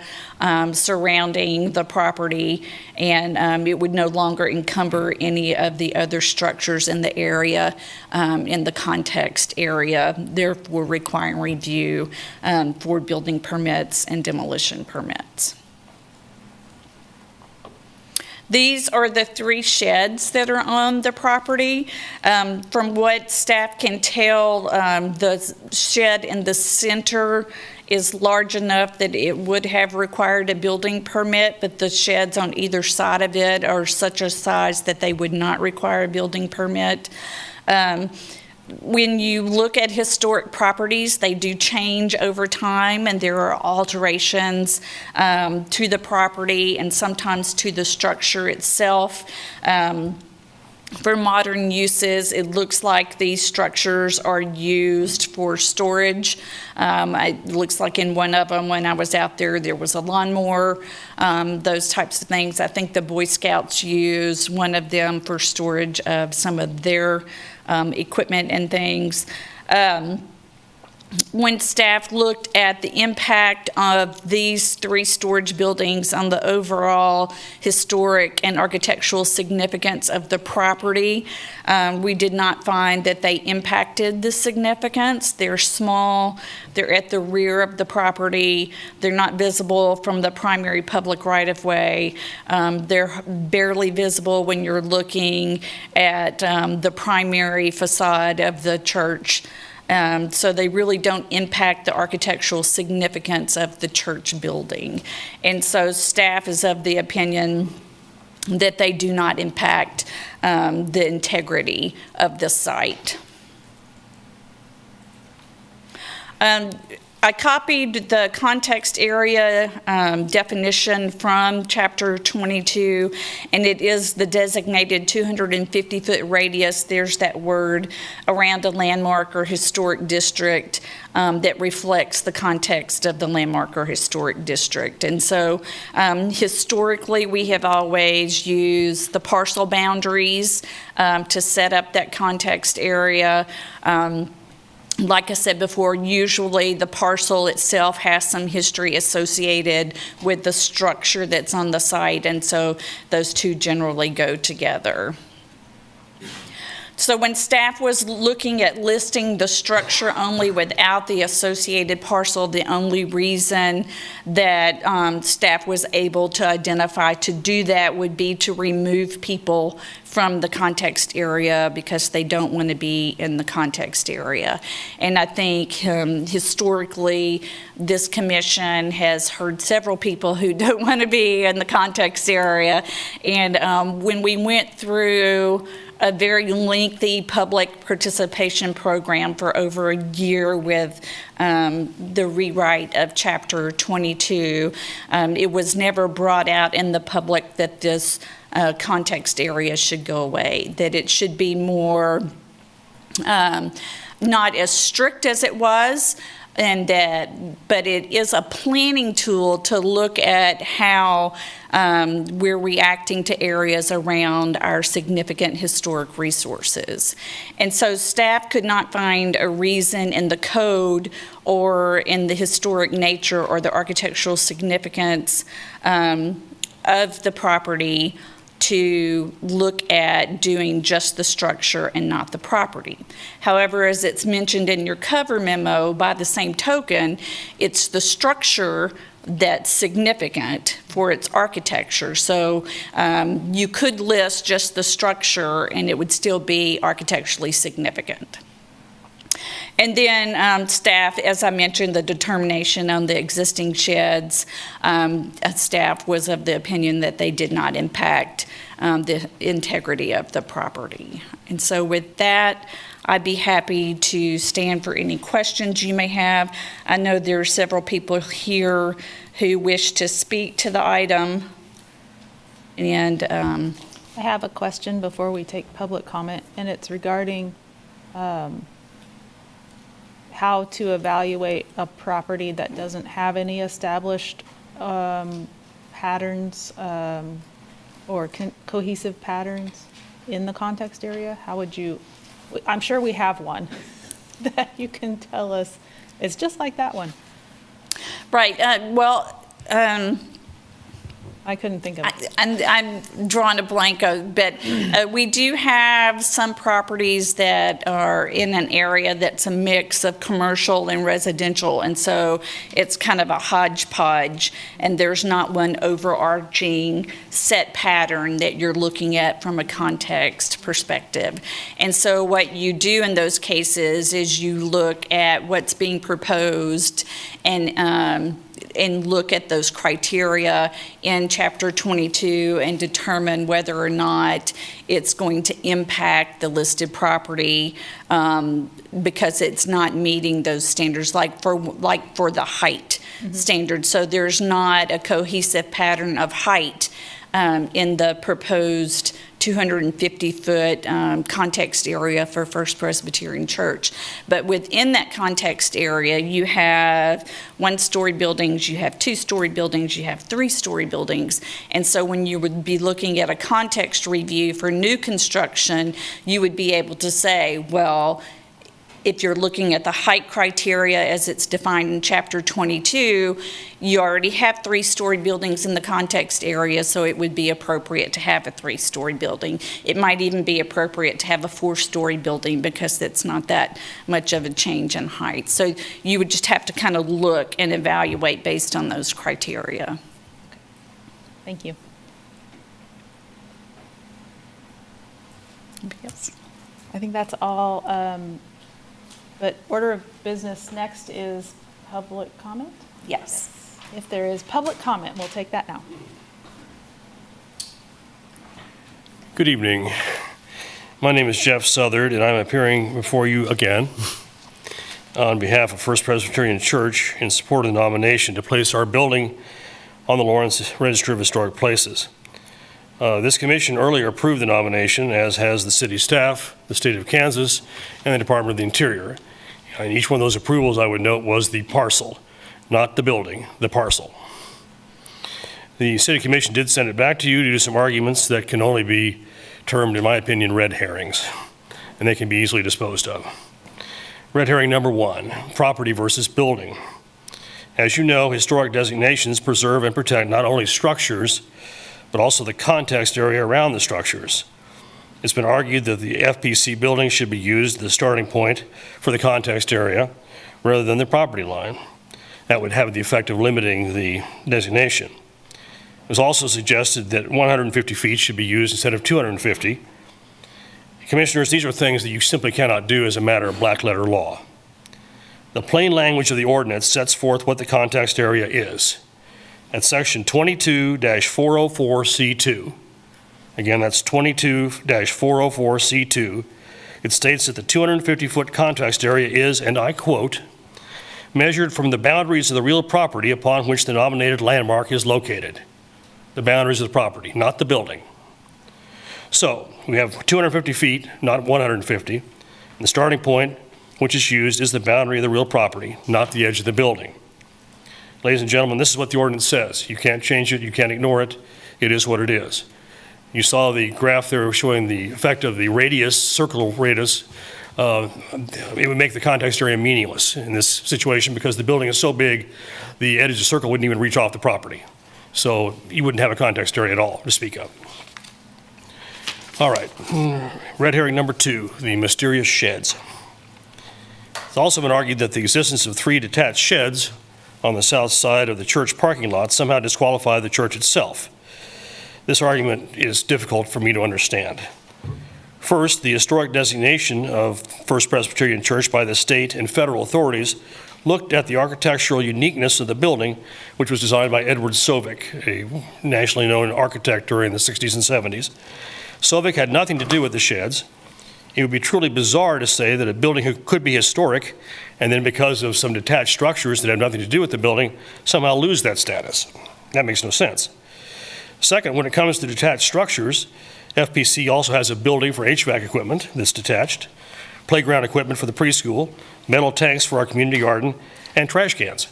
S6: surrounding the property, and it would no longer encumber any of the other structures in the area in the context area, therefore requiring review for building permits and demolition permits. These are the 3 sheds that are on the property. From what staff can tell, the shed in the center is large enough that it would have required a building permit, but the sheds on either side of it are such a size that they would not require a building permit. When you look at historic properties, they do change over time, and there are alterations to the property and sometimes to the structure itself. For modern uses, it looks like these structures are used for storage. It looks like in one of them, when I was out there, there was a lawnmower, those types of things. I think the Boy Scouts use one of them for storage of some of their equipment and things. When staff looked at the impact of these 3 storage buildings on the overall historic and architectural significance of the property, we did not find that they impacted the significance. They're small, they're at the rear of the property, they're not visible from the primary public right-of-way, they're barely visible when you're looking at the primary facade of the church. So they really don't impact the architectural significance of the church building. And so staff is of the opinion that they do not impact the integrity of the site. I copied the context area definition from Chapter 22, and it is the designated 250-foot radius. There's that word around a landmark or historic district that reflects the context of the landmark or historic district. And so historically, we have always used the parcel boundaries to set up that context area. Like I said before, usually the parcel itself has some history associated with the structure that's on the site, and so those two generally go together. So when staff was looking at listing the structure only without the associated parcel, the only reason that staff was able to identify to do that would be to remove people from the context area because they don't want to be in the context area. And I think historically, this commission has heard several people who don't want to be in the context area. And when we went through a very lengthy public participation program for over a year with the rewrite of Chapter 22, it was never brought out in the public that this context area should go away, that it should be more not as strict as it was, but it is a planning tool to look at how we're reacting to areas around our significant historic resources. And so staff could not find a reason in the code or in the historic nature or the architectural significance of the property to look at doing just the structure and not the property. However, as it's mentioned in your cover memo, by the same token, it's the structure that's significant for its architecture. So you could list just the structure and it would still be architecturally significant. And then staff, as I mentioned, the determination on the existing sheds, staff was of the opinion that they did not impact the integrity of the property. And so with that, I'd be happy to stand for any questions you may have. I know there are several people here who wish to speak to the item. And
S1: I have a question before we take public comment, and it's regarding how to evaluate a property that doesn't have any established patterns or cohesive patterns in the context area. How would you, I'm sure we have one that you can tell us, it's just like that one.
S6: right,
S1: I couldn't think of it.
S6: I'm drawing a blank, but we do have some properties that are in an area that's a mix of commercial and residential, and so it's kind of a hodgepodge, and there's not one overarching set pattern that you're looking at from a context perspective. And so what you do in those cases is you look at what's being proposed and look at those criteria in Chapter 22 and determine whether or not it's going to impact the listed property because it's not meeting those standards, like for the height standard. So there's not a cohesive pattern of height in the proposed 250-foot context area for First Presbyterian Church. But within that context area, you have one-story buildings, you have two-story buildings, you have three-story buildings. And so when you would be looking at a context review for new construction, you would be able to say, well, if you're looking at the height criteria as it's defined in Chapter 22, you already have three-story buildings in the context area, so it would be appropriate to have a three-story building. It might even be appropriate to have a four-story building because it's not that much of a change in height. So you would just have to kind of look and evaluate based on those criteria.
S1: Thank you.
S6: Anybody else?
S1: I think that's all. But order of business next is public comment?
S6: Yes.
S1: If there is public comment, we'll take that now.
S15: Good evening. My name is Jeff Southard, and I'm appearing before you again. on behalf of First Presbyterian Church in support of the nomination to place our building on the Lawrence Registry of Historic Places. This commission earlier approved the nomination, as has the city staff, the state of Kansas, and the Department of the Interior. And each one of those approvals, I would note, was the parcel, not the building, the parcel. The city commission did send it back to you due to some arguments that can only be termed, in my opinion, red herrings, and they can be easily disposed of. Red herring number 1, property versus building. As you know, historic designations preserve and protect not only structures, but also the context area around the structures. It's been argued that the FPC building should be used as the starting point for the context area rather than the property line. That would have the effect of limiting the designation. It was also suggested that 150 feet should be used instead of 250. Commissioners, these are things that you simply cannot do as a matter of black letter law. The plain language of the ordinance sets forth what the context area is. At section 22-404C2, again, that's 22-404C2, it states that the 250-foot context area is, and I quote, measured from the boundaries of the real property upon which the nominated landmark is located. The boundaries of the property, not the building. So we have 250 feet, not 150. And the starting point, which is used, is the boundary of the real property, not the edge of the building. Ladies and gentlemen, this is what the ordinance says. You can't change it, you can't ignore it. It is what it is. You saw the graph there showing the effect of the radius, circle radius. It would make the context area meaningless in this situation because the building is so big, the edge of the circle wouldn't even reach off the property. So you wouldn't have a context area at all to speak of. All right, red herring number 2, the mysterious sheds. It's also been argued that the existence of 3 detached sheds on the south side of the church parking lot somehow disqualify the church itself. This argument is difficult for me to understand. First, the historic designation of First Presbyterian Church by the state and federal authorities looked at the architectural uniqueness of the building, which was designed by Edward Sovic, a nationally known architect during the 60s and 70s. Sovic had nothing to do with the sheds. It would be truly bizarre to say that a building could be historic and then because of some detached structures that have nothing to do with the building, somehow lose that status. That makes no sense. Second, when it comes to detached structures, FPC also has a building for HVAC equipment that's detached, playground equipment for the preschool, metal tanks for our community garden, and trash cans.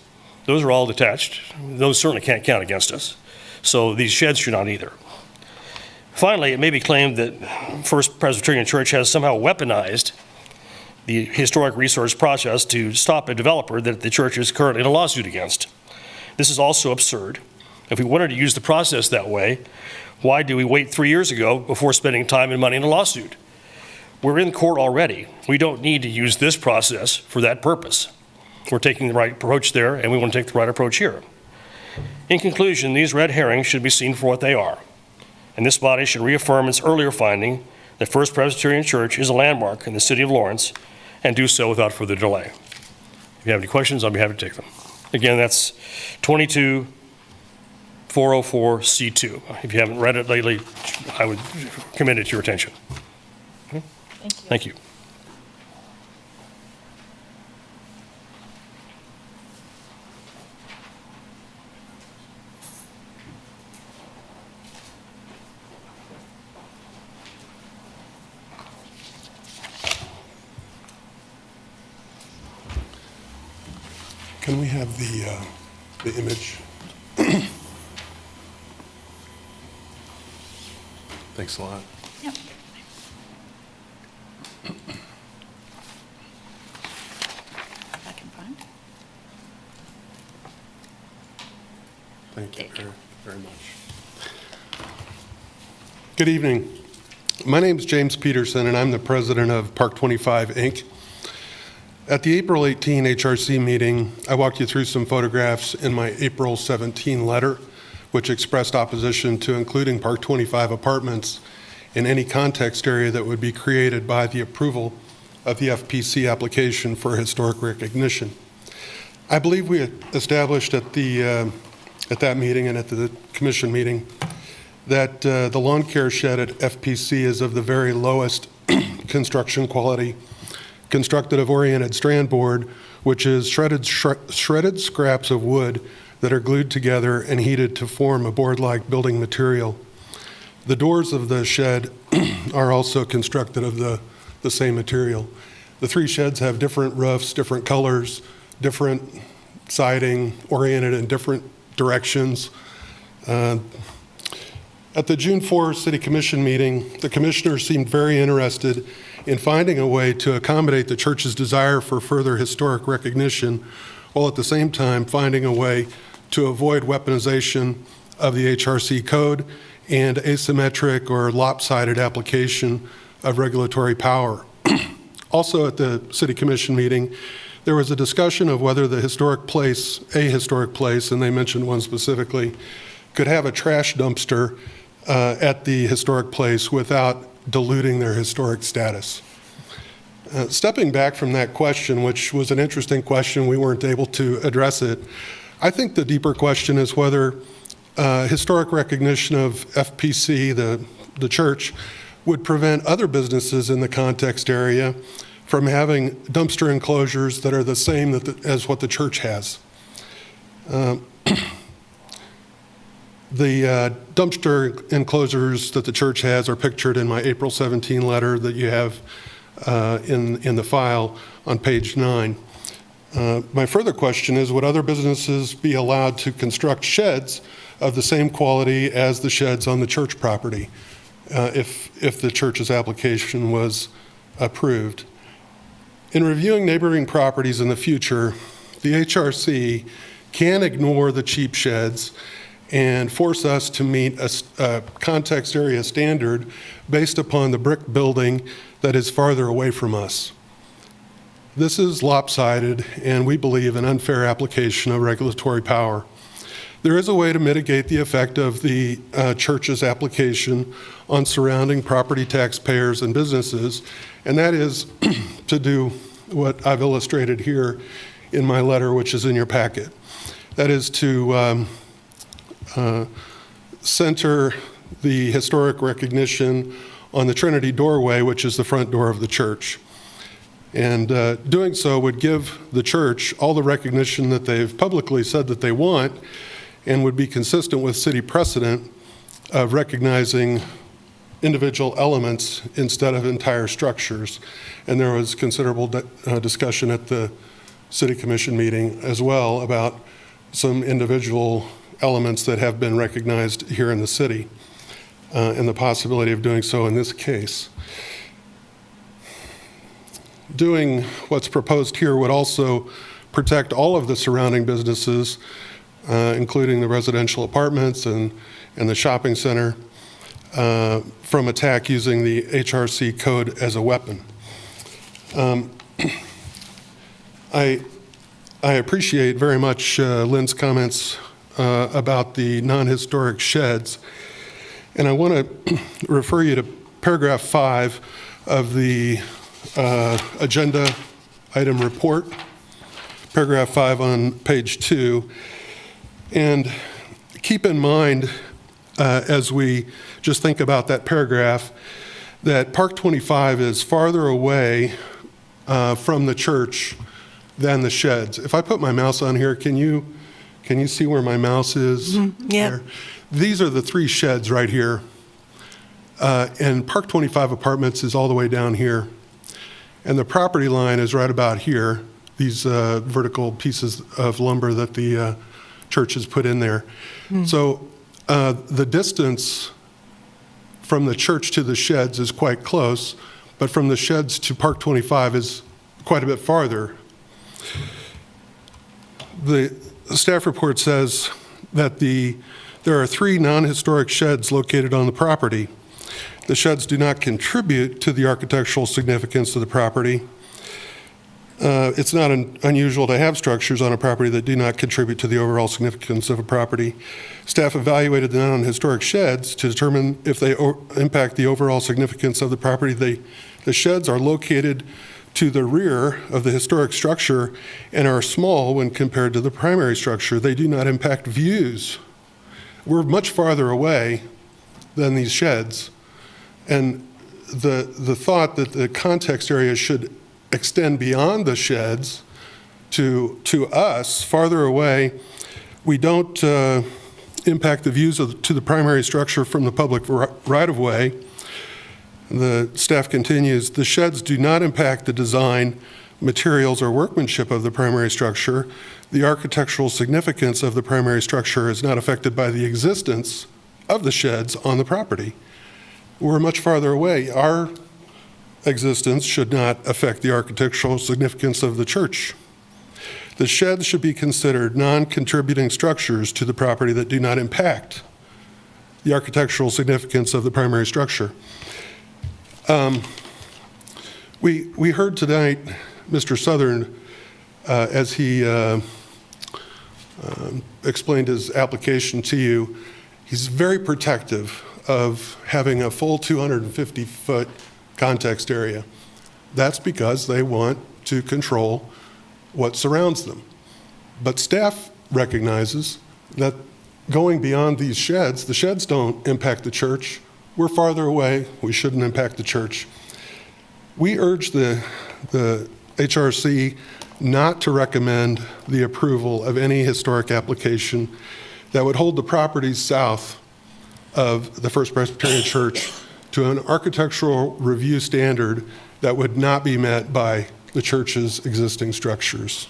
S15: Those are all detached. Those certainly can't count against us. So these sheds should not either. Finally, it may be claimed that First Presbyterian Church has somehow weaponized the historic resource process to stop a developer that the church is currently in a lawsuit against. This is also absurd. If we wanted to use the process that way, why do we wait 3 years ago before spending time and money in a lawsuit? We're in court already. We don't need to use this process for that purpose. We're taking the right approach there, and we want to take the right approach here. In conclusion, these red herrings should be seen for what they are, and this body should reaffirm its earlier finding that First Presbyterian Church is a landmark in the city of Lawrence, and do so without further delay. If you have any questions, I'll be happy to take them. Again, that's 22-404C2. If you haven't read it lately, I would commend it to your attention. Okay? Thank you.
S16: Can we have the image? Thanks a lot.
S1: Yep. I can find.
S16: Thank you very much. Good evening. My name is James Peterson, and I'm the president of Park 25, Inc. At the April 18 HRC meeting, I walked you through some photographs in my April 17 letter, which expressed opposition to including Park 25 apartments in any context area that would be created by the approval of the FPC application for historic recognition. I believe we established at that meeting and at the commission meeting that the lawn care shed at FPC is of the very lowest construction quality constructed of oriented strand board, which is shredded scraps of wood that are glued together and heated to form a board-like building material. The doors of the shed are also constructed of the same material. The three sheds have different roofs, different colors, different siding, oriented in different directions. At the June 4 City Commission meeting, the commissioners seemed very interested in finding a way to accommodate the church's desire for further historic recognition, while at the same time finding a way to avoid weaponization of the HRC code and asymmetric or lopsided application of regulatory power. Also at the City Commission meeting, there was a discussion of whether the historic place, and they mentioned one specifically, could have a trash dumpster at the historic place without diluting their historic status. Stepping back from that question, which was an interesting question, we weren't able to address it. I think the deeper question is whether historic recognition of FPC, the church, would prevent other businesses in the context area from having dumpster enclosures that are the same as what the church has. The dumpster enclosures that the church has are pictured in my April 17 letter that you have in the file on page 9. My further question is, would other businesses be allowed to construct sheds of the same quality as the sheds on the church property if the church's application was approved? In reviewing neighboring properties in the future, the HRC can ignore the cheap sheds and force us to meet a context area standard based upon the brick building that is farther away from us. This is lopsided and we believe an unfair application of regulatory power. There is a way to mitigate the effect of the church's application on surrounding property taxpayers and businesses, and that is to do what I've illustrated here in my letter, which is in your packet. That is to center the historic recognition on the Trinity doorway, which is the front door of the church. And doing so would give the church all the recognition that they've publicly said that they want, and would be consistent with city precedent of recognizing individual elements instead of entire structures. And there was considerable discussion at the City Commission meeting as well about some individual elements that have been recognized here in the city and the possibility of doing so in this case. Doing what's proposed here would also protect all of the surrounding businesses, including the residential apartments and the shopping center, from attack using the HRC code as a weapon. I appreciate very much Lynn's comments about the non-historic sheds, and I want to refer you to paragraph 5 of the agenda item report, paragraph 5 on page 2, and keep in mind as we just think about that paragraph that Park 25 is farther away from the church than the sheds. If I put my mouse on here, can you see where my mouse is?
S5: Yeah.
S16: These are the three sheds right here. And Park 25 Apartments is all the way down here. And the property line is right about here, these vertical pieces of lumber that the church has put in there. So the distance from the church to the sheds is quite close, but from the sheds to Park 25 is quite a bit farther. The staff report says that there are 3 non-historic sheds located on the property. The sheds do not contribute to the architectural significance of the property. It's not unusual to have structures on a property that do not contribute to the overall significance of a property. Staff evaluated the non-historic sheds to determine if they impact the overall significance of the property. The sheds are located to the rear of the historic structure and are small when compared to the primary structure. They do not impact views. We're much farther away than these sheds. And the thought that the context area should extend beyond the sheds to us, farther away. We don't impact the views to the primary structure from the public right-of-way. The staff continues, the sheds do not impact the design, materials, or workmanship of the primary structure. The architectural significance of the primary structure is not affected by the existence of the sheds on the property. We're much farther away. Our existence should not affect the architectural significance of the church. The sheds should be considered non-contributing structures to the property that do not impact the architectural significance of the primary structure. We heard tonight Mr. Southern, as he explained his application to you, he's very protective of having a full 250-foot context area. That's because they want to control what surrounds them. But staff recognizes that going beyond these sheds, the sheds don't impact the church. We're farther away. We shouldn't impact the church. We urge the HRC not to recommend the approval of any historic application that would hold the properties south of the First Presbyterian Church to an architectural review standard that would not be met by the church's existing structures.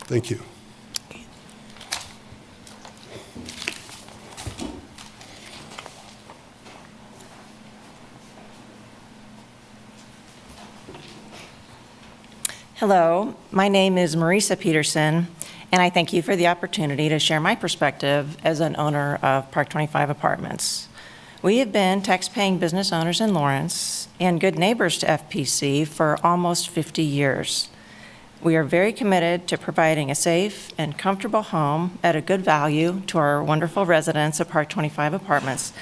S16: Thank you.
S17: Hello, my name is Marisa Peterson, and I thank you for the opportunity to share my perspective as an owner of Park 25 Apartments. We have been tax-paying business owners in Lawrence and good neighbors to FPC for almost 50 years. We are very committed to providing a safe and comfortable home at a good value to our wonderful residents of Park 25 Apartments,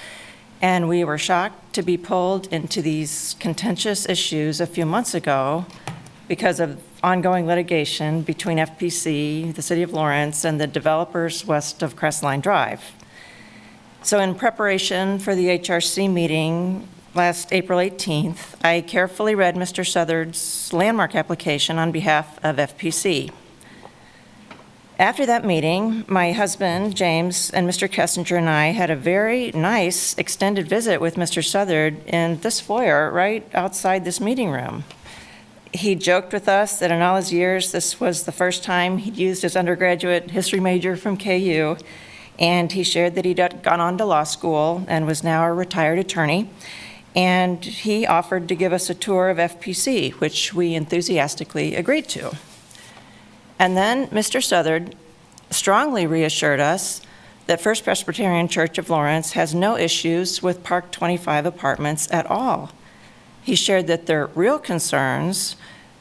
S17: and we were shocked to be pulled into these contentious issues a few months ago because of ongoing litigation between FPC, the City of Lawrence, and the developers west of Crestline Drive. So in preparation for the HRC meeting last April 18th, I carefully read Mr. Southard's landmark application on behalf of FPC. After that meeting, my husband, James, and Mr. Kessinger and I had a very nice extended visit with Mr. Southard in this foyer right outside this meeting room. He joked with us that in all his years, this was the first time he'd used his undergraduate history major from KU, and he shared that he'd gone on to law school and was now a retired attorney, and he offered to give us a tour of FPC, which we enthusiastically agreed to. And then Mr. Southard strongly reassured us that First Presbyterian Church of Lawrence has no issues with Park 25 Apartments at all. He shared that their real concerns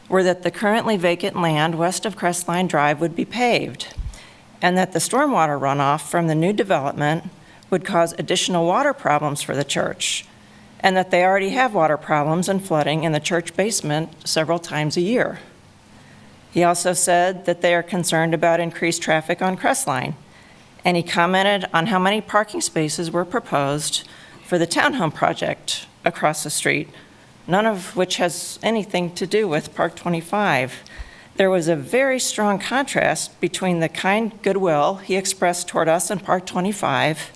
S17: were that the currently vacant land west of Crestline Drive would be paved, and that the stormwater runoff from the new development would cause additional water problems for the church, and that they already have water problems and flooding in the church basement several times a year. He also said that they are concerned about increased traffic on Crestline, and he commented on how many parking spaces were proposed for the townhome project across the street, none of which has anything to do with Park 25. There was a very strong contrast between the kind goodwill he expressed toward us in Park 25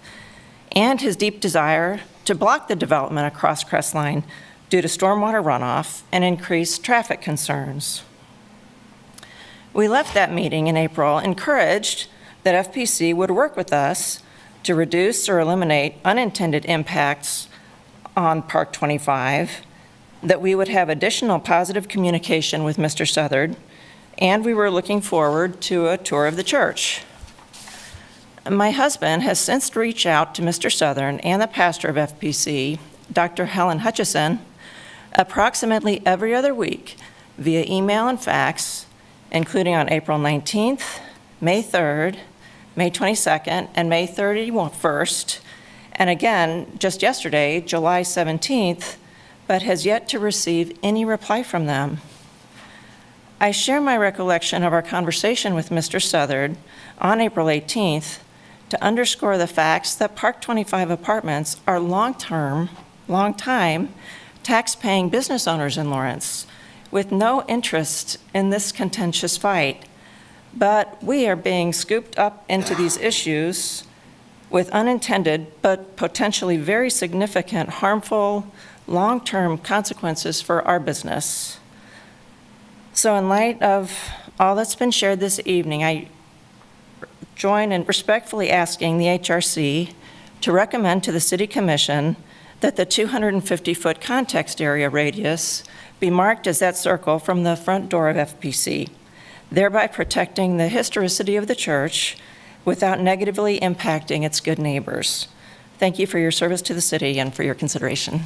S17: and his deep desire to block the development across Crestline due to stormwater runoff and increased traffic concerns. We left that meeting in April encouraged that FPC would work with us to reduce or eliminate unintended impacts on Park 25, that we would have additional positive communication with Mr. Southard, and we were looking forward to a tour of the church. My husband has since reached out to Mr. Southern and the pastor of FPC, Dr. Helen Hutchison, approximately every other week via email and fax, including on April 19th, May 3rd, May 22nd, and May 31st, and again, just yesterday, July 17th, but has yet to receive any reply from them. I share my recollection of our conversation with Mr. Southard on April 18th to underscore the facts that Park 25 Apartments are long-time, tax-paying business owners in Lawrence. with no interest in this contentious fight, but we are being scooped up into these issues with unintended but potentially very significant, harmful, long-term consequences for our business. So in light of all that's been shared this evening, I join in respectfully asking the HRC to recommend to the City Commission that the 250-foot context area radius be marked as that circle from the front door of FPC, thereby protecting the historicity of the church without negatively impacting its good neighbors. Thank you for your service to the city and for your consideration.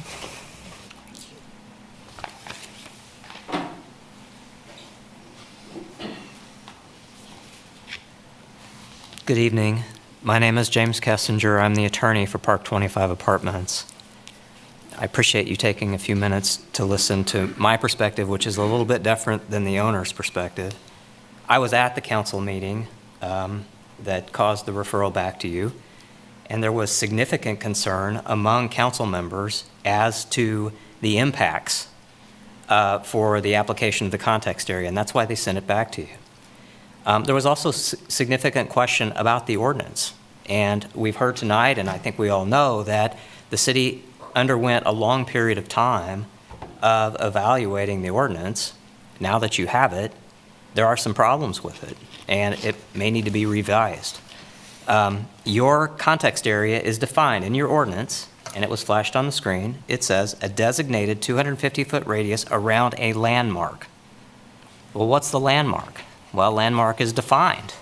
S18: Good evening. My name is James Kessinger. I'm the attorney for Park 25 Apartments. I appreciate you taking a few minutes to listen to my perspective, which is a little bit different than the owner's perspective. I was at the council meeting that caused the referral back to you, and there was significant concern among council members as to the impacts for the application of the context area, and that's why they sent it back to you. There was also significant question about the ordinance, and we've heard tonight, and I think we all know, that the city underwent a long period of time of evaluating the ordinance. Now that you have it, there are some problems with it, and it may need to be revised. Your context area is defined in your ordinance, and it was flashed on the screen. It says a designated 250-foot radius around a landmark. Well, what's the landmark? Well, landmark is defined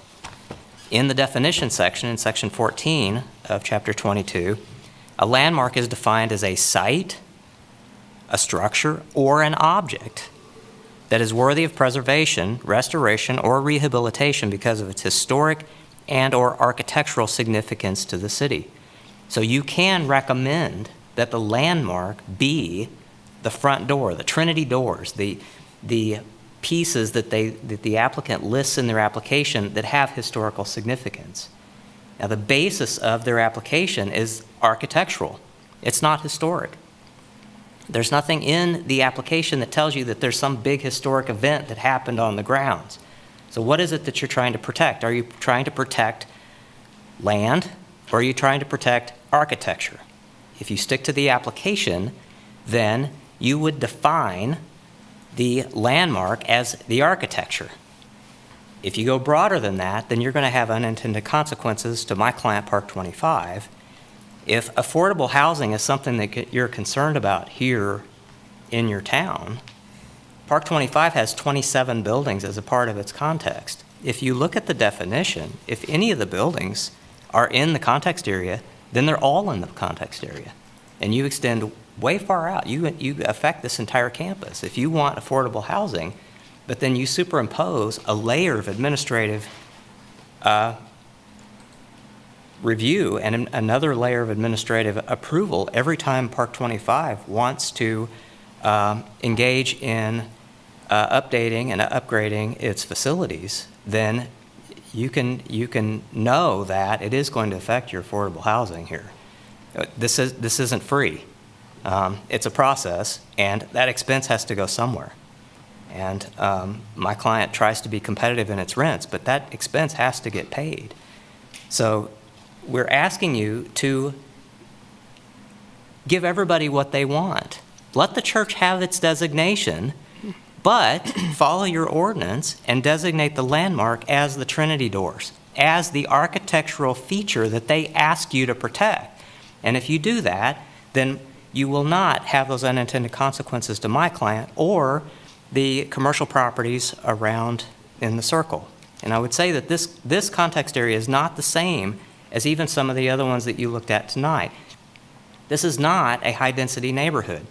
S18: in the definition section in section 14 of chapter 22. A landmark is defined as a site, a structure, or an object that is worthy of preservation, restoration, or rehabilitation because of its historic and or architectural significance to the city. So you can recommend that the landmark be the front door, the Trinity doors, the pieces that the applicant lists in their application that have historical significance. Now, the basis of their application is architectural. It's not historic. There's nothing in the application that tells you that there's some big historic event that happened on the grounds. So what is it that you're trying to protect? Are you trying to protect land, or are you trying to protect architecture? If you stick to the application, then you would define the landmark as the architecture. If you go broader than that, then you're going to have unintended consequences to my client, Park 25. If affordable housing is something that you're concerned about here in your town, Park 25 has 27 buildings as a part of its context. If you look at the definition, if any of the buildings are in the context area, then they're all in the context area. And you extend way far out. You affect this entire campus. If you want affordable housing, but then you superimpose a layer of administrative review and another layer of administrative approval every time Park 25 wants to engage in updating and upgrading its facilities, then you can know that it is going to affect your affordable housing here. This isn't free. It's a process, and that expense has to go somewhere. And my client tries to be competitive in its rents, but that expense has to get paid. So we're asking you to give everybody what they want. Let the church have its designation, but follow your ordinance and designate the landmark as the Trinity doors, as the architectural feature that they ask you to protect. And if you do that, then you will not have those unintended consequences to my client or the commercial properties around in the circle. And I would say that this context area is not the same as even some of the other ones that you looked at tonight. This is not a high-density neighborhood.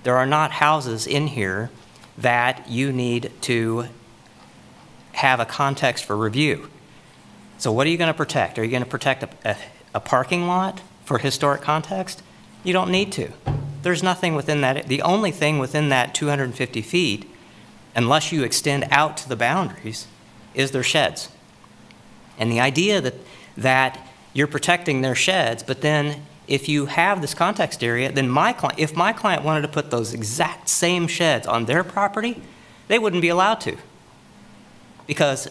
S18: There are not houses in here that you need to have a context for review. So what are you going to protect? Are you going to protect a parking lot for historic context? You don't need to. There's nothing within that. The only thing within that 250 feet, unless you extend out to the boundaries, is their sheds. And the idea that you're protecting their sheds, but then if you have this context area, then if my client wanted to put those exact same sheds on their property, they wouldn't be allowed to. Because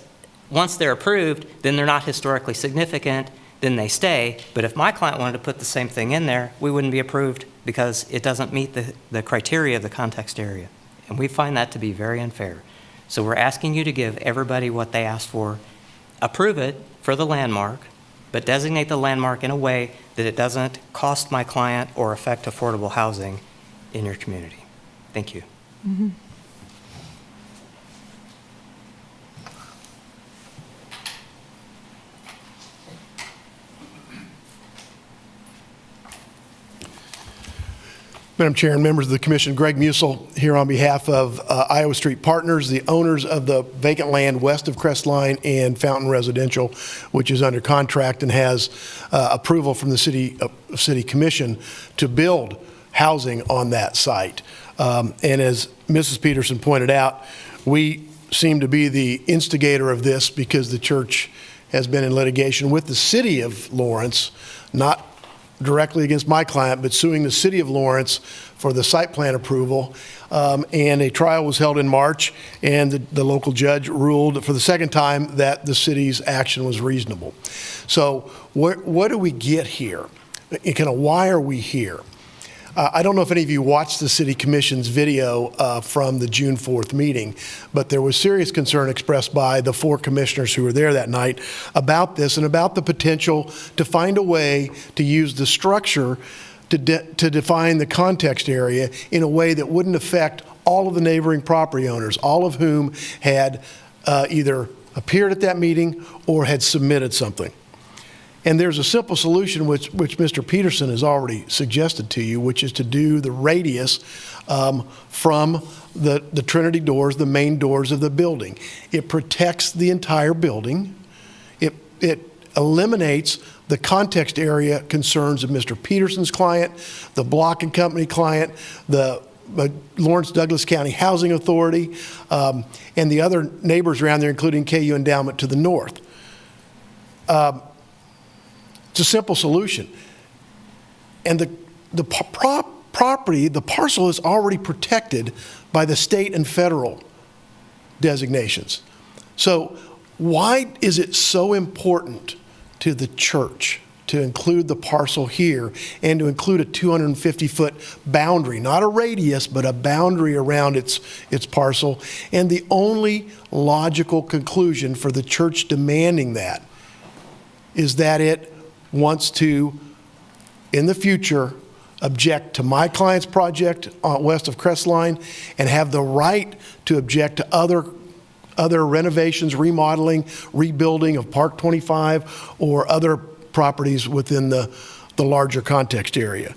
S18: once they're approved, then they're not historically significant, then they stay. But if my client wanted to put the same thing in there, we wouldn't be approved because it doesn't meet the criteria of the context area. And we find that to be very unfair. So we're asking you to give everybody what they asked for, approve it for the landmark, but designate the landmark in a way that it doesn't cost my client or affect affordable housing in your community. Thank you.
S1: Mm-hmm.
S19: Madam Chair and members of the Commission, Greg Musil here on behalf of Iowa Street Partners, the owners of the vacant land west of Crestline and Fountain Residential, which is under contract and has approval from the City Commission to build housing on that site. And as Mrs. Peterson pointed out, we seem to be the instigator of this because the church has been in litigation with the City of Lawrence, not directly against my client, but suing the City of Lawrence for the site plan approval. And a trial was held in March, and the local judge ruled for the second time that the city's action was reasonable. So what do we get here? Kind of why are we here? I don't know if any of you watched the City Commission's video from the June 4th meeting, but there was serious concern expressed by the 4 commissioners who were there that night about this and about the potential to find a way to use the structure to define the context area in a way that wouldn't affect all of the neighboring property owners, all of whom had either appeared at that meeting or had submitted something. And there's a simple solution which Mr. Peterson has already suggested to you, which is to do the radius from the Trinity doors, the main doors of the building. It protects the entire building. It eliminates the context area concerns of Mr. Peterson's client, the Block and Company client, the Lawrence Douglas County Housing Authority, and the other neighbors around there, including KU Endowment to the north. It's a simple solution. And the property, the parcel is already protected by the state and federal designations. So why is it so important to the church to include the parcel here and to include a 250-foot boundary, not a radius, but a boundary around its parcel? And the only logical conclusion for the church demanding that is that it wants to, in the future, object to my client's project west of Crestline and have the right to object to other renovations, remodeling, rebuilding of Park 25 or other properties within the larger context area.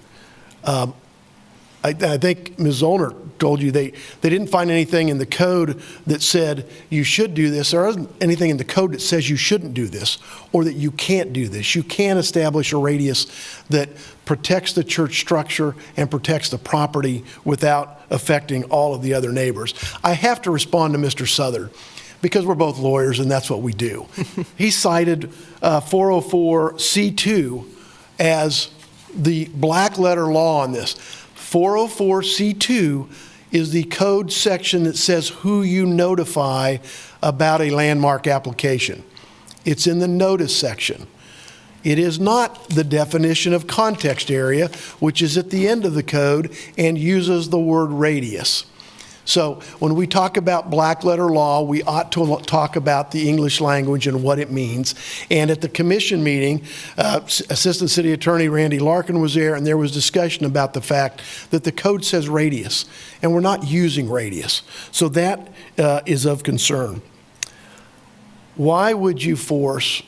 S19: I think Ms. Zollner told you they didn't find anything in the code that said you should do this. There isn't anything in the code that says you shouldn't do this or that you can't do this. You can establish a radius that protects the church structure and protects the property without affecting all of the other neighbors. I have to respond to Mr. Southard because we're both lawyers and that's what we do. He cited 404C2 as the black letter law on this. 404C2 is the code section that says who you notify about a landmark application. It's in the notice section. It is not the definition of context area, which is at the end of the code and uses the word radius. So when we talk about black letter law, we ought to talk about the English language and what it means. And at the commission meeting, Assistant City Attorney Randy Larkin was there, and there was discussion about the fact that the code says radius, and we're not using radius. So that is of concern. Why would you force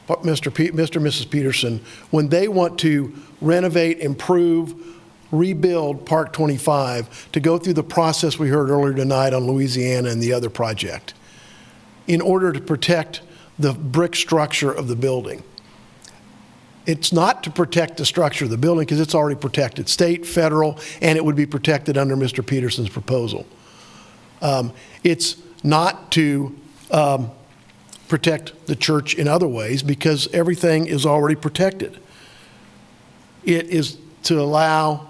S19: Mr. and Mrs. Peterson when they want to renovate, improve, rebuild Park 25 to go through the process we heard earlier tonight on Louisiana and the other project in order to protect the brick structure of the building? It's not to protect the structure of the building because it's already protected, state, federal, and it would be protected under Mr. Peterson's proposal. It's not to protect the church in other ways because everything is already protected. It is to allow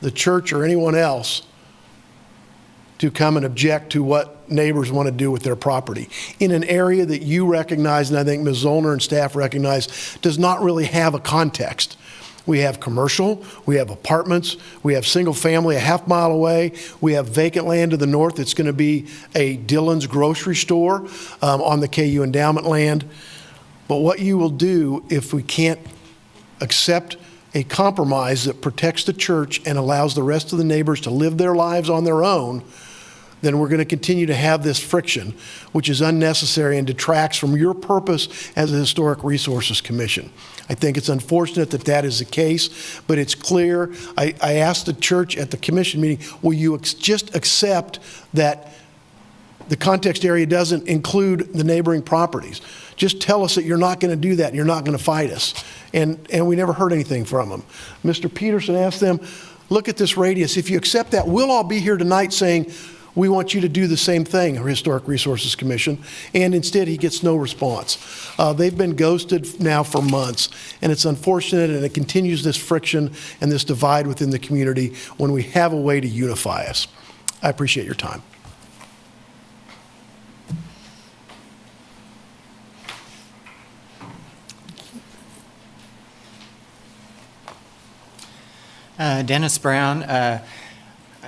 S19: the church or anyone else to come and object to what neighbors want to do with their property in an area that you recognize, and I think Ms. Zollner and staff recognize, does not really have a context. We have commercial, we have apartments, we have single family a half mile away, we have vacant land to the north that's going to be a Dillon's grocery store on the KU endowment land. But what you will do if we can't accept a compromise that protects the church and allows the rest of the neighbors to live their lives on their own, then we're going to continue to have this friction, which is unnecessary and detracts from your purpose as a Historic Resources Commission. I think it's unfortunate that that is the case, but it's clear. I asked the church at the commission meeting, will you just accept that the context area doesn't include the neighboring properties? Just tell us that you're not going to do that and you're not going to fight us. And we never heard anything from them. Mr. Peterson asked them, look at this radius. If you accept that, we'll all be here tonight saying, we want you to do the same thing, Historic Resources Commission, and instead he gets no response. They've been ghosted now for months, and it's unfortunate, and it continues this friction and this divide within the community when we have a way to unify us. I appreciate your time.
S10: Dennis Brown.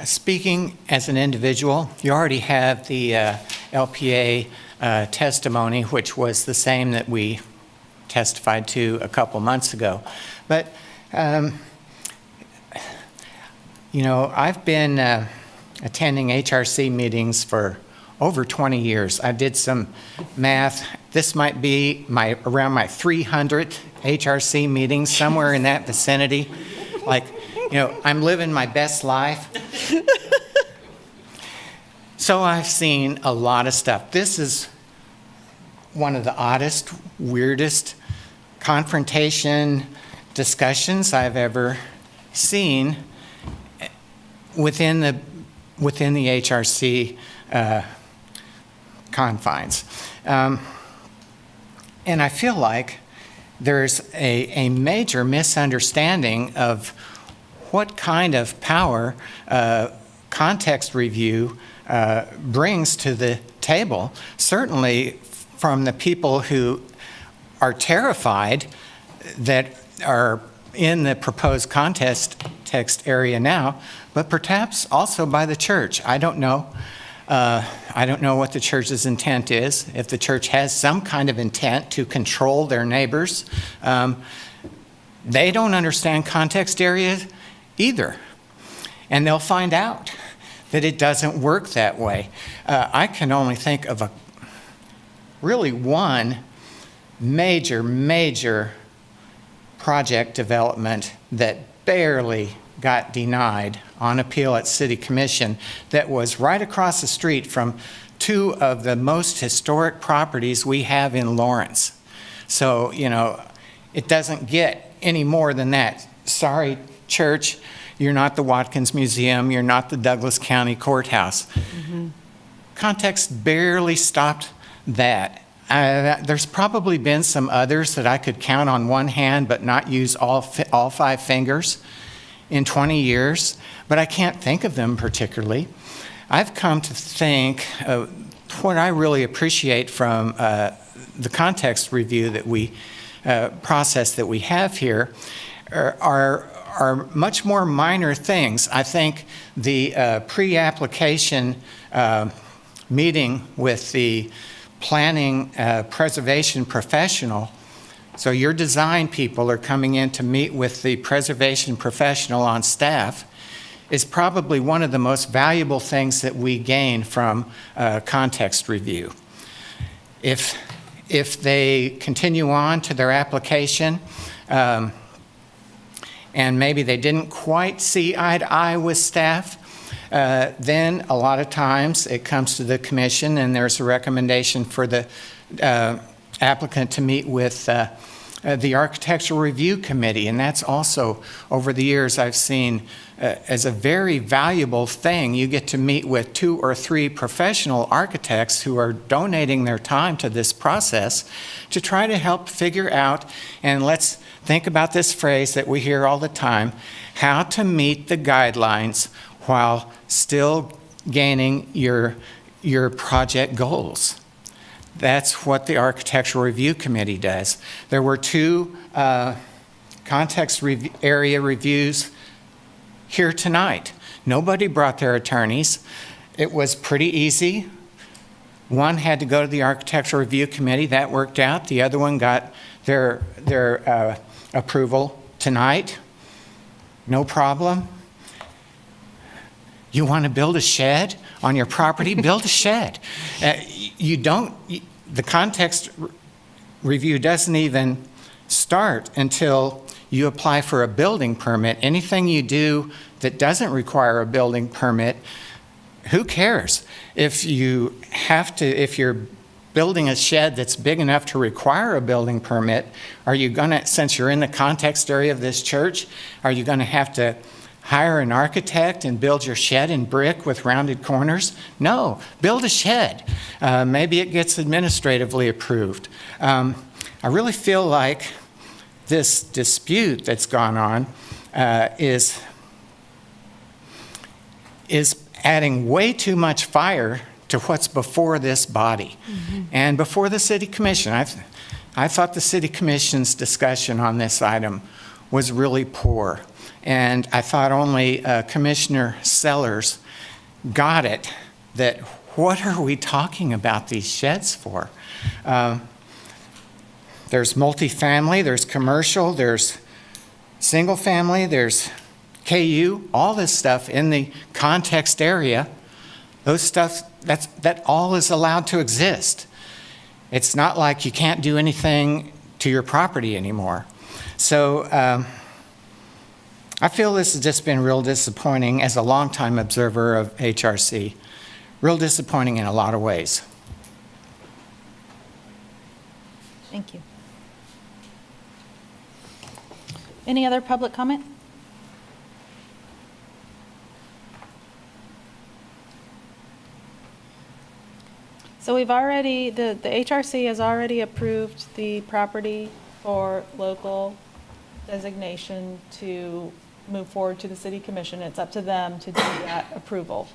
S10: Speaking as an individual, you already have the LPA testimony, which was the same that we testified to a couple months ago. But, you know, I've been attending HRC meetings for over 20 years. I did some math. This might be around my 300th HRC meeting, somewhere in that vicinity. Like, you know, I'm living my best life. So I've seen a lot of stuff. This is one of the oddest, weirdest confrontation discussions I've ever seen within the HRC confines. And I feel like there's a major misunderstanding of what kind of power context review brings to the table, certainly from the people who are terrified that are in the proposed context area now, but perhaps also by the church. I don't know. I don't know what the church's intent is. If the church has some kind of intent to control their neighbors, they don't understand context areas either. And they'll find out that it doesn't work that way. I can only think of really one major project development that barely got denied on appeal at City Commission that was right across the street from two of the most historic properties we have in Lawrence. So, you know, it doesn't get any more than that. Sorry, church, you're not the Watkins Museum, you're not the Douglas County Courthouse. Mm-hmm. Context barely stopped that. There's probably been some others that I could count on one hand but not use all five fingers in 20 years, but I can't think of them particularly. I've come to think what I really appreciate from the context review that we process that we have here are much more minor things. I think the pre-application meeting with the planning preservation professional, so your design people are coming in to meet with the preservation professional on staff, is probably one of the most valuable things that we gain from context review. If they continue on to their application, and maybe they didn't quite see eye to eye with staff, then a lot of times it comes to the commission and there's a recommendation for the applicant to meet with the Architectural Review Committee. And that's also, over the years, I've seen as a very valuable thing. You get to meet with 2 or 3 professional architects who are donating their time to this process to try to help figure out, and let's think about this phrase that we hear all the time, how to meet the guidelines while still gaining your project goals. That's what the Architectural Review Committee does. There were 2 context area reviews here tonight. Nobody brought their attorneys. It was pretty easy. One had to go to the Architectural Review Committee. That worked out. The other one got their approval tonight. No problem. You want to build a shed on your property? Build a shed. The context review doesn't even start until you apply for a building permit. Anything you do that doesn't require a building permit, who cares? If you're building a shed that's big enough to require a building permit, are you gonna, since you're in the context area of this church, are you gonna have to hire an architect and build your shed in brick with rounded corners? No, build a shed. Maybe it gets administratively approved. I really feel like this dispute that's gone on is adding way too much fire to what's before this body and before the City Commission. I thought the City Commission's discussion on this item was really poor. And I thought only Commissioner Sellers got it, that what are we talking about these sheds for? There's multifamily, there's commercial, there's single family, there's KU, all this stuff in the context area. Those stuff, that all is allowed to exist. It's not like you can't do anything to your property anymore. So, I feel this has just been real disappointing as a longtime observer of HRC. Real disappointing in a lot of ways.
S1: Thank you. Any other public comment? So we've already, the HRC has already approved the property for local designation to move forward to the City Commission. It's up to them to do that approval,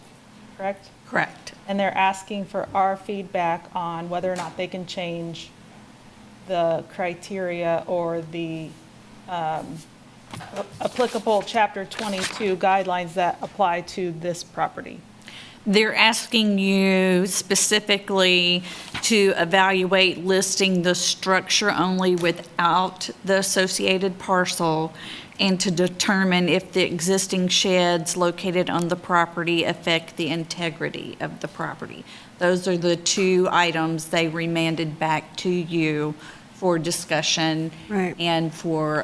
S1: correct?
S6: Correct.
S1: And they're asking for our feedback on whether or not they can change the criteria or the applicable Chapter 22 guidelines that apply to this property.
S6: They're asking you specifically to evaluate listing the structure only without the associated parcel and to determine if the existing sheds located on the property affect the integrity of the property. Those are the 2 items they remanded back to you for discussion and for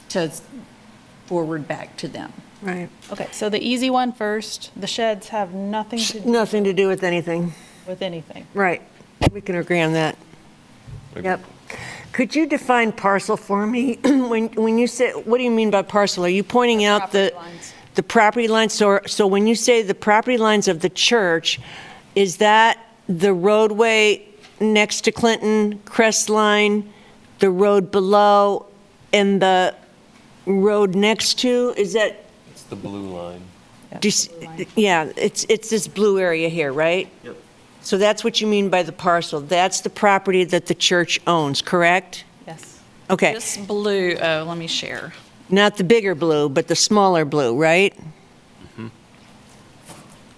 S6: to forward back to them.
S5: Right.
S1: Okay, so the easy one first, the sheds have nothing to do
S5: Nothing to do with anything.
S1: with anything.
S5: Right. We can agree on that. Yep. Could you define parcel for me? When you say, what do you mean by parcel? Are you pointing out the property lines? So when you say the property lines of the church, is that the roadway next to Clinton, Crest Line, the road below, and the road next to? Is that?
S4: It's the blue line.
S5: Yeah, it's this blue area here, right?
S4: Yep.
S5: So that's what you mean by the parcel. That's the property that the church owns, correct?
S1: Yes.
S5: Okay.
S6: This blue, let me share.
S5: Not the bigger blue, but the smaller blue, right?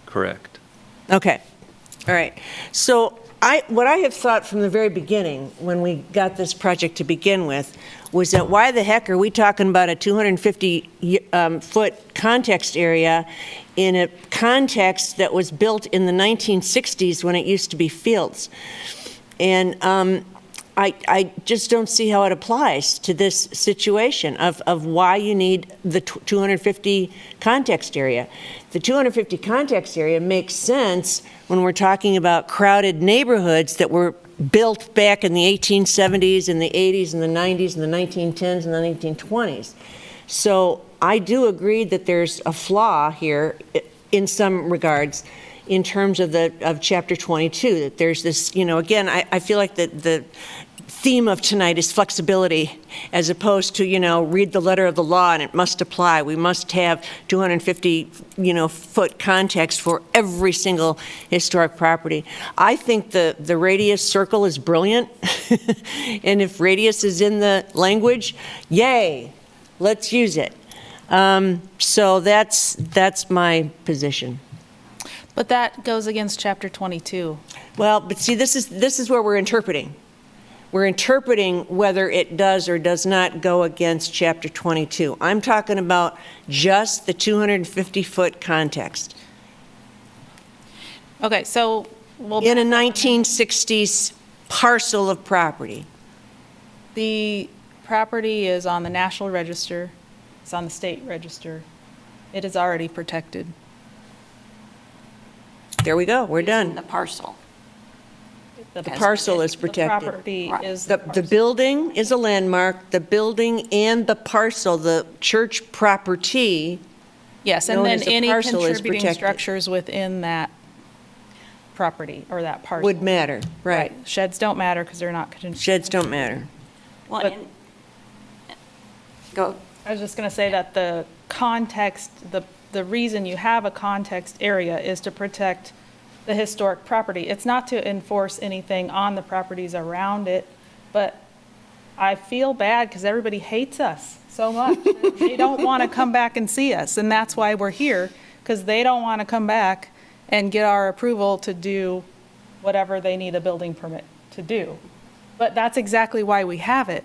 S4: Correct.
S5: Okay. All right. So what I have thought from the very beginning, when we got this project to begin with, was that why the heck are we talking about a 250-foot context area in a context that was built in the 1960s when it used to be fields? And I just don't see how it applies to this situation of why you need the 250 context area. The 250 context area makes sense when we're talking about crowded neighborhoods that were built back in the 1870s and the 80s and the 90s and the 1910s and the 1920s. So I do agree that there's a flaw here in some regards in terms of Chapter 22, that there's this, again, I feel like the theme of tonight is flexibility, as opposed to, read the letter of the law and it must apply. We must have 250, foot context for every single historic property. I think the radius circle is brilliant. And if radius is in the language, yay, let's use it. So that's my position.
S1: But that goes against Chapter 22.
S5: Well, but see, this is where we're interpreting. We're interpreting whether it does or does not go against Chapter 22. I'm talking about just the 250-foot context.
S1: Okay, so
S5: in a 1960s parcel of property.
S1: The property is on the National Register. It's on the State Register. It is already protected.
S5: There we go. We're done.
S7: The parcel.
S5: The parcel is protected.
S1: The property is
S5: the building is a landmark. The building and the parcel, the church property.
S1: Yes, and
S5: known
S1: then
S5: as the
S1: any
S5: parcel is
S1: contributing
S5: protected.
S1: structures within that property or that parcel.
S5: Would matter, right.
S1: Sheds don't matter because they're not.
S5: Sheds don't matter.
S7: Well,
S1: But-
S7: and, go.
S1: I was just going to say that the context, the reason you have a context area is to protect the historic property. It's not to enforce anything on the properties around it, but I feel bad because everybody hates us so much. They don't want to come back and see us, and that's why we're here, because they don't want to come back and get our approval to do whatever they need a building permit to do. But that's exactly why we have it.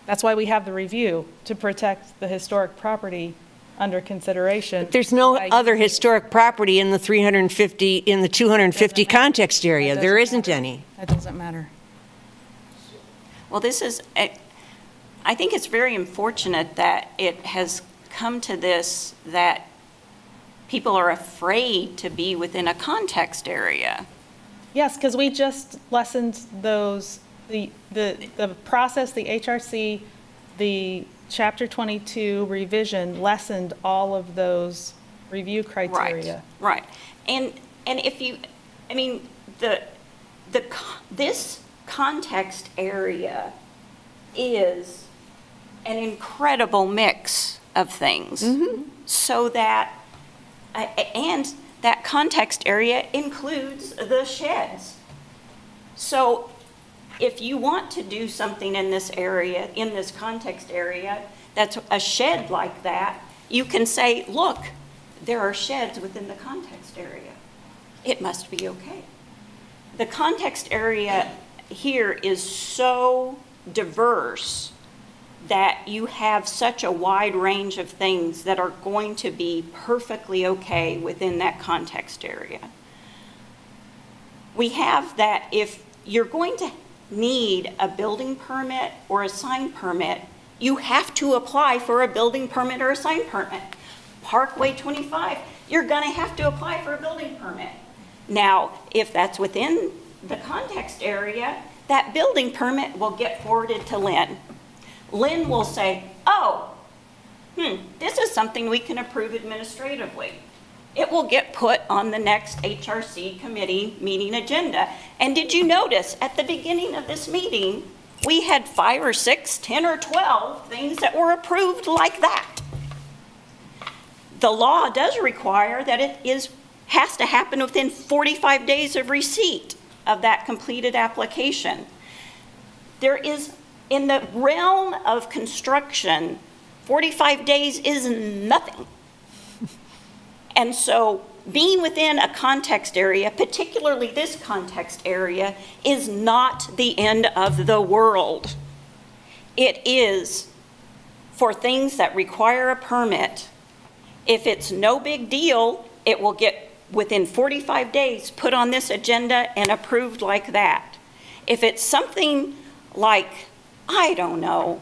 S1: That's why we have the review, to protect the historic property under consideration.
S5: There's no other historic property in the 250 context area. There isn't any.
S1: That doesn't matter.
S7: Well, this is, I think it's very unfortunate that it has come to this, that people are afraid to be within a context area.
S1: Yes, because we just lessened those, the process, the HRC, the Chapter 22 revision lessened all of those review criteria.
S7: Right. And if you, I mean, this context area is an incredible mix of things.
S5: Mm-hmm.
S7: So that, and that context area includes the sheds. So if you want to do something in this area, in this context area, that's a shed like that, you can say, look, there are sheds within the context area. It must be okay. The context area here is so diverse that you have such a wide range of things that are going to be perfectly okay within that context area. We have that if you're going to need a building permit or a sign permit, you have to apply for a building permit or a sign permit. Parkway 25, you're gonna have to apply for a building permit. Now, if that's within the context area, that building permit will get forwarded to Lynn. Lynn will say, oh, this is something we can approve administratively. It will get put on the next HRC committee meeting agenda. And did you notice at the beginning of this meeting, we had 5 or 6, 10 or 12 things that were approved like that. The law does require that it has to happen within 45 days of receipt of that completed application. There is, in the realm of construction, 45 days is nothing. And so being within a context area, particularly this context area, is not the end of the world. It is for things that require a permit. If it's no big deal, it will get within 45 days put on this agenda and approved like that. If it's something like, I don't know,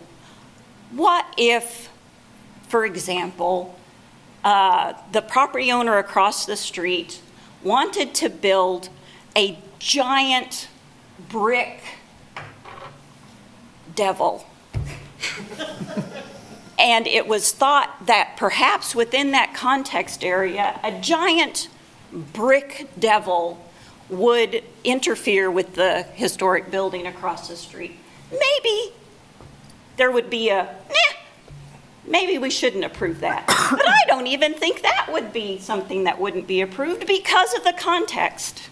S7: what if, for example, the property owner across the street wanted to build a giant brick devil. And it was thought that perhaps within that context area, a giant brick devil would interfere with the historic building across the street. Maybe there would be maybe we shouldn't approve that. But I don't even think that would be something that wouldn't be approved because of the context.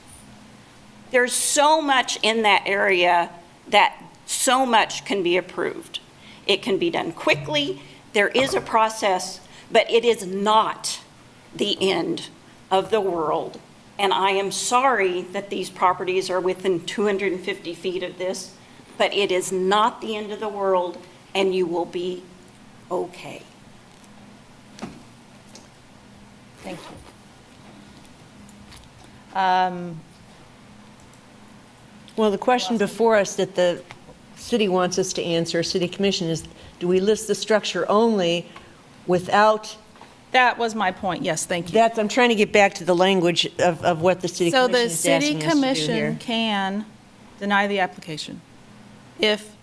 S7: There's so much in that area that so much can be approved. It can be done quickly. There is a process, but it is not the end of the world. And I am sorry that these properties are within 250 feet of this, but it is not the end of the world, and you will be okay.
S1: Thank you.
S5: Well, the question before us that the city wants us to answer, city commission, is do we list the structure only without?
S1: That was my point, yes, thank you.
S5: I'm trying to get back to the language of what the city
S1: So
S5: commission
S1: the
S5: is
S1: city
S5: asking us to do
S1: commission
S5: here.
S1: can deny the application. If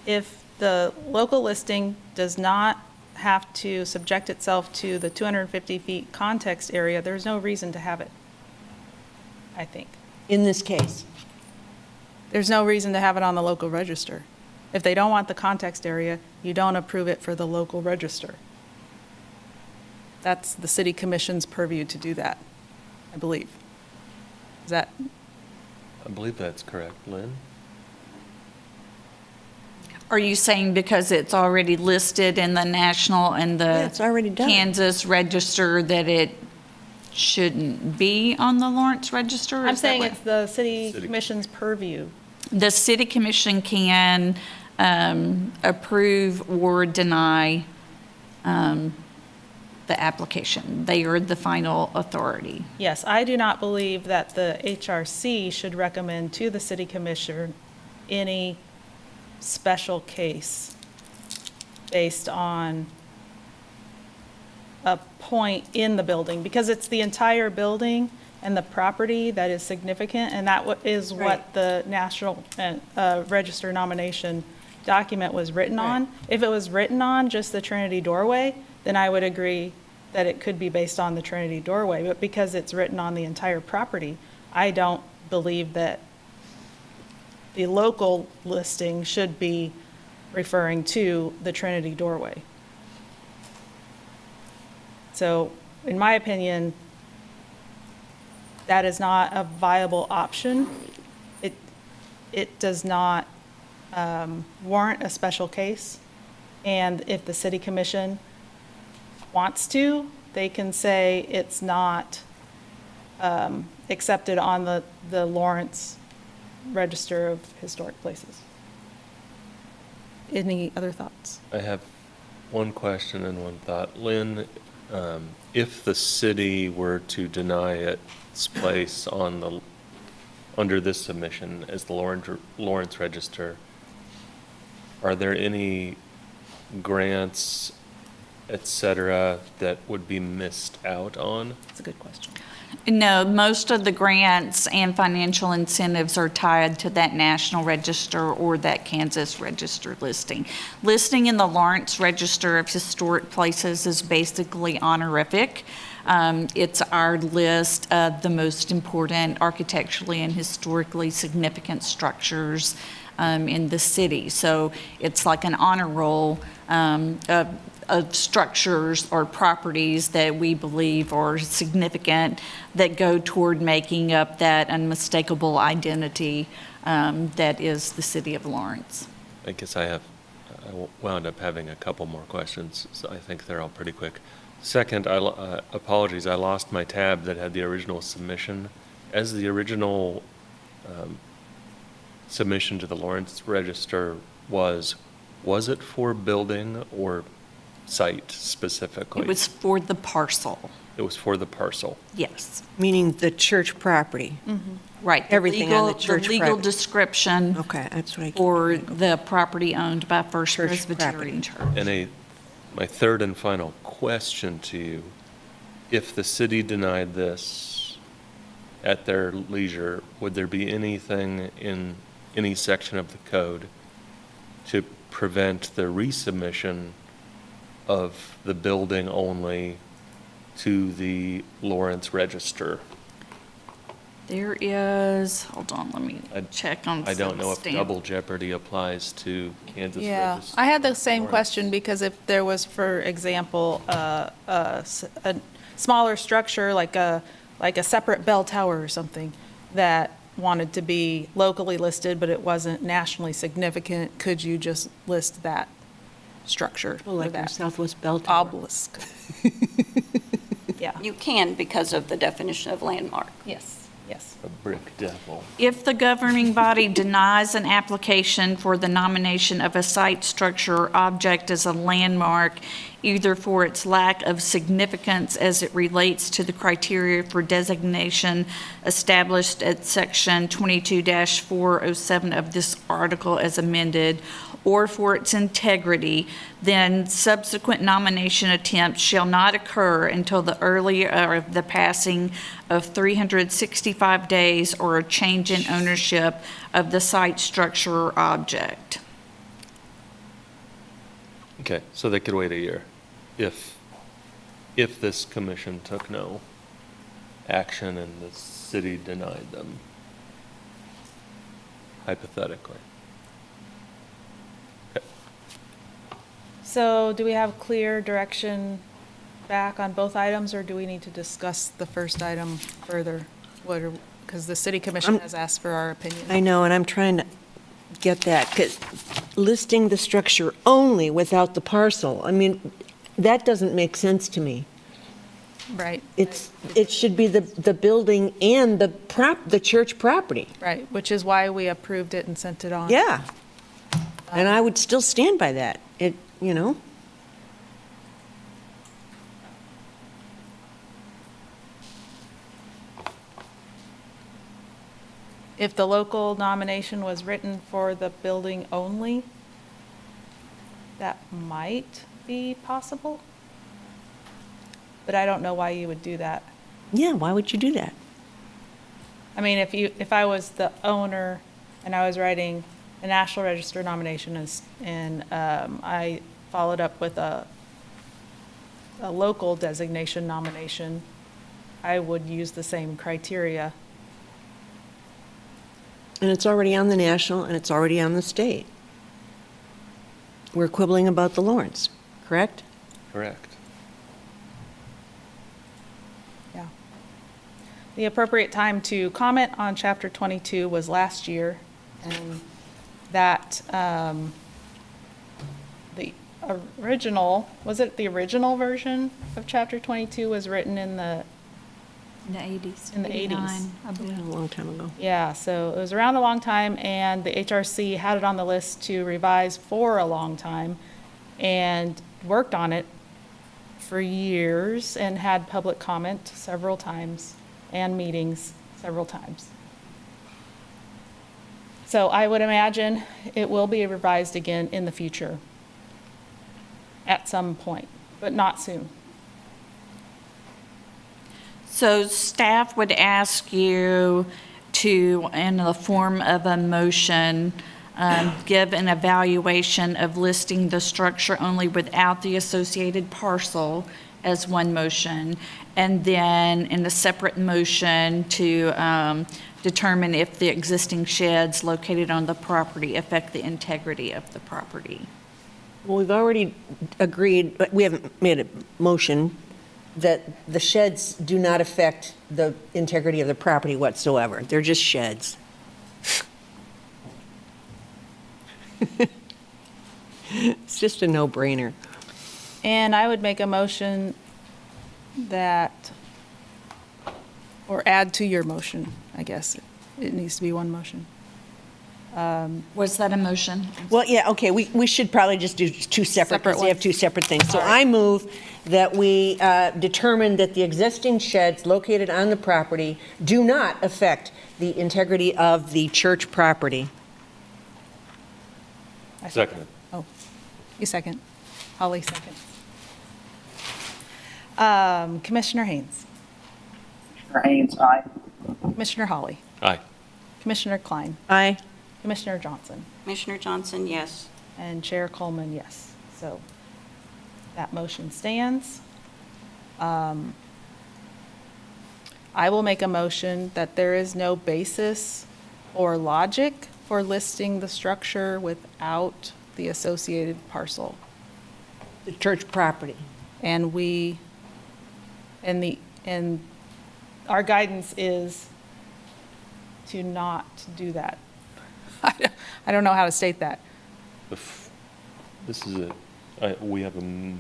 S1: the local listing does not have to subject itself to the 250 feet context area, there's no reason to have it, I think.
S5: In this case?
S1: There's no reason to have it on the local register. If they don't want the context area, you don't approve it for the local register. That's the city commission's purview to do that, I believe. Is that?
S4: I believe that's correct. Lynn?
S6: Are you saying because it's already listed in the national and the
S5: it's already done.
S6: Kansas register that it shouldn't be on the Lawrence register?
S1: I'm
S6: Is that
S1: saying
S6: what-
S1: it's the city commission's purview.
S6: The city commission can approve or deny the application. They are the final authority.
S1: Yes, I do not believe that the HRC should recommend to the city commissioner any special case based on a point in the building, because it's the entire building and the property that is significant, and that is what
S5: Right.
S1: the National Register nomination document was written on. If it was written on just the Trinity doorway, then I would agree that it could be based on the Trinity doorway, but because it's written on the entire property, I don't believe that the local listing should be referring to the Trinity doorway. So, in my opinion, that is not a viable option. It does not warrant a special case. And if the city commission wants to, they can say it's not accepted on the Lawrence Register of Historic Places. Any other thoughts?
S4: I have one question and one thought. Lynn, if the city were to deny its place on the, under this submission as the Lawrence Register, are there any grants, et cetera, that would be missed out on?
S1: That's a good question.
S6: No, most of the grants and financial incentives are tied to that national register or that Kansas register listing. Listing in the Lawrence Register of Historic Places is basically honorific. It's our list of the most important architecturally and historically significant structures in the city. So it's like an honor roll of structures or properties that we believe are significant that go toward making up that unmistakable identity that is the city of Lawrence.
S4: I guess I wound up having a couple more questions, so I think they're all pretty quick. Second, apologies, I lost my tab that had the original submission. As the original submission to the Lawrence Register was it for building or site specifically?
S6: It was for the parcel.
S4: It was for the parcel.
S6: Yes.
S5: Meaning the church property.
S6: Right.
S5: Everything on the church
S6: The legal
S5: property.
S6: description
S5: Okay, that's what I.
S6: for the property owned by First
S5: Church
S6: Presbyterian Church.
S4: And my third and final question to you, if the city denied this at their leisure, would there be anything in any section of the code to prevent the resubmission of the building only to the Lawrence Register?
S6: There is, hold on, let me check on
S4: I don't know if
S6: stamp.
S4: double jeopardy applies to Kansas
S1: Yeah,
S4: registered
S1: I had the same
S4: warrants.
S1: question because if there was, for example, a smaller structure like a separate bell tower or something that wanted to be locally listed, but it wasn't nationally significant, could you just list that structure?
S5: Oh,
S1: or
S5: like our
S1: that
S5: Southwest Bell Tower.
S1: obelisk? Yeah.
S7: You can because of the definition of landmark.
S1: Yes, yes.
S4: A brick devil.
S6: If the governing body denies an application for the nomination of a site structure or object as a landmark, either for its lack of significance as it relates to the criteria for designation established at section 22-407 of this article as amended, or for its integrity, then subsequent nomination attempts shall not occur until the earlier of the passing of 365 days or a change in ownership of the site structure or object.
S4: Okay, so they could wait a year if this commission took no action and the city denied them, hypothetically. Okay.
S1: So do we have clear direction back on both items, or do we need to discuss the first item further? Because the city commission has asked for our opinion.
S5: I know, and I'm trying to get that, because listing the structure only without the parcel, I mean, that doesn't make sense to me.
S1: Right.
S5: It should be the building and the church property.
S1: Right, which is why we approved it and sent it on.
S5: Yeah. And I would still stand by that. You know?
S1: If the local nomination was written for the building only, that might be possible. But I don't know why you would do that.
S5: Yeah, why would you do that?
S1: I mean, if I was the owner and I was writing a National Register nomination and I followed up with a local designation nomination, I would use the same criteria.
S5: And it's already on the national, and it's already on the state. We're quibbling about the Lawrence, correct?
S4: Correct.
S1: Yeah. The appropriate time to comment on Chapter 22 was last year, and that, the original, was it the original version of Chapter 22 was written in the
S6: 80s.
S1: In the 80s.
S6: 89, I believe.
S5: A long time ago.
S1: Yeah, so it was around a long time, and the HRC had it on the list to revise for a long time, and worked on it for years, and had public comment several times, and meetings several times. So I would imagine it will be revised again in the future, at some point, but not soon.
S6: So staff would ask you to, in the form of a motion, give an evaluation of listing the structure only without the associated parcel as one motion, and then in a separate motion to determine if the existing sheds located on the property affect the integrity of the property.
S5: Well, we've already agreed, but we haven't made a motion that the sheds do not affect the integrity of the property whatsoever. They're just sheds. It's just a no-brainer.
S1: And I would make a motion that, or add to your motion, I guess. It needs to be one motion.
S6: Was that a motion?
S5: Well, yeah, okay, we should probably just do two separate, because they have
S1: ones.
S5: two separate things. So I move that we determine that the existing sheds located on the property do not affect the integrity of the church property.
S1: I
S4: Second.
S1: Oh, you second. Holly second. Commissioner Haynes.
S3: Commissioner Haynes, aye.
S1: Commissioner Holly.
S4: Aye.
S1: Commissioner Klein.
S5: Aye.
S1: Commissioner Johnson.
S7: Commissioner Johnson, yes.
S1: And Chair Coleman, yes. So that motion stands. I will make a motion that there is no basis or logic for listing the structure without the associated parcel.
S5: The church property.
S1: And our guidance is to not do that. I don't know how to state that.
S4: This is we have a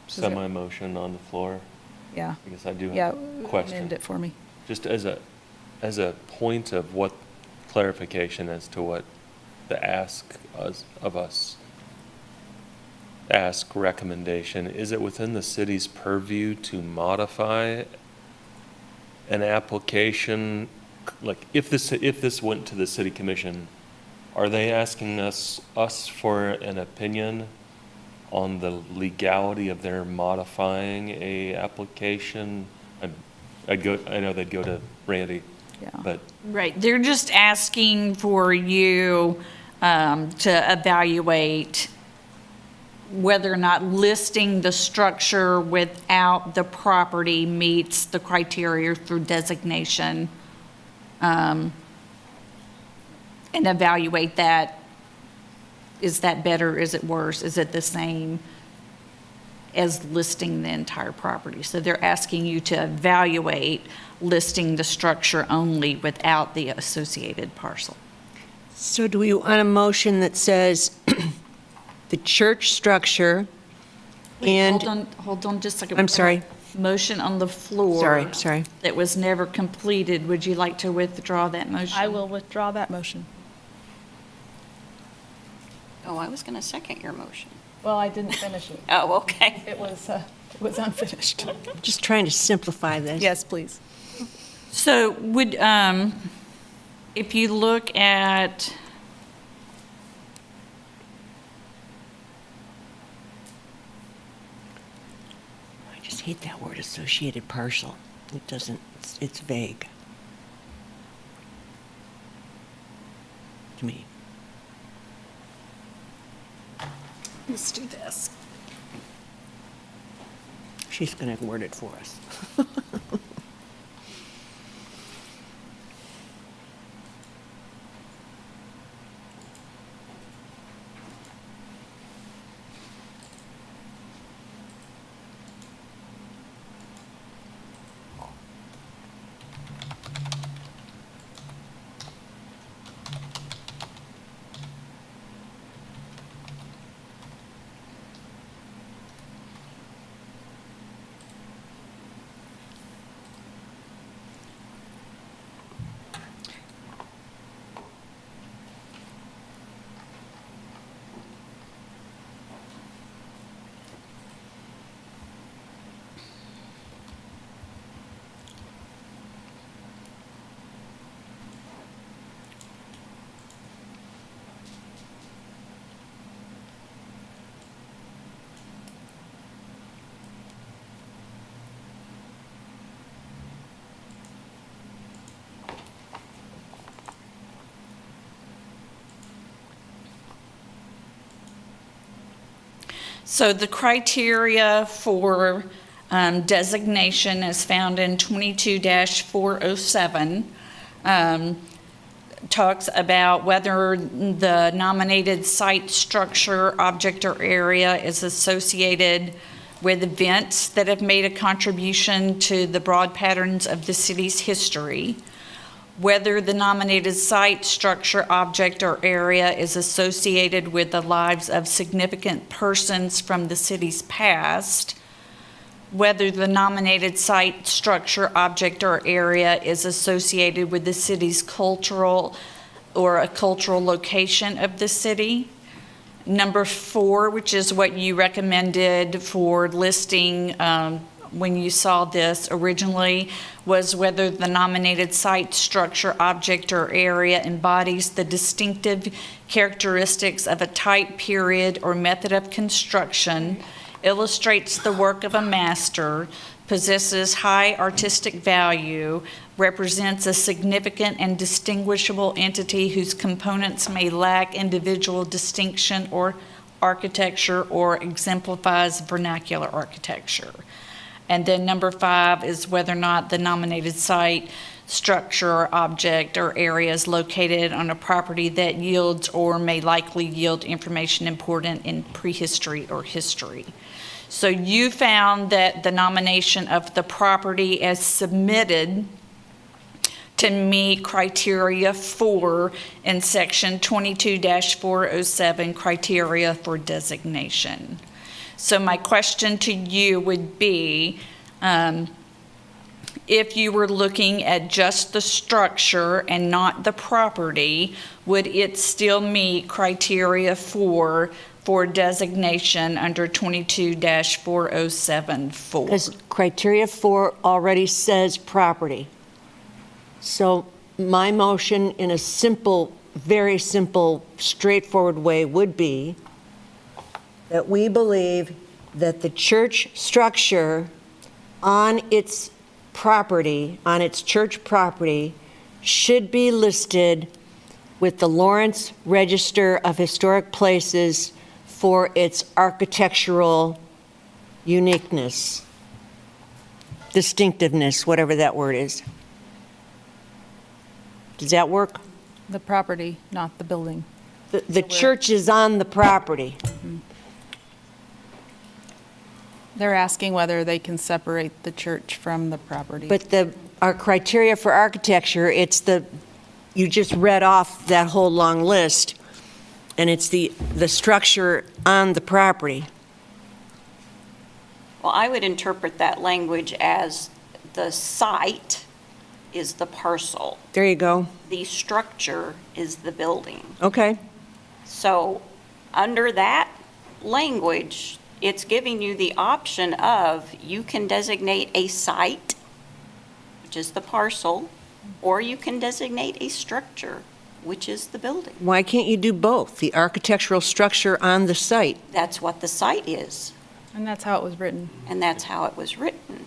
S4: semi-motion on the floor.
S1: Yeah.
S4: I guess I do
S1: Yeah,
S4: have a question.
S1: amend it for me.
S4: Just as a point of what clarification as to what the ask recommendation, is it within the city's purview to modify an application? Like if this went to the city commission, are they asking us for an opinion on the legality of their modifying a application? I know they'd go to Randy, but
S6: Right, they're just asking for you to evaluate whether or not listing the structure without the property meets the criteria for designation, and evaluate that. Is that better? Is it worse? Is it the same as listing the entire property? So they're asking you to evaluate listing the structure only without the associated parcel.
S5: So do we want a motion that says the church structure and...
S6: Hold on just a second.
S5: I'm sorry.
S6: Motion on the floor.
S5: Sorry.
S6: That was never completed. Would you like to withdraw that motion?
S1: I will withdraw that motion.
S7: Oh, I was going to second your motion.
S1: Well, I didn't finish it.
S7: Oh, okay.
S1: It was unfinished.
S5: Just trying to simplify this.
S1: Yes, please.
S6: So would, if you look at,
S5: I just hate that word, associated parcel. It doesn't, it's vague to me.
S6: let's do this.
S5: She's going to word it for us.
S6: So the criteria for designation is found in 22-407. Talks about whether the nominated site, structure, object, or area is associated with events that have made a contribution to the broad patterns of the city's history, whether the nominated site, structure, object, or area is associated with the lives of significant persons from the city's past, whether the nominated site, structure, object, or area is associated with the city's cultural or a cultural location of the city. Number 4, which is what you recommended for listing when you saw this originally, was whether the nominated site, structure, object, or area embodies the distinctive characteristics of a type, period, or method of construction, illustrates the work of a master, possesses high artistic value, represents a significant and distinguishable entity whose components may lack individual distinction or architecture, or exemplifies vernacular architecture. And then number 5 is whether or not the nominated site, structure, object, or area is located on a property that yields or may likely yield information important in prehistory or history. So you found that the nomination of the property as submitted to meet criteria 4 in section 22-407 criteria for designation. So my question to you would be, if you were looking at just the structure and not the property, would it still meet criteria 4 for designation under 22-407-4?
S5: Because criteria 4 already says property. So my motion in a simple, very simple, straightforward way would be that we believe that the church structure on its property, on its church property, should be listed with the Lawrence Register of Historic Places for its architectural uniqueness, distinctiveness, whatever that word is. Does that work?
S1: The property, not the building.
S5: The church is on the property.
S1: They're asking whether they can separate the church from the property.
S5: But our criteria for architecture, you just read off that whole long list, and it's the structure on the property.
S7: Well, I would interpret that language as the site is the parcel.
S5: There you go.
S7: The structure is the building.
S5: Okay.
S7: So under that language, it's giving you the option of you can designate a site, which is the parcel, or you can designate a structure, which is the building.
S5: Why can't you do both? The architectural structure on the site.
S7: That's what the site is.
S1: And that's how it was written.
S7: And that's how it was written.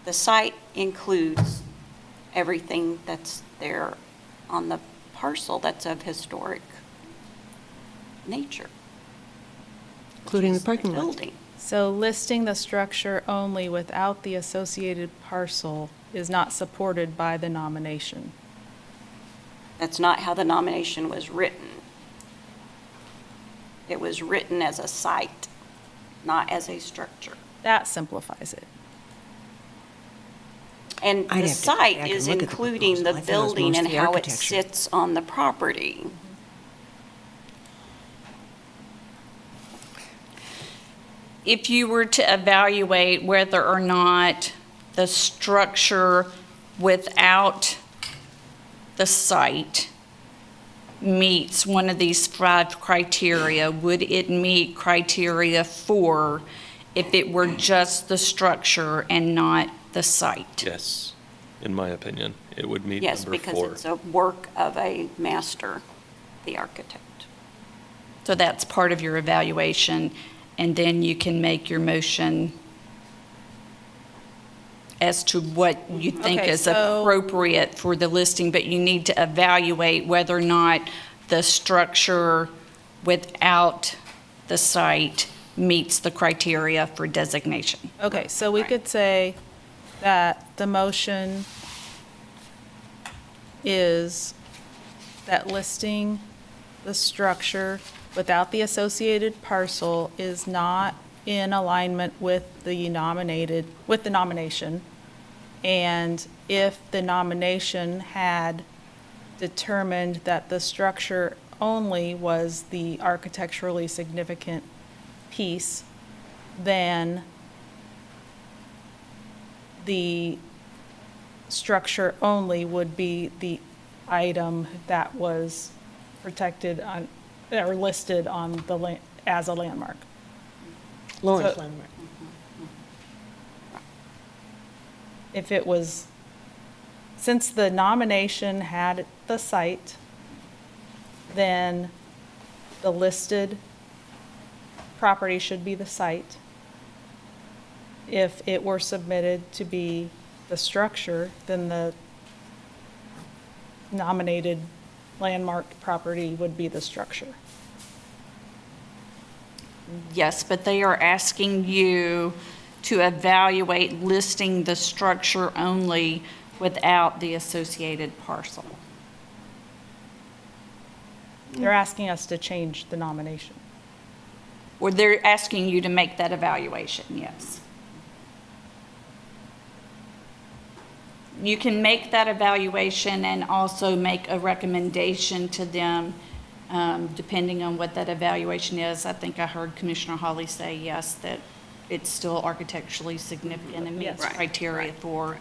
S7: The site includes everything that's there on the parcel that's of historic nature.
S5: Including the parking lot.
S7: Building.
S1: So listing the structure only without the associated parcel is not supported by the nomination.
S7: That's not how the nomination was written. It was written as a site, not as a structure.
S1: That simplifies it.
S7: And
S5: I'd
S7: the
S5: have to go
S7: site
S5: back
S7: is
S5: and look at the
S7: including the
S5: proposal. I thought it was
S7: building and
S5: mostly
S7: how it
S5: architecture.
S7: sits on the property.
S6: If you were to evaluate whether or not the structure without the site meets one of these 5 criteria, would it meet criteria 4 if it were just the structure and not the site?
S4: Yes, in my opinion, it would meet
S7: Yes,
S4: number 4.
S7: because it's a work of a master, the architect.
S6: So that's part of your evaluation, and then you can make your motion as to what you think
S1: Okay,
S6: is
S1: so-
S6: appropriate for the listing, but you need to evaluate whether or not the structure without the site meets the criteria for designation.
S1: Okay, so we could say that the motion is that listing the structure without the associated parcel is not in alignment with the nomination. And if the nomination had determined that the structure only was the architecturally significant piece, then the structure only would be the item that was protected on, or listed on the, as a landmark.
S5: Lawrence
S1: So-
S5: landmark.
S1: If it was, since the nomination had the site, then the listed property should be the site. If it were submitted to be the structure, then the nominated landmark property would be the structure.
S6: Yes, but they are asking you to evaluate listing the structure only without the associated parcel.
S1: They're asking us to change the nomination.
S6: Or they're asking you to make that evaluation, yes. You can make that evaluation and also make a recommendation to them, depending on what that evaluation is. I think I heard Commissioner Hawley say yes, that it's still architecturally significant and meets
S1: Yes.
S6: criteria for.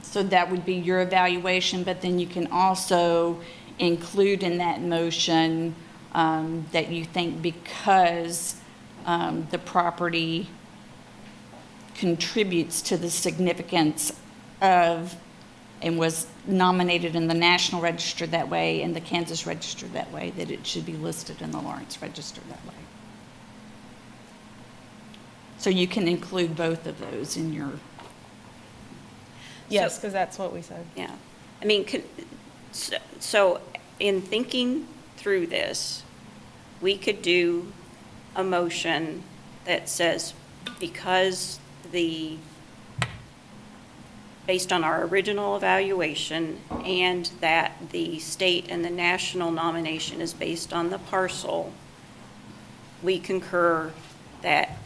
S6: So that would be your evaluation, but then you can also include in that motion that you think because the property contributes to the significance of and was nominated in the National Register that way and the Kansas Register that way, that it should be listed in the Lawrence Register that way. So you can include both of those in your.
S1: Yes, because that's what we said.
S7: Yeah. I mean, so in thinking through this, we could do a motion that says because based on our original evaluation and that the state and the national nomination is based on the parcel, we concur that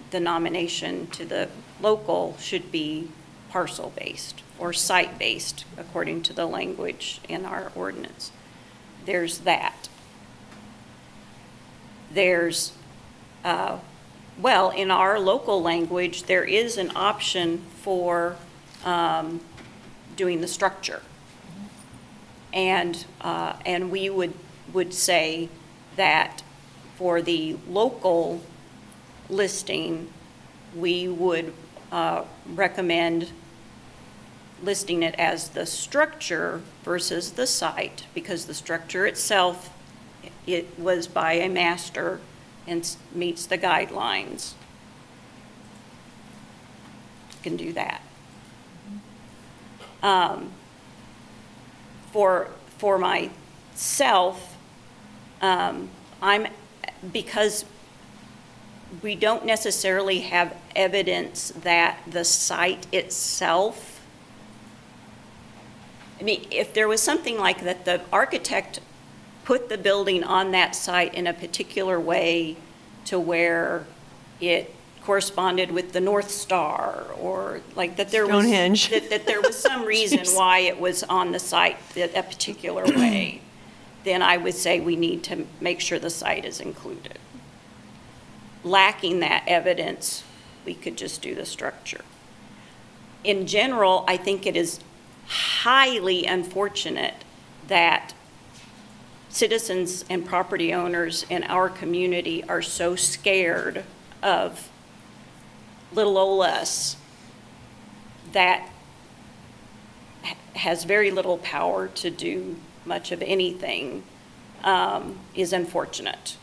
S7: the nomination to the local should be parcel-based or site-based, according to the language in our ordinance. There's that. There's, well, in our local language, there is an option for doing the structure. And we would say that for the local listing, we would recommend listing it as the structure versus the site, because the structure itself, it was by a master and meets the guidelines. You can do that. For myself, because we don't necessarily have evidence that the site itself, I mean, if there was something like that, the architect put the building on that site in a particular way to where it corresponded with the North Star, or like that there was
S5: Stonehenge.
S7: that there was some reason why it was on the site a particular way, then I would say we need to make sure the site is included. Lacking that evidence, we could just do the structure. In general, I think it is highly unfortunate that citizens and property owners in our community are so scared of little old us that has very little power to do much of anything, is unfortunate.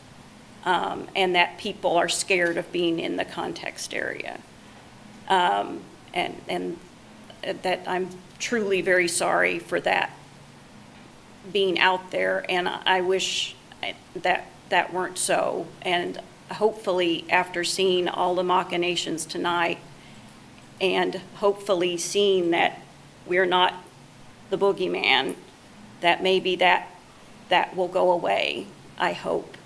S7: And that people are scared of being in the context area. And that I'm truly very sorry for that being out there, and I wish that weren't so. And hopefully, after seeing all the machinations tonight, and hopefully seeing that we're not the boogeyman, that maybe that will go away, I hope.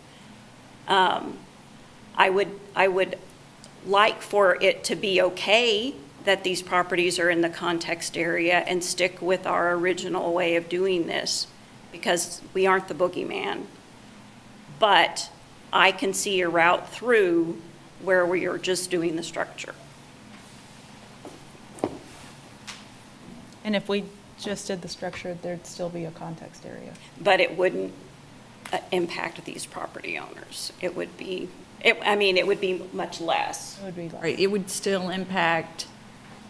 S7: I would like for it to be okay that these properties are in the context area and stick with our original way of doing this, because we aren't the boogeyman. But I can see a route through where we are just doing the structure.
S1: And if we just did the structure, there'd still be a context area.
S7: But it wouldn't impact these property owners. It would be, it would be much less.
S1: It would be
S6: Right, it would still impact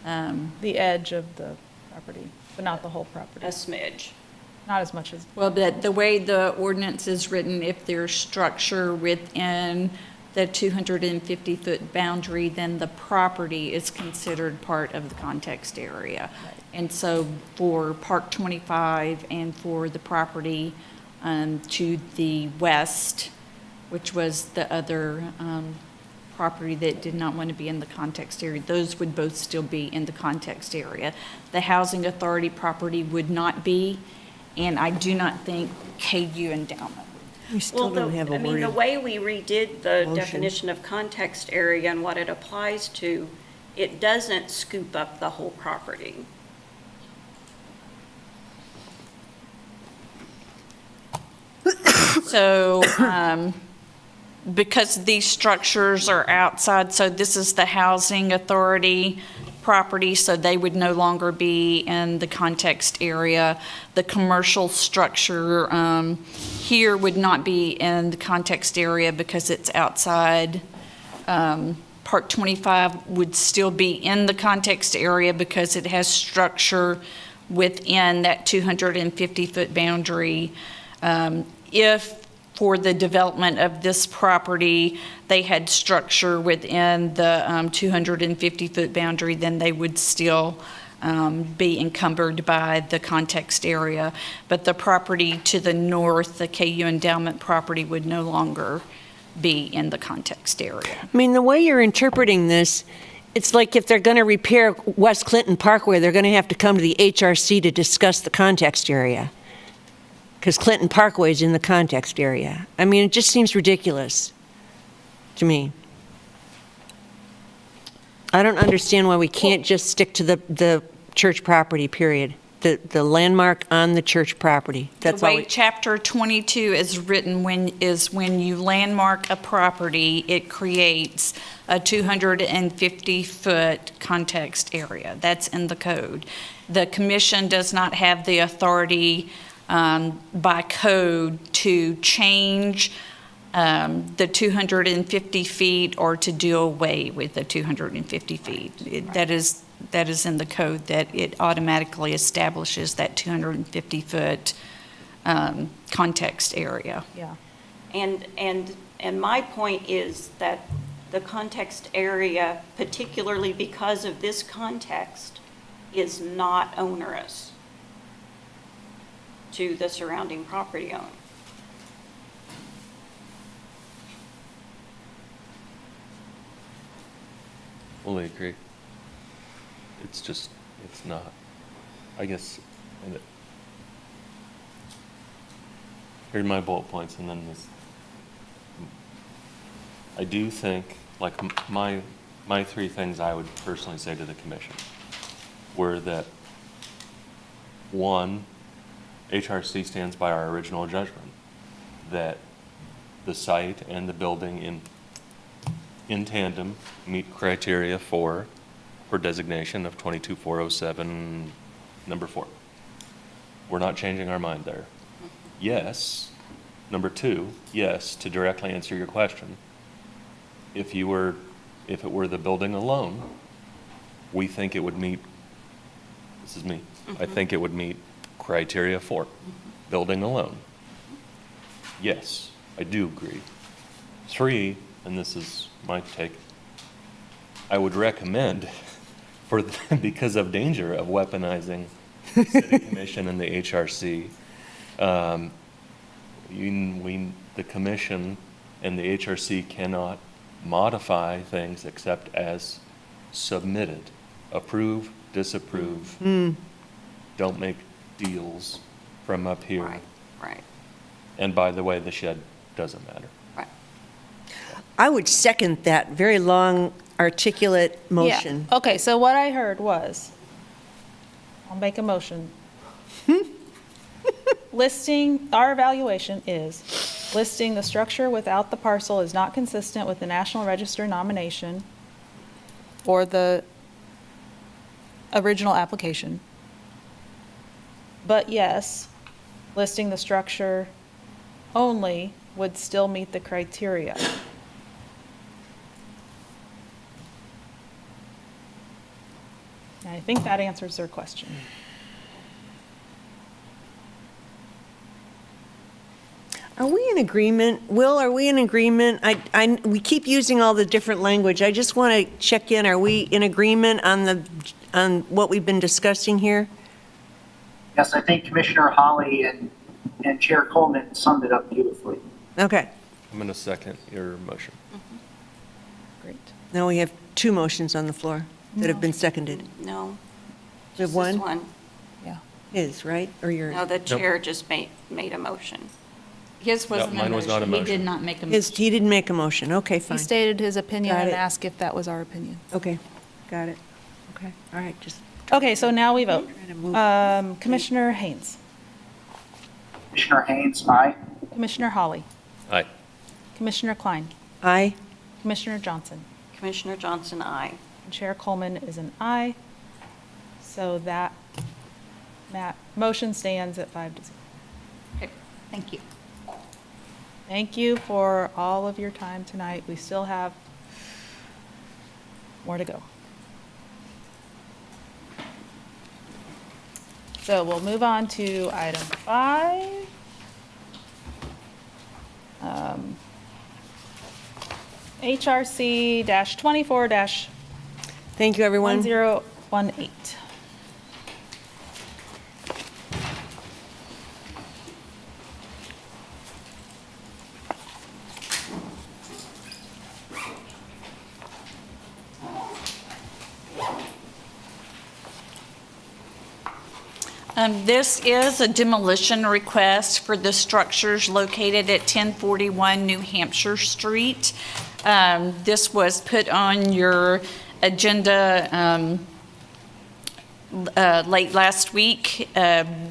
S1: the edge of the property, but not the whole property.
S7: A smidge.
S1: Not as much as.
S6: Well, but the way the ordinance is written, if there's structure within the 250-foot boundary, then the property is considered part of the context area.
S1: Right.
S6: And so for Park 25 and for the property to the west, which was the other property that did not want to be in the context area, those would both still be in the context area. The Housing Authority property would not be, and I do not think KU endowment.
S5: We still don't have a
S7: I mean, the
S5: worded
S7: way we redid the
S5: motion.
S7: definition of context area and what it applies to, it doesn't scoop up the whole property.
S6: So, because these structures are outside, so this is the Housing Authority property, so they would no longer be in the context area. The commercial structure here would not be in the context area because it's outside. Park 25 would still be in the context area because it has structure within that 250-foot boundary. If for the development of this property, they had structure within the 250-foot boundary, then they would still be encumbered by the context area. But the property to the north, the KU endowment property, would no longer be in the context area.
S5: I mean, the way you're interpreting this, it's like if they're going to repair West Clinton Parkway, they're going to have to come to the HRC to discuss the context area. Because Clinton Parkway is in the context area. I mean, it just seems ridiculous to me. I don't understand why we can't just stick to the church property, period. The landmark on the church property. That's
S6: the
S5: all.
S6: way Chapter 22 is written when you landmark a property, it creates a 250-foot context area. That's in the code. The commission does not have the authority by code to change the 250 feet or to do away with the 250 feet. That is in the code, that it automatically establishes that 250-foot context area.
S1: Yeah.
S7: And my point is that the context area, particularly because of this context, is not onerous to the surrounding property owner.
S4: Fully agree. It's just, it's not. I guess, here's my bullet points, and then this. I do think, like, my three things I would personally say to the commission were that, one, HRC stands by our original judgment that the site and the building in tandem meet criteria for designation of 22407, number 4. We're not changing our mind there. Yes, number 2, yes, to directly answer your question, if it were the building alone, we think it would meet, this is me, I think it would meet criteria 4, building alone. Yes, I do agree. 3, and this is my take, I would recommend, because of danger of weaponizing the city commission and the HRC, the commission and the HRC cannot modify things except as submitted. Approve, disapprove. Don't make deals from up here.
S7: Right.
S4: And by the way, the shed doesn't matter.
S5: I would second that very long, articulate motion.
S1: Yeah. Okay, so what I heard was, I'll make a motion. Listing, our evaluation is listing the structure without the parcel is not consistent with the National Register nomination or the original application. But yes, listing the structure only would still meet the criteria. And I think that answers their question.
S5: Are we in agreement? Will, are we in agreement? We keep using all the different language. I just want to check in. Are we in agreement on what we've been discussing here?
S3: Yes, I think Commissioner Holly and Chair Coleman summed it up beautifully.
S5: Okay.
S4: I'm going to second your motion.
S1: Great.
S5: Now we have two motions on the floor that have been seconded.
S7: No.
S5: We have
S7: just
S5: one?
S7: this one.
S1: Yeah.
S5: His, right? Or yours?
S7: No, the chair just made a motion.
S6: His wasn't
S4: mine
S6: a
S4: was not a
S6: motion. He did
S4: motion.
S6: not make a
S5: His,
S6: motion.
S5: he didn't make a motion. Okay,
S1: He
S5: fine.
S1: stated his opinion
S5: Got
S1: and
S5: it.
S1: asked if that was our opinion.
S5: Okay, got it. Okay, all right, just.
S1: Okay, so now we vote.
S5: Trying to move.
S1: Commissioner Haynes,
S3: Commissioner Haynes, aye.
S1: Commissioner Hawley,
S4: Aye.
S1: Commissioner Klein,
S5: Aye.
S1: Commissioner Johnson,
S7: Commissioner Johnson, aye.
S1: and Chair Coleman is an aye. So that motion stands at 5-0.
S6: Okay, thank you.
S1: Thank you for all of your time tonight. We still have more to go. So we'll move on to item 5. HRC-24-1018.
S5: Thank you, everyone.
S6: This is a demolition request for the structures located at 1041 New Hampshire Street. This was put on your agenda late last week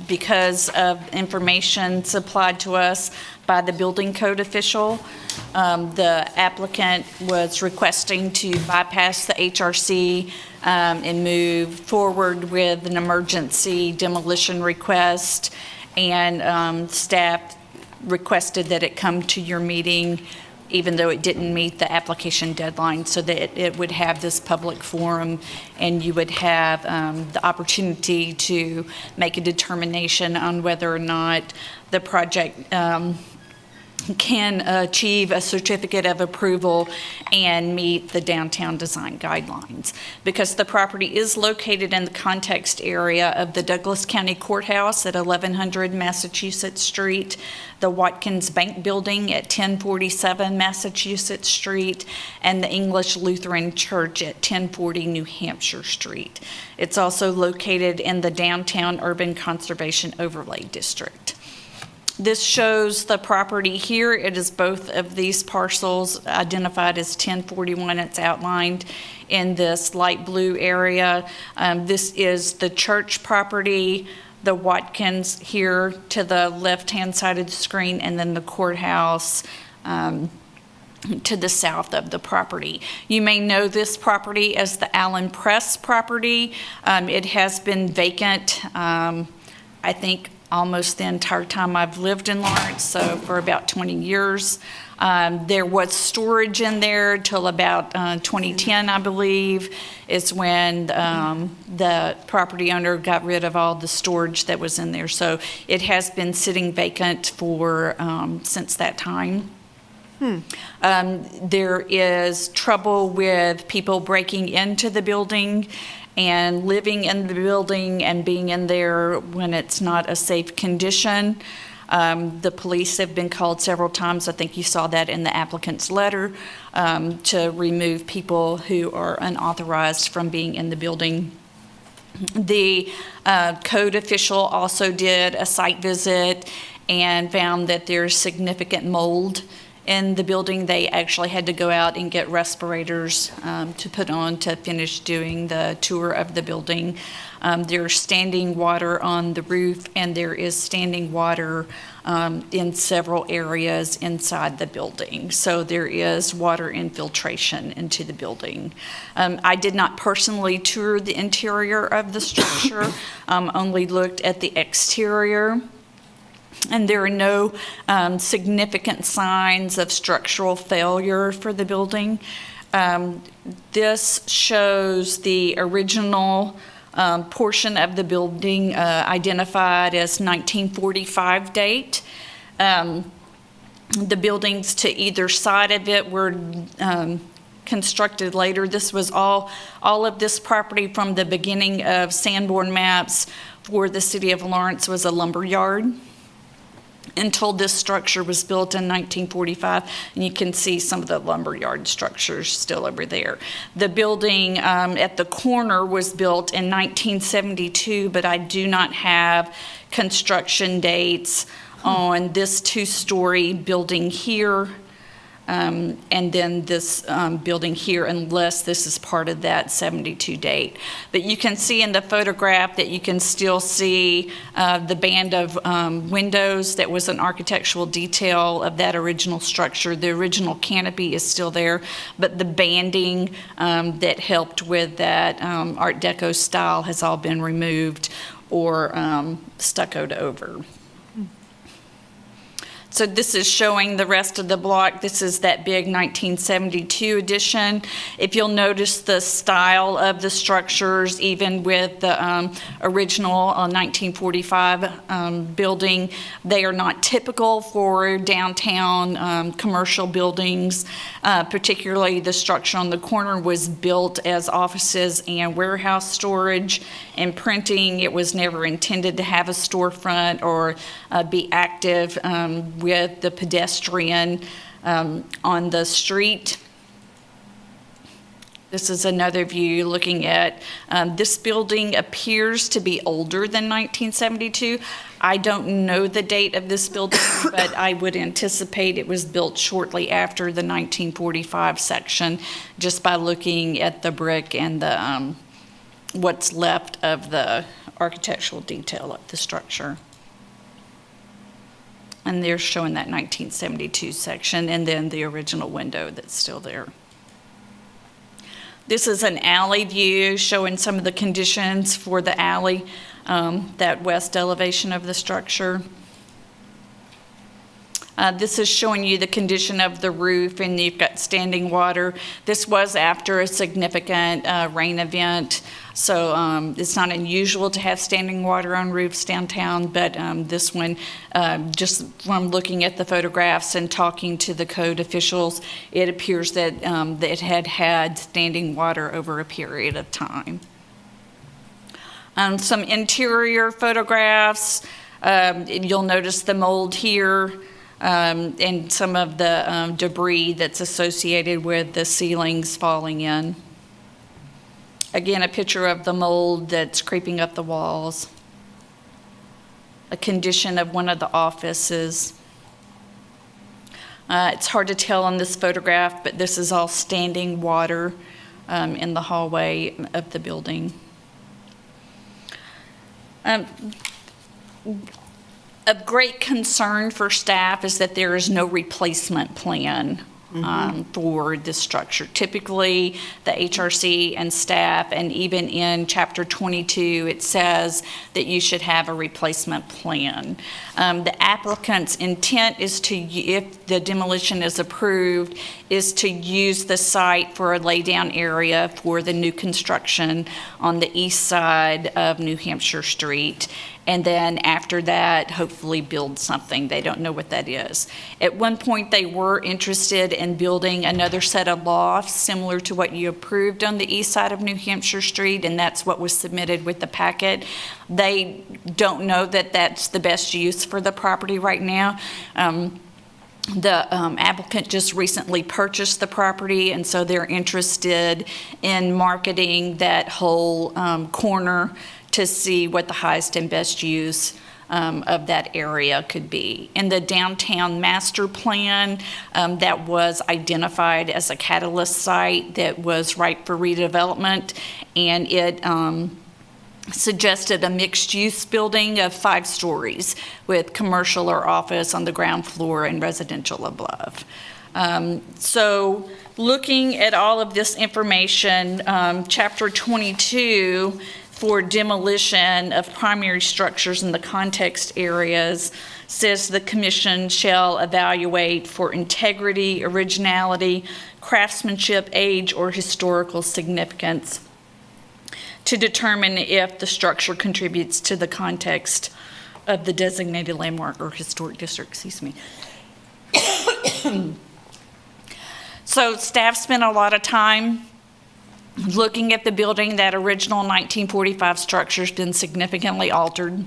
S6: because of information supplied to us by the building code official. The applicant was requesting to bypass the HRC and move forward with an emergency demolition request, and staff requested that it come to your meeting even though it didn't meet the application deadline, so that it would have this public forum and you would have the opportunity to make a determination on whether or not the project can achieve a certificate of approval and meet the downtown design guidelines. Because the property is located in the context area of the Douglas County Courthouse at 1100 Massachusetts Street, the Watkins Bank Building at 1047 Massachusetts Street, and the English Lutheran Church at 1040 New Hampshire Street. It's also located in the Downtown Urban Conservation Overlay District. This shows the property here. It is both of these parcels identified as 1041. It's outlined in this light blue area. This is the church property, the Watkins here to the left-hand side of the screen, and then the courthouse to the south of the property. You may know this property as the Allen Press property. It has been vacant, I think, almost the entire time I've lived in Lawrence, so for about 20 years. There was storage in there till about 2010, I believe, is when the property owner got rid of all the storage that was in there. So it has been sitting vacant for since that time. There is trouble with people breaking into the building and living in the building and being in there when it's not a safe condition. The police have been called several times. I think you saw that in the applicant's letter, to remove people who are unauthorized from being in the building. The code official also did a site visit and found that there's significant mold in the building. They actually had to go out and get respirators to put on to finish doing the tour of the building. There's standing water on the roof, and there is standing water in several areas inside the building. So there is water infiltration into the building. I did not personally tour the interior of the structure, only looked at the exterior. And there are no significant signs of structural failure for the building. This shows the original portion of the building identified as 1945 date. The buildings to either side of it were constructed later. This was all of this property from the beginning of Sanborn maps for the city of Lawrence was a lumber yard. until this structure was built in 1945, and you can see some of the lumberyard structures still over there. The building at the corner was built in 1972, but I do not have construction dates on this two-story building here, and then this building here, unless this is part of that 72 date. But you can see in the photograph that you can still see the band of windows that was an architectural detail of that original structure. The original canopy is still there, but the banding that helped with that Art Deco style has all been removed or stuccoed over. So this is showing the rest of the block. This is that big 1972 edition. If you'll notice the style of the structures, even with the original 1945 building, they are not typical for downtown commercial buildings. Particularly the structure on the corner was built as offices and warehouse storage and printing. It was never intended to have a storefront or be active with the pedestrian on the street. This is another view looking at this building appears to be older than 1972. I don't know the date of this building, but I would anticipate it was built shortly after the 1945 section, just by looking at the brick and the what's left of the architectural detail of the structure. And they're showing that 1972 section and then the original window that's still there. This is an alley view showing some of the conditions for the alley, that west elevation of the structure. This is showing you the condition of the roof, and you've got standing water. This was after a significant rain event, so it's not unusual to have standing water on roofs downtown, but this one, just from looking at the photographs and talking to the code officials, it appears that it had had standing water over a period of time. Some interior photographs, you'll notice the mold here, and some of the debris that's associated with the ceilings falling in. Again, a picture of the mold that's creeping up the walls. A condition of one of the offices. It's hard to tell on this photograph, but this is all standing water in the hallway of the building. Of great concern for staff is that there is no replacement plan for this structure. Typically, the HRC and staff, and even in Chapter 22, it says that you should have a replacement plan. The applicant's intent is to, if the demolition is approved, is to use the site for a laydown area for the new construction on the east side of New Hampshire Street. And then after that, hopefully build something. They don't know what that is. At one point, they were interested in building another set of lofts similar to what you approved on the east side of New Hampshire Street, and that's what was submitted with the packet. They don't know that that's the best use for the property right now. The applicant just recently purchased the property, and so they're interested in marketing that whole corner to see what the highest and best use of that area could be. In the downtown master plan, that was identified as a catalyst site that was ripe for redevelopment, and it suggested a mixed-use building of 5 stories with commercial or office on the ground floor and residential above. So looking at all of this information, Chapter 22 for demolition of primary structures in the context areas says the commission shall evaluate for integrity, originality, craftsmanship, age, or historical significance to determine if the structure contributes to the context of the designated landmark or historic district, excuse me. So staff spent a lot of time looking at the building. That original 1945 structure's been significantly altered.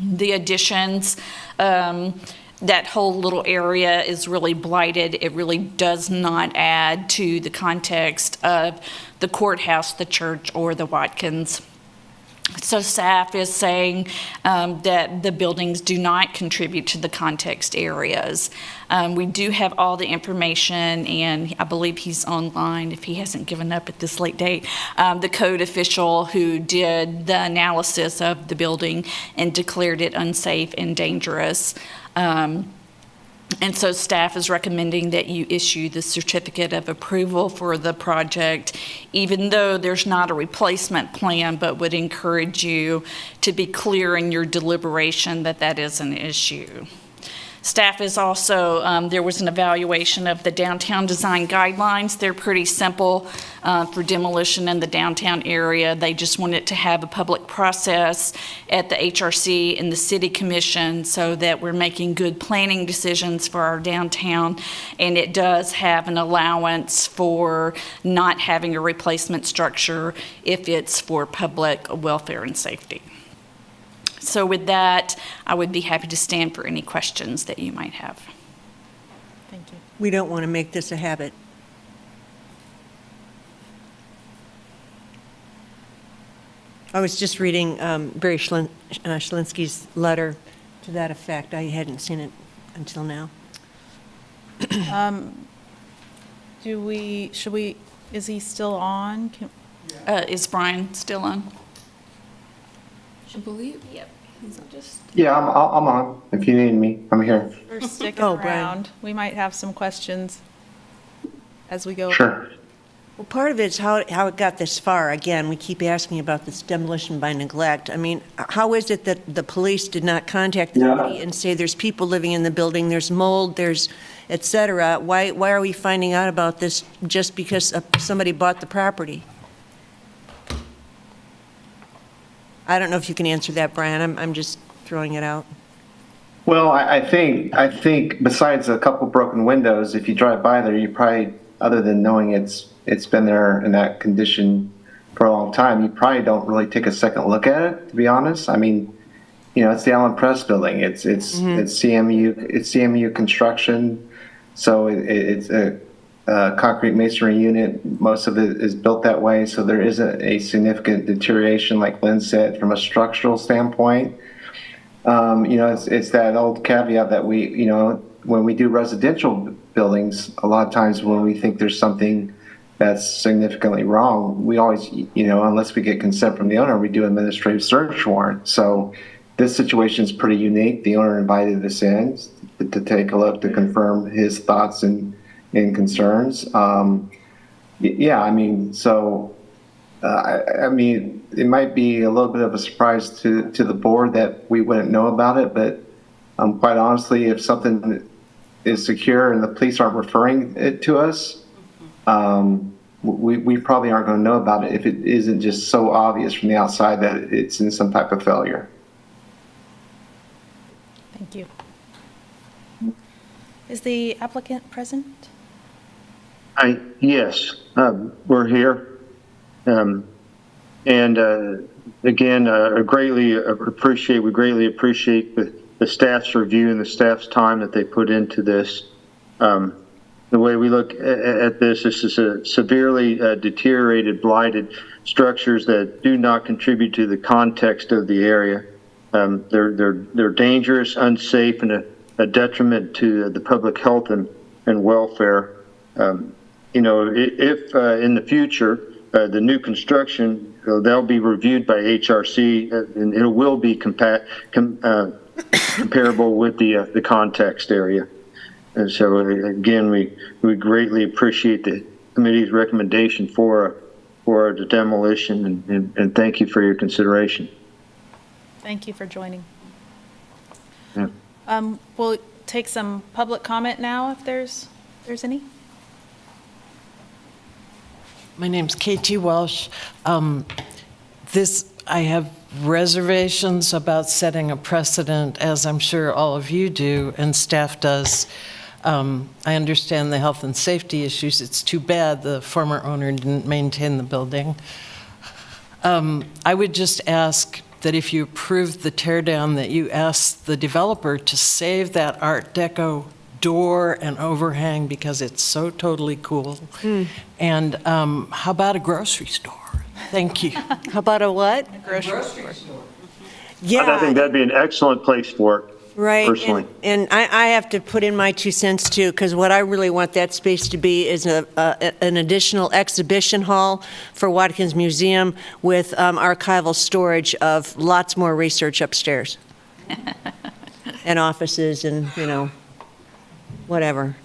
S6: The additions, that whole little area is really blighted. It really does not add to the context of the courthouse, the church, or the Watkins. So staff is saying that the buildings do not contribute to the context areas. We do have all the information, and I believe he's online if he hasn't given up at this late date. The code official who did the analysis of the building and declared it unsafe and dangerous. And so staff is recommending that you issue the certificate of approval for the project, even though there's not a replacement plan, but would encourage you to be clear in your deliberation that that is an issue. Staff is also, there was an evaluation of the downtown design guidelines. They're pretty simple for demolition in the downtown area. They just wanted to have a public process at the HRC and the City Commission so that we're making good planning decisions for our downtown. And it does have an allowance for not having a replacement structure if it's for public welfare and safety. So with that, I would be happy to stand for any questions that you might have.
S1: Thank you.
S5: We don't want to make this a habit. I was just reading Barry Schlinsky's letter to that effect. I hadn't seen it until now.
S1: Is he still on?
S6: Is Brian still on?
S13: I believe.
S6: Yep. Just
S20: Yeah, I'm on. If you need me, I'm here.
S1: We're sticking around. We might have some questions as we go.
S20: Sure.
S5: Well, part of it is how it got this far. Again, we keep asking about this demolition by neglect. I mean, how is it that the police did not contact the city and say there's people living in the building, there's mold, there's et cetera? Why are we finding out about this just because somebody bought the property? I don't know if you can answer that, Brian. I'm just throwing it out.
S20: Well, I think besides a couple broken windows, if you drive by there, you probably, other than knowing it's been there in that condition for a long time, you probably don't really take a second look at it, to be honest. I mean, you know, it's the Allen Press building. It's CMU construction, so it's a concrete masonry unit. Most of it is built that way, so there isn't a significant deterioration, like Lynn said, from a structural standpoint. You know, it's that old caveat that we, you know, when we do residential buildings, a lot of times when we think there's something that's significantly wrong, we always, you know, unless we get consent from the owner, we do administrative search warrant. So this situation is pretty unique. The owner invited us in to take a look, to confirm his thoughts and concerns. Yeah, I mean, so I mean, it might be a little bit of a surprise to the board that we wouldn't know about it, but quite honestly, if something is secure and the police aren't referring it to us, we probably aren't going to know about it if it isn't just so obvious from the outside that it's in some type of failure.
S1: Thank you. Is the applicant present?
S21: Yes, we're here. And again, we greatly appreciate the staff's review and the staff's time that they put into this. The way we look at this is a severely deteriorated, blighted structures that do not contribute to the context of the area. They're dangerous, unsafe, and a detriment to the public health and welfare. You know, if in the future, the new construction, they'll be reviewed by HRC, and it will be comparable with the context area. And so, again, we greatly appreciate the committee's recommendation for the demolition, and thank you for your consideration.
S1: Thank you for joining.
S21: Yeah.
S1: We'll take some public comment now if there's any.
S11: My name's KT Welsh. I have reservations about setting a precedent, as I'm sure all of you do and staff does. I understand the health and safety issues. It's too bad the former owner didn't maintain the building. I would just ask, that if you approved the tear down, that you asked the developer to save that Art Deco door and overhang because it's so totally cool. And how about a grocery store? Thank you.
S5: How about a what?
S1: Grocery store.
S5: Yeah.
S21: I think that'd be an excellent place for it.
S5: Right,
S21: Personally.
S5: and I have to put in my 2 cents too, because what I really want that space to be is an additional exhibition hall for Watkins Museum with archival storage of lots more research upstairs. And offices and, whatever.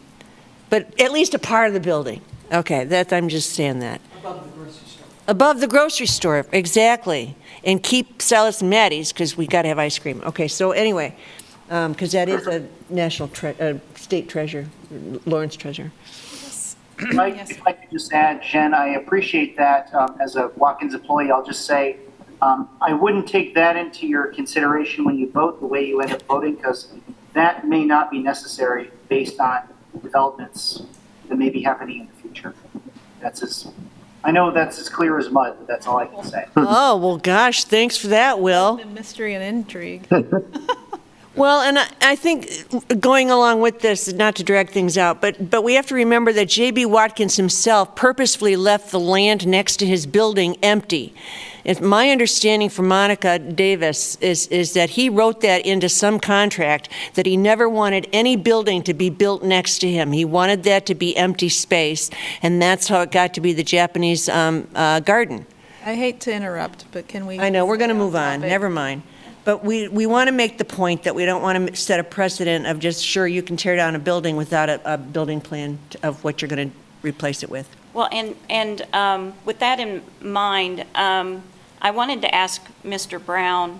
S5: But at least a part of the building. Okay, I'm just saying that.
S11: Above the grocery store.
S5: Above the grocery store, exactly. And keep Sallis and Maddie's, because we got to have ice cream. Okay, so anyway, because that is a national state treasure, Lawrence treasure.
S3: If I could just add, Jen, I appreciate that. As a Watkins employee, I'll just say, I wouldn't take that into your consideration when you vote, the way you end up voting, because that may not be necessary based on developments that may be happening in the future. I know that's as clear as mud, but that's all I can say.
S5: Oh, well, gosh, thanks for that, Will.
S1: Mystery and intrigue.
S5: Well, and I think going along with this, not to drag things out, but we have to remember that J.B. Watkins himself purposefully left the land next to his building empty. My understanding from Monica Davis is that he wrote that into some contract, that he never wanted any building to be built next to him. He wanted that to be empty space, and that's how it got to be the Japanese garden.
S1: I hate to interrupt, but can we?
S5: I know, we're going to move on, never mind. But we want to make the point that we don't want to set a precedent of just, sure, you can tear down a building without a building plan of what you're going to replace it with.
S7: Well, and with that in mind, I wanted to ask Mr. Brown,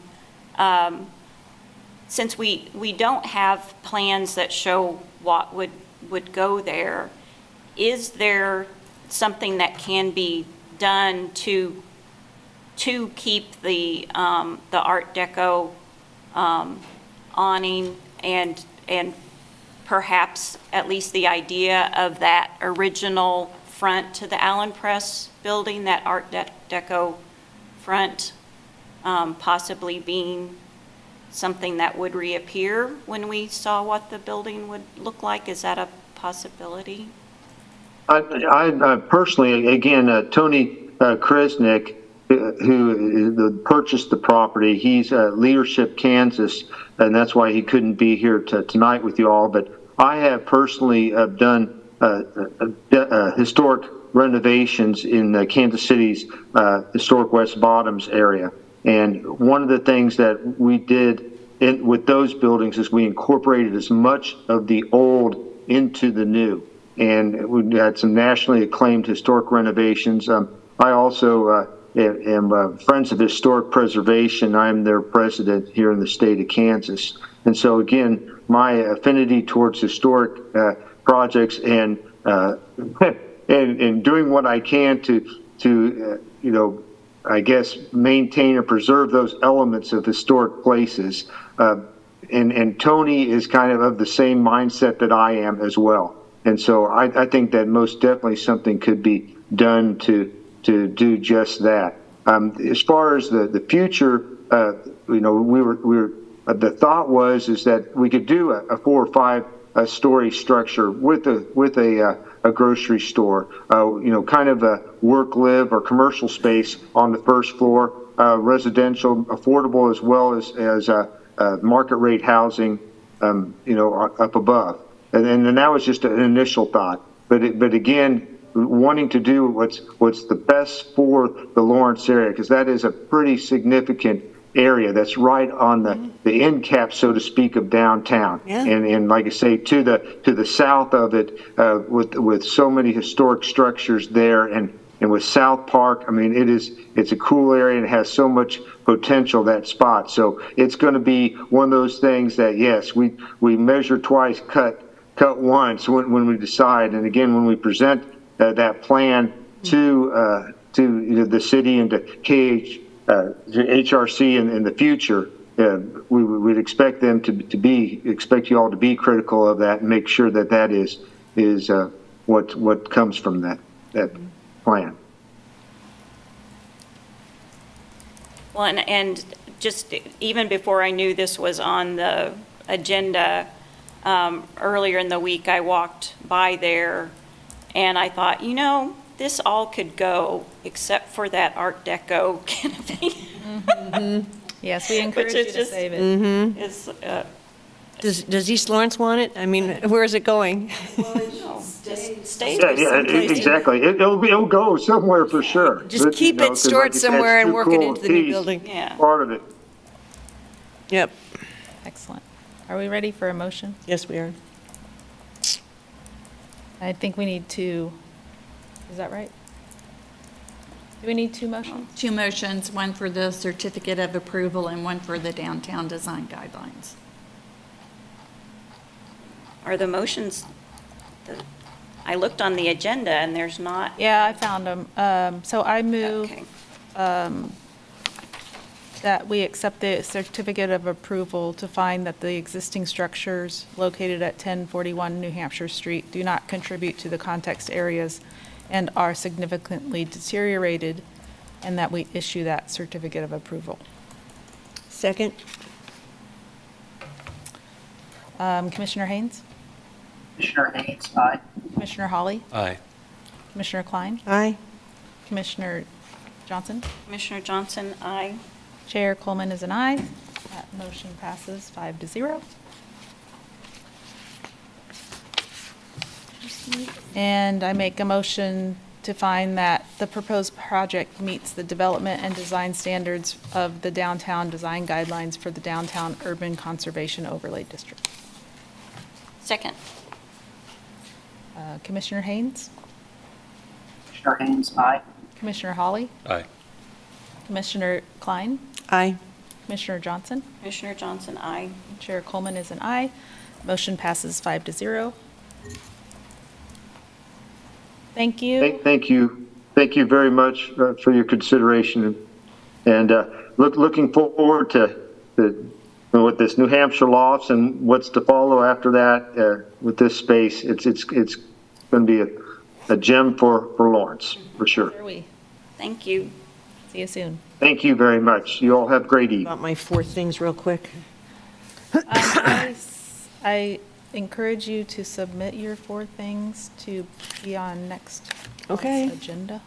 S7: since we don't have plans that show what would go there, is there something that can be done to keep the Art Deco awning and perhaps at least the idea of that original front to the Allen Press building, that Art Deco front, possibly being something that would reappear when we saw what the building would look like? Is that a possibility?
S21: I personally, again, Tony Kresnick, who purchased the property, he's Leadership Kansas, and that's why he couldn't be here tonight with you all. But I have personally done historic renovations in Kansas City's historic West Bottoms area. And one of the things that we did with those buildings is we incorporated as much of the old into the new. And we had some nationally acclaimed historic renovations. I also am Friends of Historic Preservation. I'm their president here in the state of Kansas. And so, again, my affinity towards historic projects and doing what I can to I guess, maintain or preserve those elements of historic places. And Tony is kind of the same mindset that I am as well. And so I think that most definitely something could be done to do just that. As far as the future, the thought was that we could do a 4 or 5 story structure with a grocery store, kind of a work, live, or commercial space on the first floor, residential, affordable, as well as market rate housing, up above. And then that was just an initial thought. But again, wanting to do what's the best for the Lawrence area, because that is a pretty significant area that's right on the end cap, so to speak, of downtown. Yeah. And like I say, to the south of it, with so many historic structures there, and with South Park, I mean, it's a cool area and it has so much potential, that spot. So it's going to be one of those things that, yes, we measure twice, cut once when we decide. And again, when we present that plan to the city and to HRC in the future, we would expect them expect you all to be critical of that and make sure that is what comes from that plan.
S7: Well, and just even before I knew this was on the agenda, earlier in the week, I walked by there and I thought, you know, this all could go except for that Art Deco canopy.
S1: Yes, we encourage you to save it.
S7: It's,
S5: Does East Lawrence want it? I mean, where is it going?
S7: just stays.
S21: Yeah, exactly. It'll go somewhere for sure.
S5: Just
S21: But,
S5: keep it
S21: 'cause
S5: stored
S21: like I said,
S5: somewhere
S21: it's
S5: and
S21: too
S5: work it
S21: cool
S5: into
S21: a
S5: the new
S21: piece,
S5: building.
S7: Yeah.
S21: Part of it.
S5: Yep.
S1: Excellent. Are we ready for a motion?
S5: Yes, we are.
S1: I think we need two, is that right? Do we need two motions?
S6: Two motions, one for the certificate of approval and one for the downtown design guidelines.
S7: Are the motions, I looked on the agenda and there's not.
S1: Yeah, I found them. So I move
S7: Okay.
S1: that we accept the certificate of approval to find that the existing structures located at 1041 New Hampshire Street do not contribute to the context areas and are significantly deteriorated, and that we issue that certificate of approval.
S5: Second?
S1: Commissioner Haynes?
S3: Commissioner Haynes, aye.
S1: Commissioner Hawley?
S4: Aye.
S1: Commissioner Klein?
S5: Aye.
S1: Commissioner Johnson?
S7: Commissioner Johnson, aye.
S1: Chair Coleman is an aye. That motion passes 5-0. And I make a motion to find that the proposed project meets the development and design standards of the downtown design guidelines for the downtown urban conservation overlay district.
S7: Second.
S1: Commissioner Haynes?
S3: Commissioner Haynes, aye.
S1: Commissioner Hawley?
S4: Aye.
S1: Commissioner Klein?
S5: Aye.
S1: Commissioner Johnson?
S7: Commissioner Johnson, aye.
S1: Chair Coleman is an aye. Motion passes 5-0. Thank you.
S21: Thank you. Thank you very much for your consideration. And looking forward to with this New Hampshire lofts and what's to follow after that with this space. It's going to be a gem for Lawrence, for sure.
S1: Here we.
S7: Thank you.
S1: See you soon.
S21: Thank you very much. You all have a great evening.
S5: About my four things real quick.
S1: I encourage you to submit your 4 things to be on next
S5: Okay.
S1: month's agenda.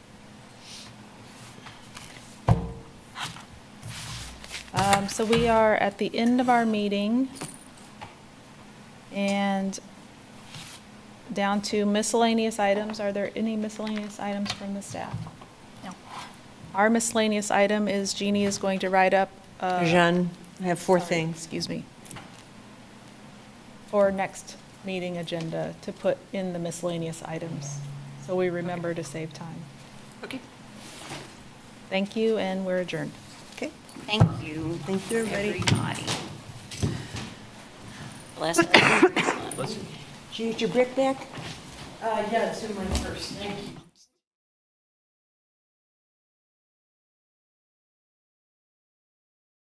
S1: So we are at the end of our meeting and down to miscellaneous items. Are there any miscellaneous items from the staff? No. Our miscellaneous item is Jeannie is going to write up.
S5: Jeanne, I have 4
S1: Sorry,
S5: things.
S1: excuse me. For next meeting agenda to put in the miscellaneous items, so we remember to save time.
S7: Okay.
S1: Thank you, and we're adjourned.
S5: Okay.
S7: Thank you.
S5: Thank you, everybody.
S7: Bless everyone.
S5: Did you get your brick back?
S11: Yeah, it's in my purse. Thank you.